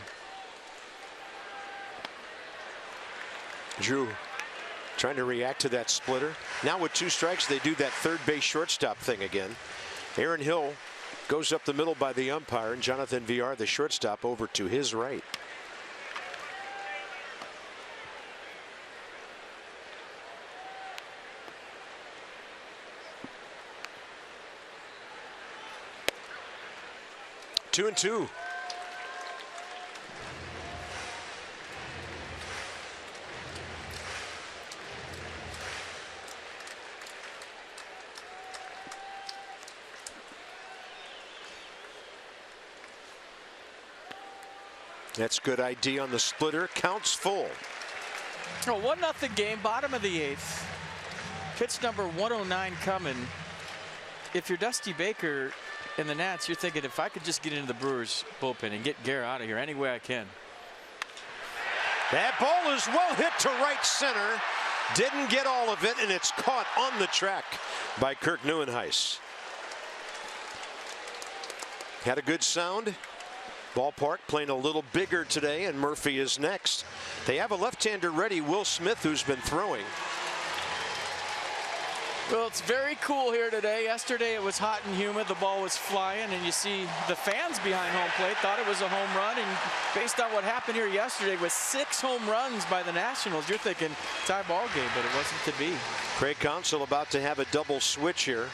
Drew trying to react to that splitter. Now with 2 strikes, they do that third base shortstop thing again. Aaron Hill goes up the middle by the umpire, and Jonathan Villar, the shortstop, over to his right. Two and two. That's good ID on the splitter. Counts full. Oh, 1-0 game, bottom of the 8th. Pitch number 109 coming. If you're Dusty Baker and the Nats, you're thinking, if I could just get into the Brewers bullpen and get Guerra out of here any way I can. That ball is well hit to right center. Didn't get all of it, and it's caught on the track by Kirk Neuenhuis. Had a good sound. Ballpark playing a little bigger today, and Murphy is next. They have a left-hander ready, Will Smith, who's been throwing. Well, it's very cool here today. Yesterday it was hot and humid. The ball was flying, and you see the fans behind home plate thought it was a home run. And based on what happened here yesterday with 6 home runs by the Nationals, you're thinking tie ball game, but it wasn't to be. Craig Counsell about to have a double switch here.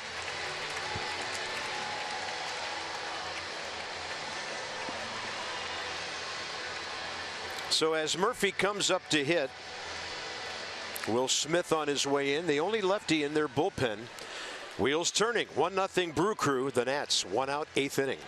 So as Murphy comes up to hit, Will Smith on his way in, the only lefty in their bullpen. Wheels turning, 1-0 Brew Crew. The Nats 1 out, 8th inning.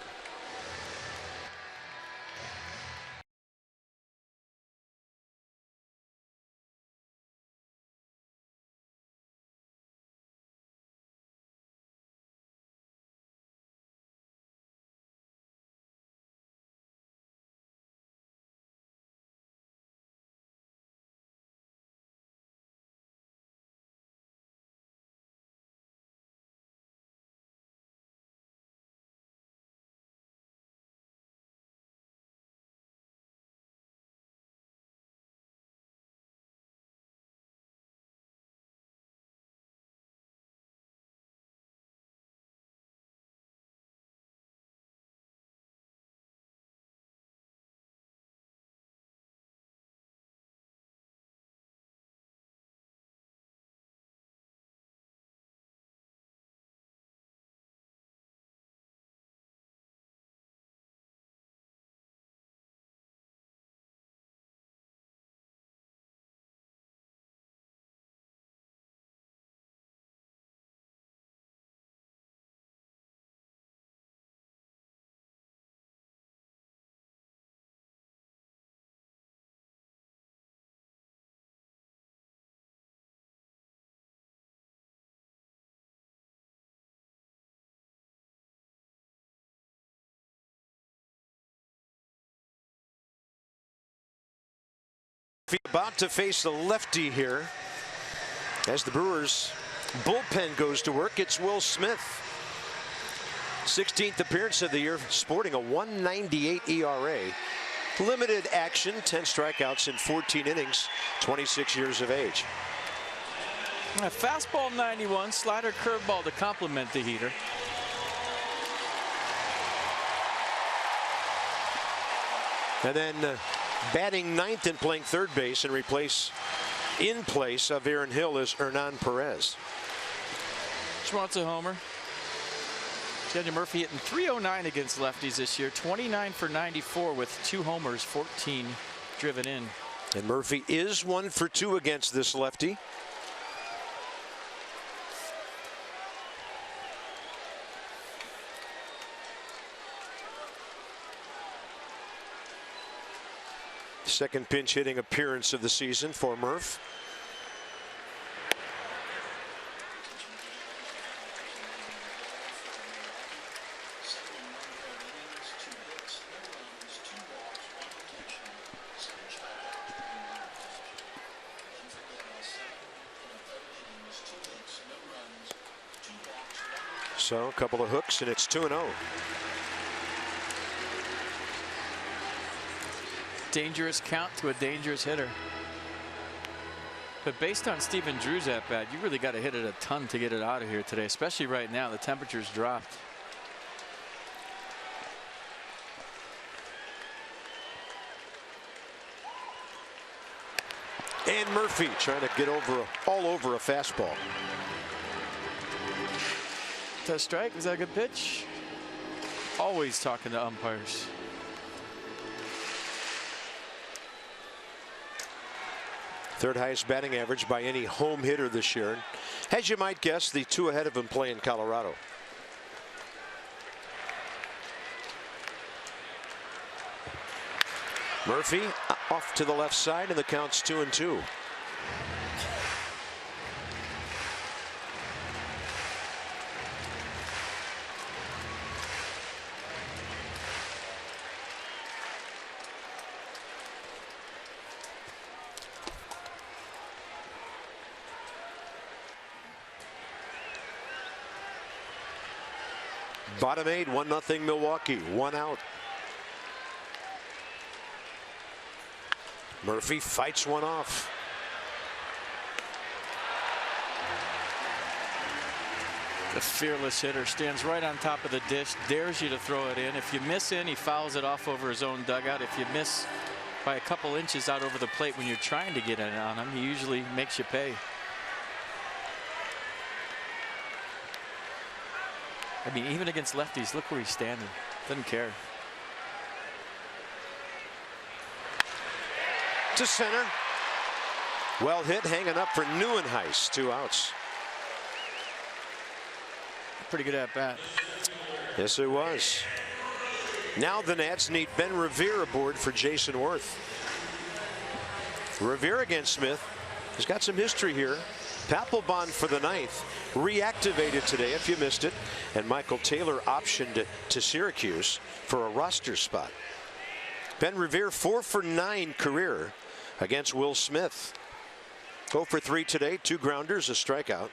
About to face the lefty here as the Brewers bullpen goes to work. It's Will Smith. 16th appearance of the year, sporting a 1.98 ERA. Limited action, 10 strikeouts in 14 innings, 26 years of age. A fastball 91, slider curveball to complement the heater. And then batting ninth and playing third base in place of Aaron Hill is Hernan Perez. Schwartz a homer. Daniel Murphy hitting .309 against lefties this year, 29 for 94 with 2 homers, 14 driven in. And Murphy is 1 for 2 against this lefty. Second pinch hitting appearance of the season for Murph. So a couple of hooks and it's 2-0. Dangerous count to a dangerous hitter. But based on Stephen Drew's at bat, you really got to hit it a ton to get it out of here today, especially right now. The temperature's dropped. And Murphy trying to get all over a fastball. Test strike. Is that a good pitch? Always talking to umpires. Third highest batting average by any home hitter this year. As you might guess, the 2 ahead of him play in Colorado. Murphy off to the left side, and the count's 2-2. Bottom 8, 1-0 Milwaukee, 1 out. Murphy fights one off. The fearless hitter stands right on top of the dish, dares you to throw it in. If you miss in, he fouls it off over his own dugout. If you miss by a couple inches out over the plate when you're trying to get it on him, he usually makes you pay. I mean, even against lefties, look where he's standing. Doesn't care. To center. Well hit, hanging up for Neuenhuis. 2 outs. Pretty good at bat. Yes, it was. Now the Nats need Ben Revere aboard for Jason Worth. Revere against Smith. He's got some history here. Papelbon for the 9th. Reactivated today, if you missed it. And Michael Taylor optioned to Syracuse for a roster spot. Ben Revere 4 for 9 career against Will Smith. 0 for 3 today. 2 grounders, a strikeout.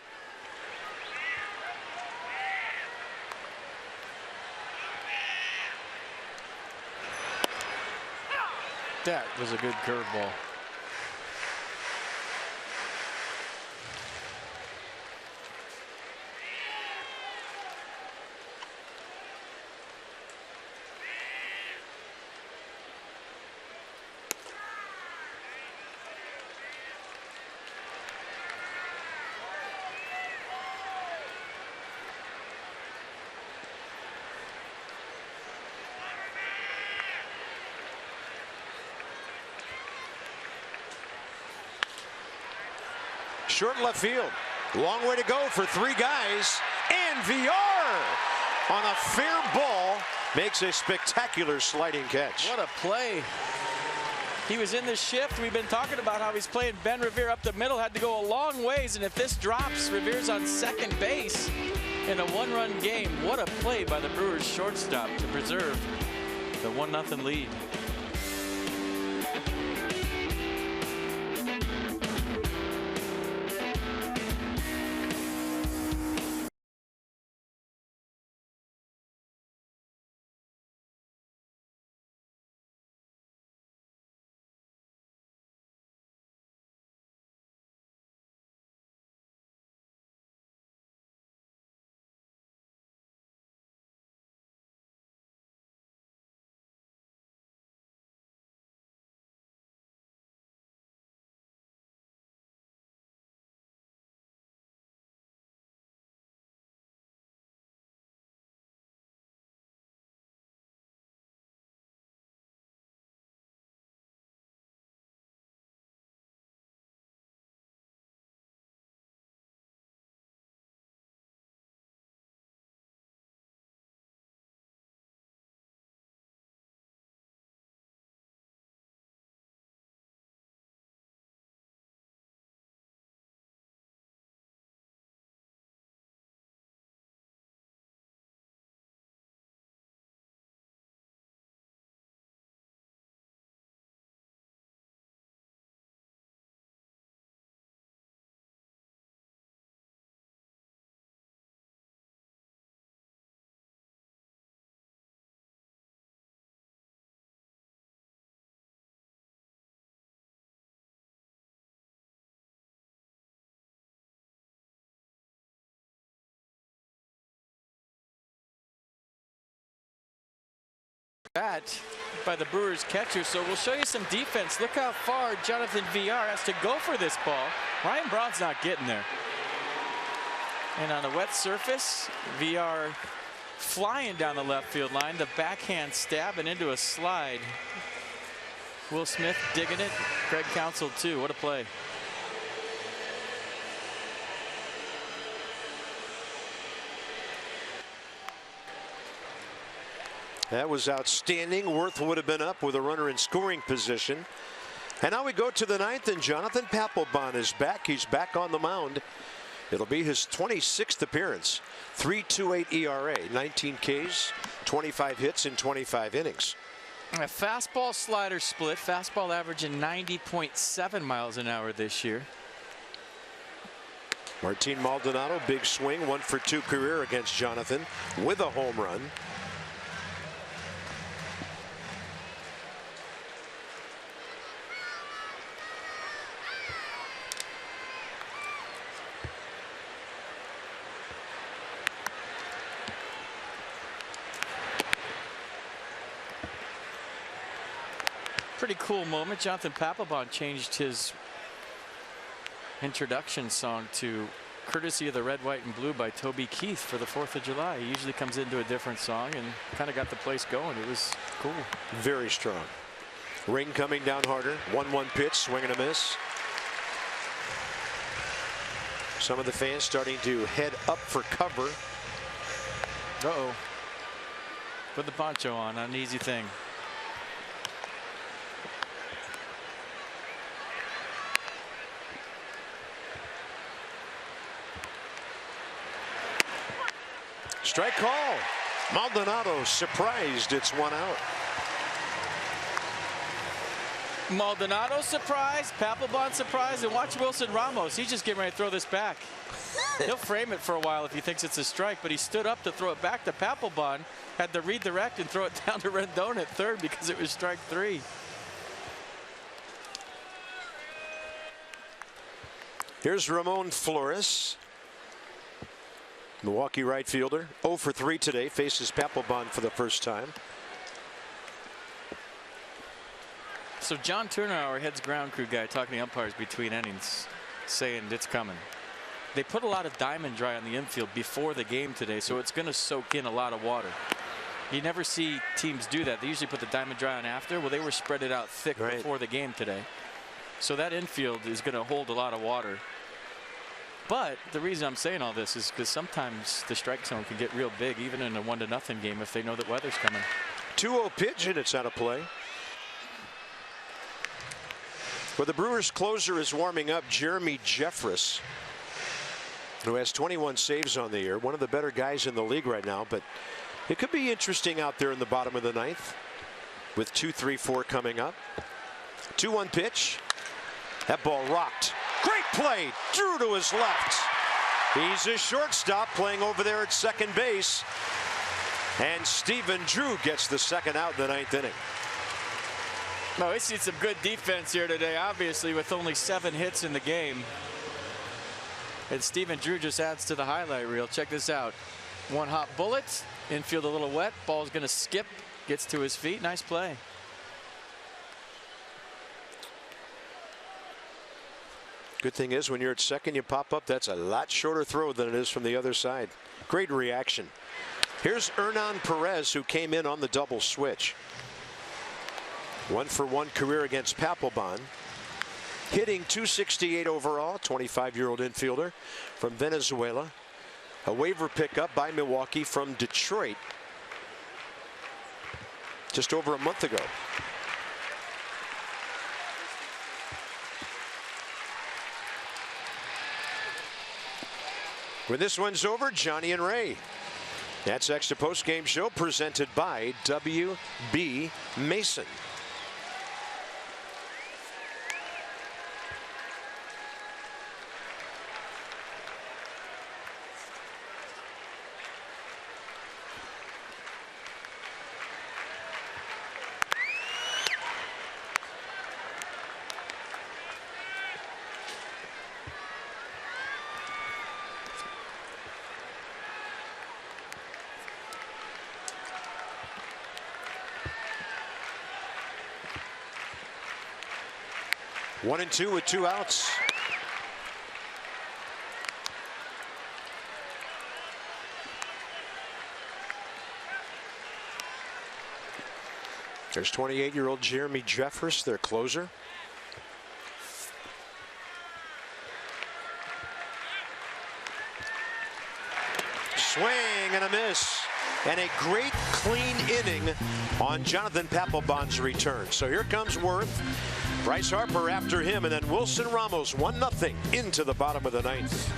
That was a good curveball. Short left field. Long way to go for 3 guys. And VR on a fair ball makes a spectacular sliding catch. What a play. He was in the shift. We've been talking about how he's playing Ben Revere up the middle. Had to go a long ways. And if this drops, Revere's on second base in a 1-run game. What a play by the Brewers shortstop to preserve the 1-0 lead. That by the Brewers catcher. So we'll show you some defense. Look how far Jonathan VR has to go for this ball. Ryan Braun's not getting there. And on a wet surface, VR flying down the left field line. The backhand stab and into a slide. Will Smith digging it. Craig Counsell too. What a play. That was outstanding. Worth would have been up with a runner in scoring position. And now we go to the ninth, and Jonathan Papelbon is back. He's back on the mound. It'll be his 26th appearance. 3.28 ERA, 19 Ks, 25 hits in 25 innings. A fastball slider split. Fastball averaging 90.7 miles an hour this year. Martin Maldonado, big swing, 1-for-2 career against Jonathan with a home run. Pretty cool moment. Jonathan Papelbon changed his introduction song to Courtesy of the Red, White, and Blue by Toby Keith for the 4th of July. He usually comes into a different song and kind of got the place going. It was cool. Very strong. Ring coming down harder. 1-1 pitch, swing and a miss. Some of the fans starting to head up for cover. Uh-oh. Put the poncho on, not an easy thing. Strike call. Maldonado surprised. It's 1 out. Maldonado surprised, Papelbon surprised, and watch Wilson Ramos. He's just getting ready to throw this back. He'll frame it for a while if he thinks it's a strike, but he stood up to throw it back to Papelbon, had to redirect and throw it down to Rendon at third because it was strike 3. Here's Ramon Flores. Milwaukee right fielder, 0 for 3 today, faces Papelbon for the first time. So John Turner, our head's ground crew guy, talking to the umpires between innings, saying it's coming. They put a lot of Diamond Dry on the infield before the game today, so it's going to soak in a lot of water. You never see teams do that. They usually put the Diamond Dry on after. Well, they were spread it out thick before the game today. So that infield is going to hold a lot of water. But the reason I'm saying all this is because sometimes the strike zone can get real big, even in a 1-0 game, if they know that weather's coming. 2-0 pitch, and it's out of play. Well, the Brewers closer is warming up, Jeremy Jeffress, who has 21 saves on the year. One of the better guys in the league right now, but it could be interesting out there in the bottom of the ninth with 2-3-4 coming up. 2-1 pitch. That ball rocked. Great play. Drew to his left. He's a shortstop playing over there at second base. And Stephen Drew gets the second out in the ninth inning. No, we see some good defense here today, obviously, with only 7 hits in the game. And Stephen Drew just adds to the highlight reel. Check this out. One hot bullet. Infield a little wet. Ball's going to skip. Gets to his feet. Nice play. Good thing is when you're at second, you pop up. That's a lot shorter throw than it is from the other side. Great reaction. Here's Hernan Perez, who came in on the double switch. 1-for-1 career against Papelbon. Hitting .268 overall, 25-year-old infielder from Venezuela. A waiver pickup by Milwaukee from Detroit just over a month ago. When this one's over, Johnny and Ray. That's Extra Post Game Show presented by W.B. Mason. 1-2 with 2 outs. There's 28-year-old Jeremy Jeffress, their closer. Swing and a miss. And a great clean inning on Jonathan Papelbon's return. So here comes Worth. Bryce Harper after him, and then Wilson Ramos 1-0 into the bottom of the 9th.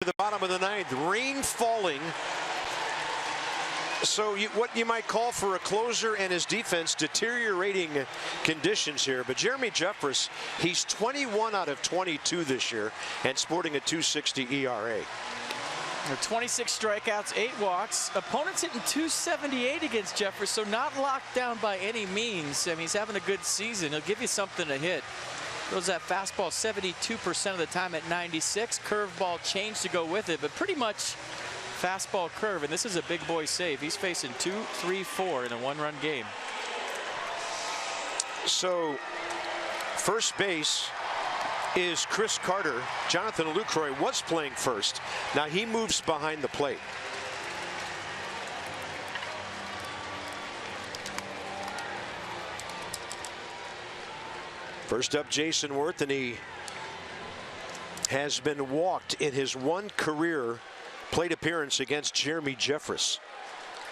The bottom of the 9th, rain falling. So what you might call for a closer and his defense deteriorating conditions here. But Jeremy Jeffress, he's 21 out of 22 this year and sporting a .260 ERA. 26 strikeouts, 8 walks. Opponents hitting .278 against Jeffress, so not locked down by any means. I mean, he's having a good season. He'll give you something to hit. Throws that fastball 72% of the time at 96. Curveball change to go with it, but pretty much fastball curve. And this is a big boy save. He's facing 2, 3, 4 in a 1-run game. So first base is Chris Carter. Jonathan Lucroy was playing first. Now he moves behind the plate. First up, Jason Worth, and he has been walked in his 1 career plate appearance against Jeremy Jeffress.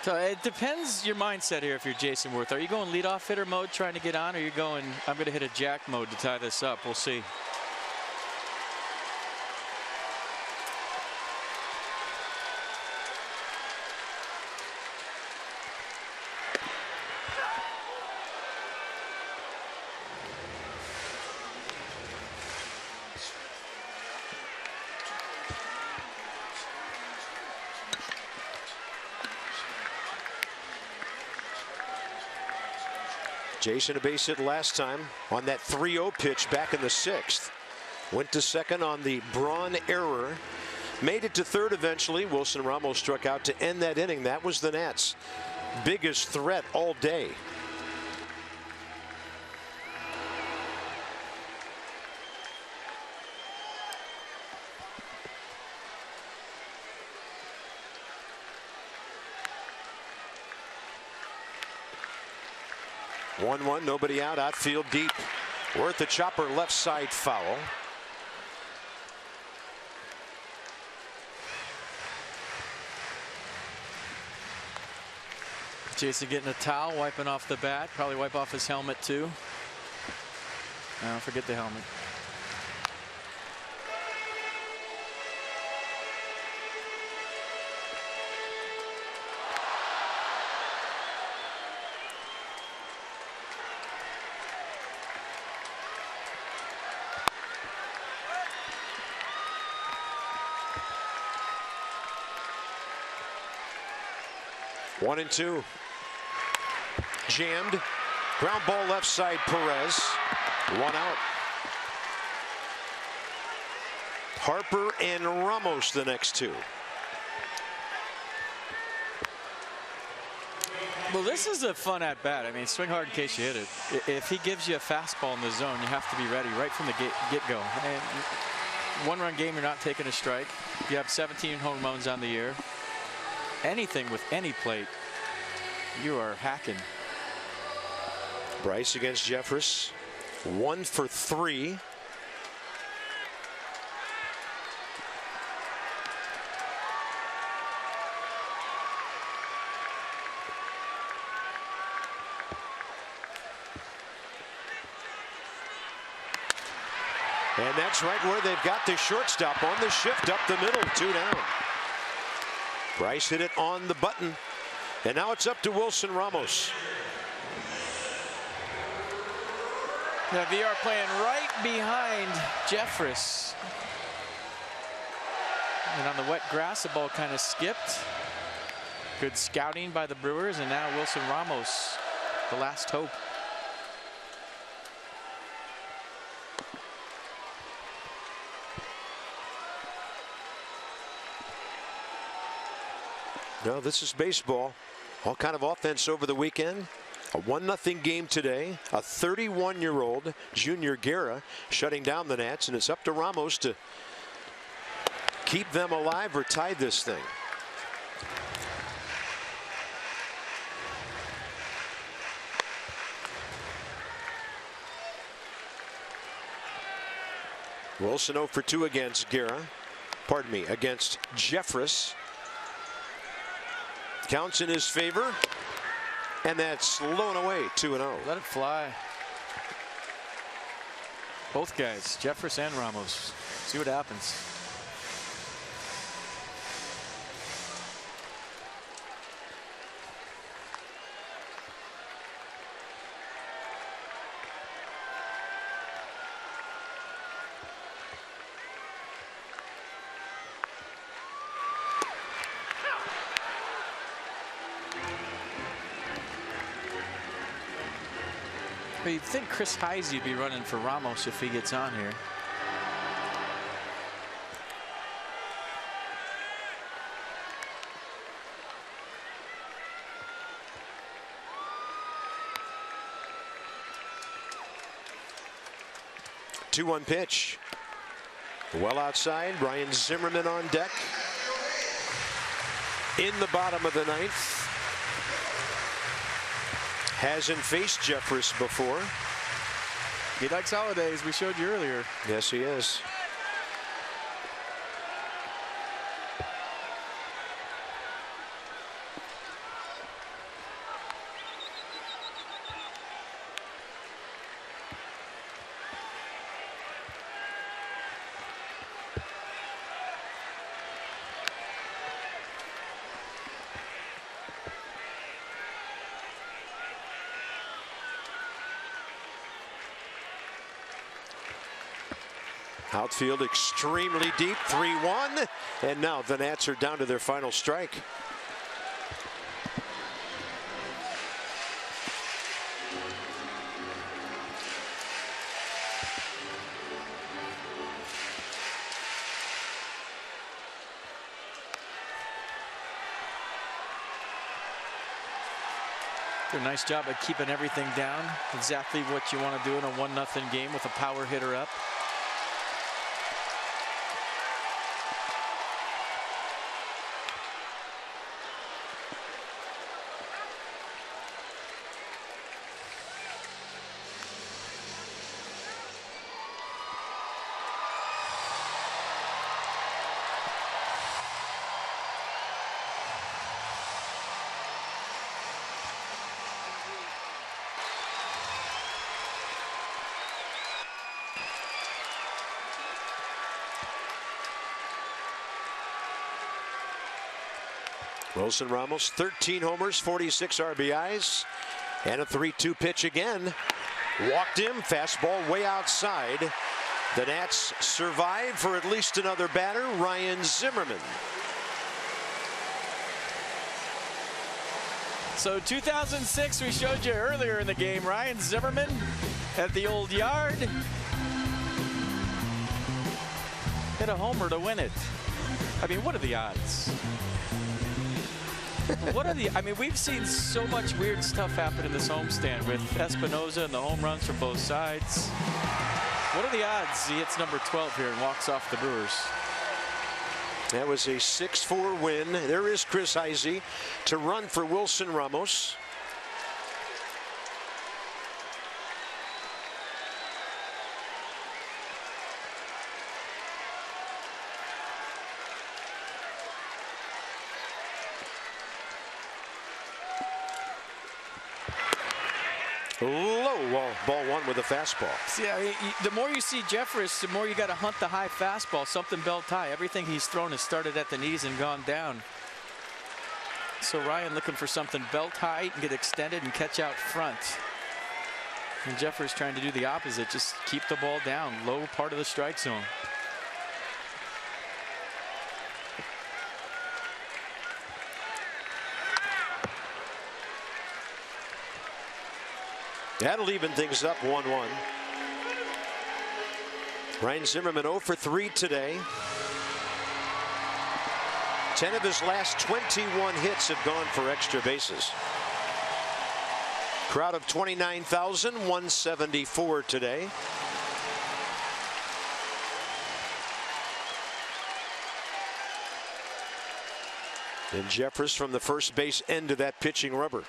So it depends your mindset here if you're Jason Worth. Are you going leadoff hitter mode trying to get on, or are you going, I'm going to hit a jack mode to tie this up? We'll see. Jason a base hit last time on that 3-0 pitch back in the 6th. Went to second on the Braun error. Made it to third eventually. Wilson Ramos struck out to end that inning. That was the Nats' biggest threat all day. One, nobody out, outfield deep. Worth the chopper, left side foul. Jason getting a towel, wiping off the bat. Probably wipe off his helmet too. No, forget the helmet. One and two. jammed. Ground ball left side, Perez. 1 out. Harper and Ramos the next 2. Well, this is a fun at bat. I mean, swing hard in case you hit it. If he gives you a fastball in the zone, you have to be ready right from the get-go. And 1-run game, you're not taking a strike. You have 17 home runs on the year. Anything with any plate, you are hacking. Bryce against Jeffress. 1 for 3. And that's right where they've got the shortstop on the shift up the middle. 2 down. Bryce hit it on the button. And now it's up to Wilson Ramos. Now VR playing right behind Jeffress. And on the wet grass, the ball kind of skipped. Good scouting by the Brewers, and now Wilson Ramos, the last hope. No, this is baseball. All kind of offense over the weekend. A 1-0 game today. A 31-year-old Junior Guerra shutting down the Nats, and it's up to Ramos to keep them alive or tie this thing. Wilson 0 for 2 against Guerra. Pardon me, against Jeffress. Counts in his favor, and that's low and away. 2-0. Let it fly. Both guys, Jeffress and Ramos. See what happens. But you'd think Chris Heisey would be running for Ramos if he gets on here. The 2-1 pitch. Well outside. Ryan Zimmerman on deck. In the bottom of the 9th. Hasn't faced Jeffress before. He likes holidays. We showed you earlier. Yes, he is. Outfield extremely deep, 3-1, and now the Nats are down to their final strike. Did a nice job of keeping everything down. Exactly what you want to do in a 1-0 game with a power hitter up. Wilson Ramos, 13 homers, 46 RBIs, and a 3-2 pitch again. Walked him, fastball way outside. The Nats survive for at least another batter, Ryan Zimmerman. So 2006, we showed you earlier in the game, Ryan Zimmerman at the old yard hit a homer to win it. I mean, what are the odds? I mean, we've seen so much weird stuff happen in this homestand with Espinoza and the home runs from both sides. What are the odds he hits number 12 here and walks off the Brewers? That was a 6-4 win. There is Chris Heisey to run for Wilson Ramos. Low ball one with a fastball. See, I mean, the more you see Jeffress, the more you got to hunt the high fastball, something belt high. Everything he's thrown has started at the knees and gone down. So Ryan looking for something belt high and get extended and catch out front. And Jeffress trying to do the opposite, just keep the ball down, low part of the strike zone. That'll even things up 1-1. Ryan Zimmerman 0 for 3 today. 10 of his last 21 hits have gone for extra bases. Crowd of 29,174 today. And Jeffress from the first base end of that pitching rubber.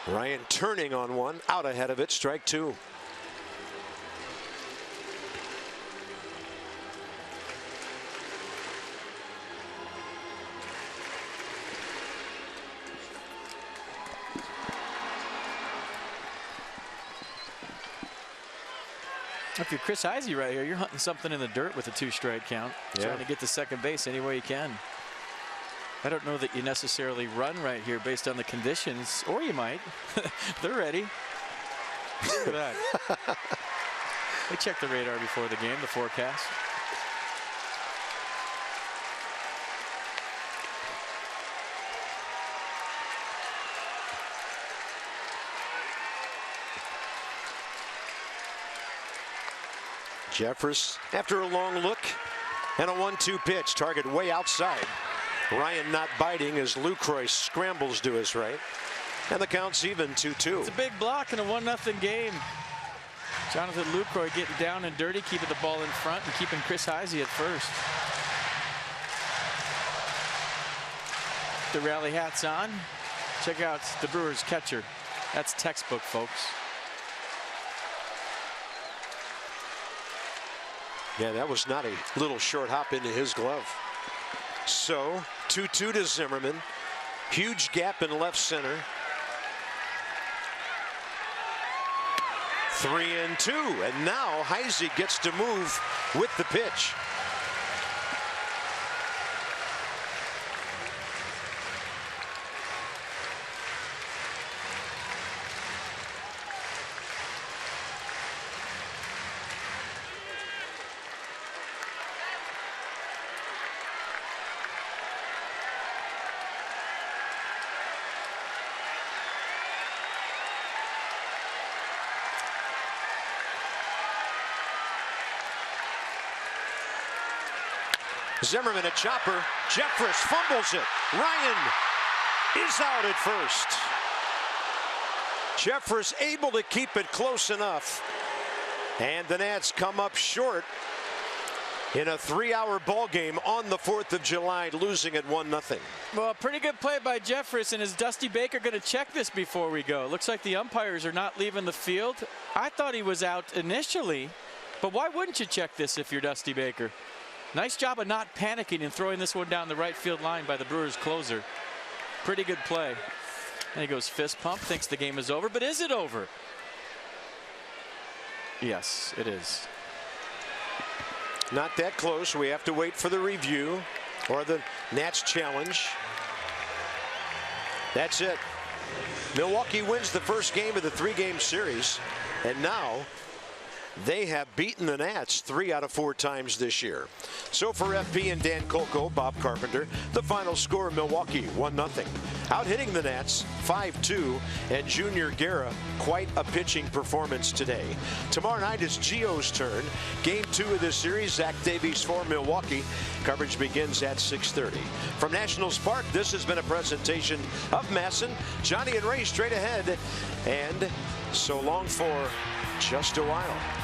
Ryan turning on one, out ahead of it, strike two. If you're Chris Heisey right here, you're hunting something in the dirt with a 2-strike count. Yeah. Trying to get to second base any way you can. I don't know that you necessarily run right here based on the conditions, or you might. They're ready. Look at that. They checked the radar before the game, the forecast. Jeffress after a long look and a 1-2 pitch, target way outside. Ryan not biting as Lucroy scrambles to his right. And the count's even 2-2. It's a big block in a 1-0 game. Jonathan Lucroy getting down and dirty, keeping the ball in front and keeping Chris Heisey at first. The rally hat's on. Check out the Brewers catcher. That's textbook, folks. Yeah, that was not a little short hop into his glove. So 2-2 to Zimmerman. Huge gap in left center. 3-2, and now Heisey gets to move with the pitch. Zimmerman a chopper. Jeffress fumbles it. Ryan is out at first. Jeffress able to keep it close enough. And the Nats come up short in a 3-hour ball game on the 4th of July, losing at 1-0. Well, pretty good play by Jeffress. And is Dusty Baker going to check this before we go? Looks like the umpires are not leaving the field. I thought he was out initially, but why wouldn't you check this if you're Dusty Baker? Nice job of not panicking and throwing this one down the right field line by the Brewers closer. Pretty good play. And he goes fist pump, thinks the game is over, but is it over? Yes, it is. Not that close. We have to wait for the review or the Nats challenge. That's it. Milwaukee wins the first game of the 3-game series, and now they have beaten the Nats 3 out of 4 times this year. So for FP and Dan Kolko, Bob Carpenter, the final score: Milwaukee 1-0. Out hitting the Nats 5-2, and Junior Guerra, quite a pitching performance today. Tomorrow night is Gio's turn. Game 2 of this series, Zach Davies for Milwaukee. Coverage begins at 6:30. From Nationals Park, this has been a presentation of Masson. Johnny and Ray straight ahead, and so long for just a while.